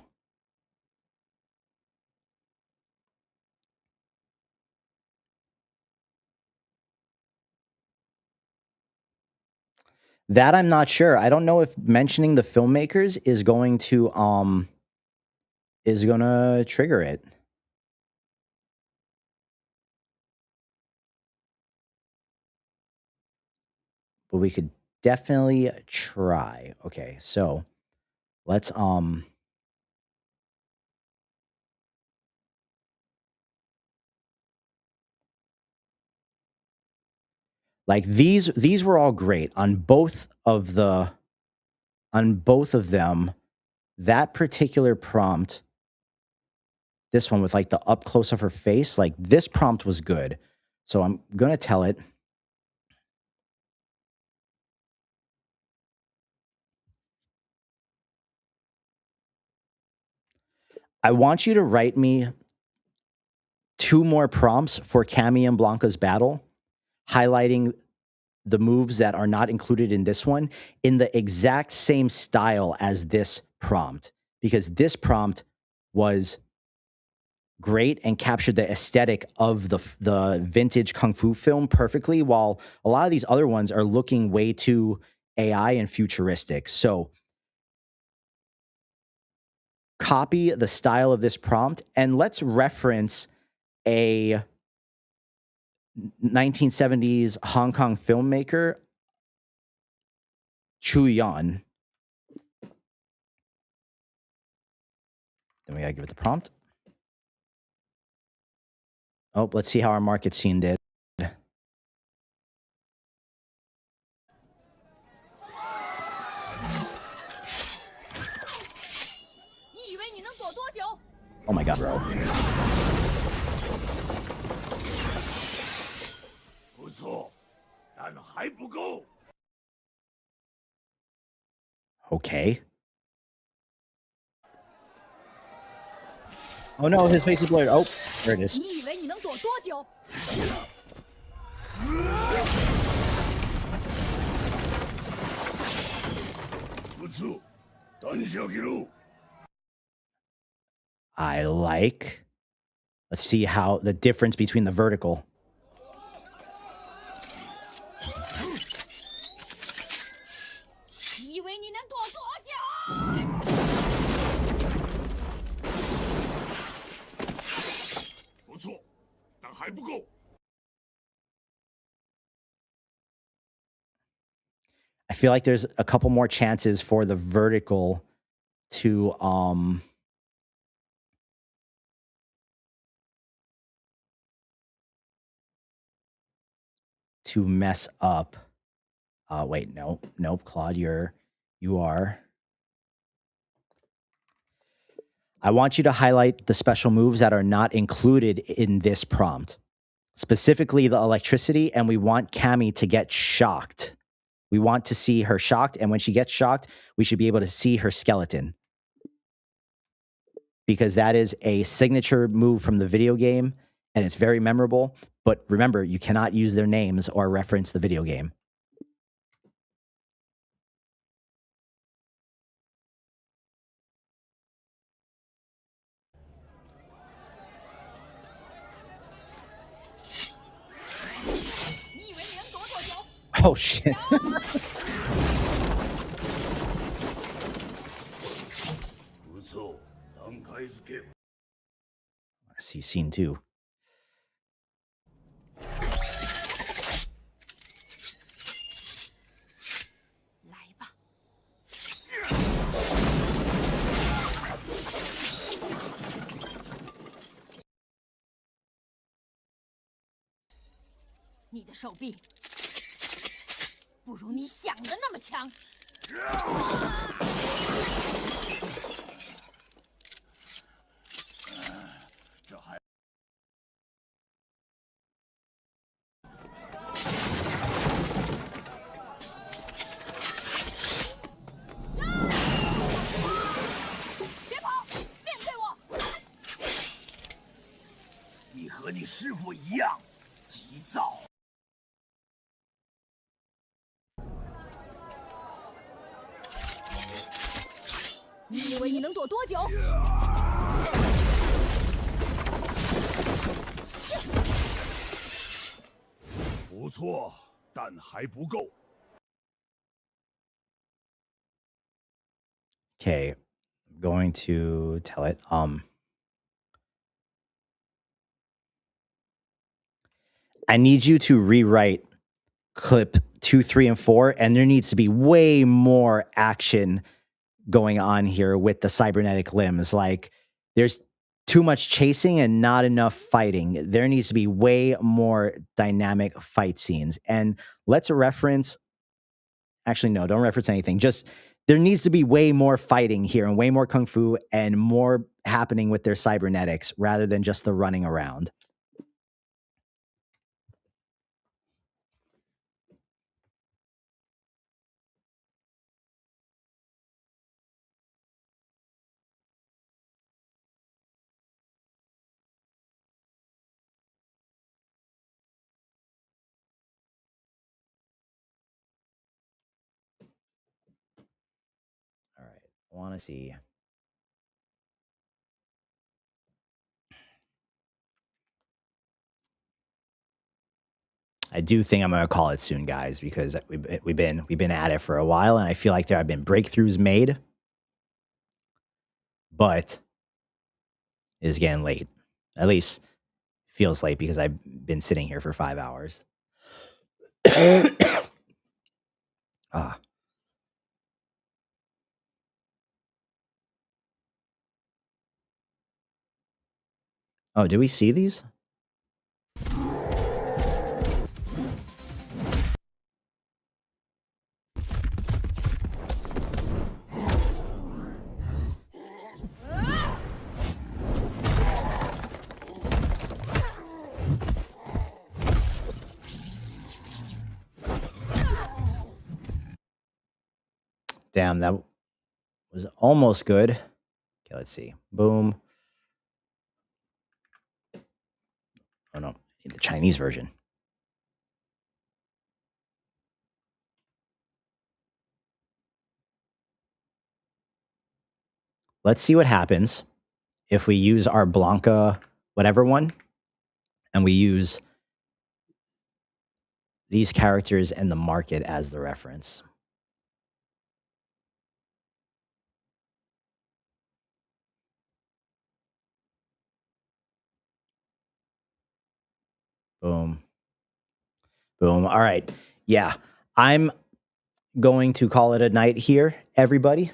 That I'm not sure. I don't know if mentioning the filmmakers is going to trigger it. But we could definitely try. Okay, so let's like these were all great on both of them. That particular prompt, this one with like the up close of her face, like this prompt was good. So I'm going to tell it. I want you to write me 2 more prompts for Cammy and Blanca's battle, highlighting the moves that are not included in this one in the exact same style as this prompt, because this prompt was great and captured the aesthetic of the vintage kung fu film perfectly, while a lot of these other ones are looking way too AI and futuristic. So copy the style of this prompt and let's reference a 1970s Hong Kong filmmaker, Chu Yan. Then we gotta give it the prompt. Oh, let's see how our market scene did. Oh my god, bro. Okay. Oh no, his face is blurred. Oh, there it is. I like. Let's see how the difference between the vertical. I feel like there's a couple more chances for the vertical to mess up. Wait, nope, Claude, you are. I want you to highlight the special moves that are not included in this prompt, specifically the electricity, and we want Cammy to get shocked. We want to see her shocked, and when she gets shocked, we should be able to see her skeleton, because that is a signature move from the video game, and it's very memorable. But remember, you cannot use their names or reference the video game. Oh, shit. see scene 2. 来吧，你的手臂不如你想的那么强。这还别跑，面对我！你和你师傅一样急躁。你以为你能躲多久？不错，但还不够。 Okay, I'm going to tell it. I need you to rewrite clip 2, 3, and 4, and there needs to be way more action going on here with the cybernetic limbs. Like, there's too much chasing and not enough fighting. There needs to be way more dynamic fight scenes. And let's reference, actually, no, don't reference anything. Just there needs to be way more fighting here and way more kung fu and more happening with their cybernetics rather than just the running around. All right, I want to see. I do think I'm going to call it soon, guys, because we've been at it for a while, and I feel like there have been breakthroughs made, but it's getting late. At least feels late because I've been sitting here for 5 hours. Ah. Oh, did we see these? Damn, that was almost good. Okay, let's see. Boom. Oh no, the Chinese version. Let's see what happens if we use our Blanca whatever one and we use these characters and the market as the reference. Boom. Boom. All right. Yeah. I'm going to call it a night here, everybody.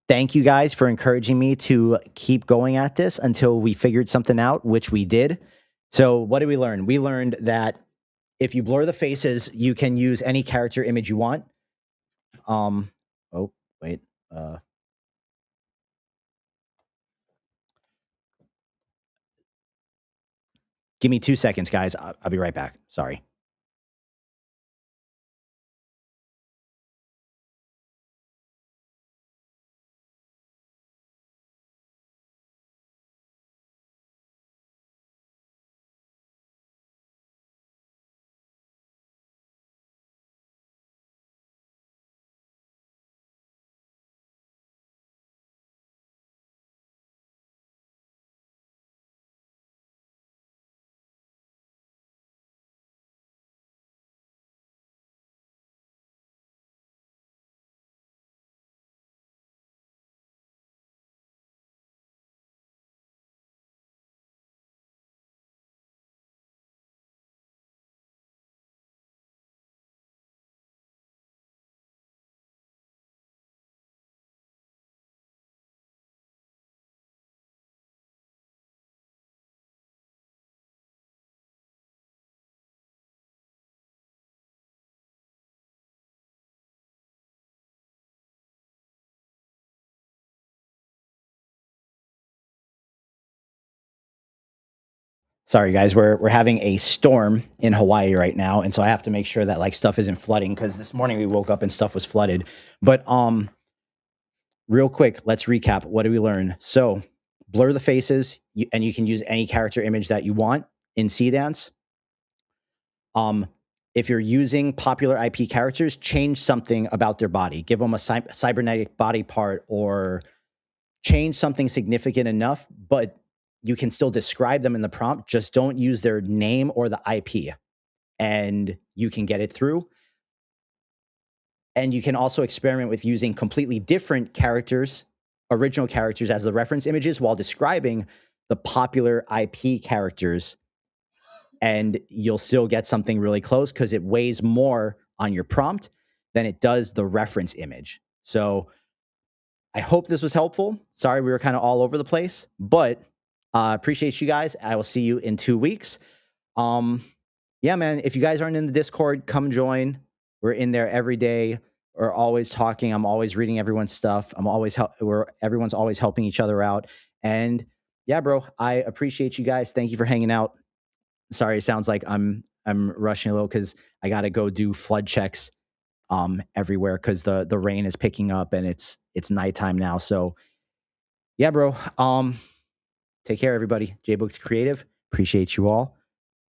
Thank you guys for encouraging me to keep going at this until we figured something out, which we did. So what did we learn? We learned that if you blur the faces, you can use any character image you want. Oh, wait. Give me 2 seconds, guys. I'll be right back. Sorry. Sorry, guys. We're having a storm in Hawaii right now, and so I have to make sure that like stuff isn't flooding because this morning we woke up and stuff was flooded. But real quick, let's recap. What did we learn? So blur the faces, and you can use any character image that you want in Dance. If you're using popular IP characters, change something about their body. Give them a cybernetic body part or change something significant enough, but you can still describe them in the prompt. Just don't use their name or the IP, and you can get it through. And you can also experiment with using completely different characters, original characters as the reference images while describing the popular IP characters. And you'll still get something really close because it weighs more on your prompt than it does the reference image. So I hope this was helpful. Sorry, we were kind of all over the place, but appreciate you guys. I will see you in 2 weeks. Yeah, man, if you guys aren't in the Discord, come join. We're in there every day. We're always talking. I'm always reading everyone's stuff. Everyone's always helping each other out. And yeah, bro, I appreciate you guys. Thank you for hanging out. Sorry, it sounds like I'm rushing a little because I got to go do flood checks everywhere because the rain is picking up and it's nighttime now. So yeah, bro. Take care, everybody. jboogx Creative. Appreciate you all.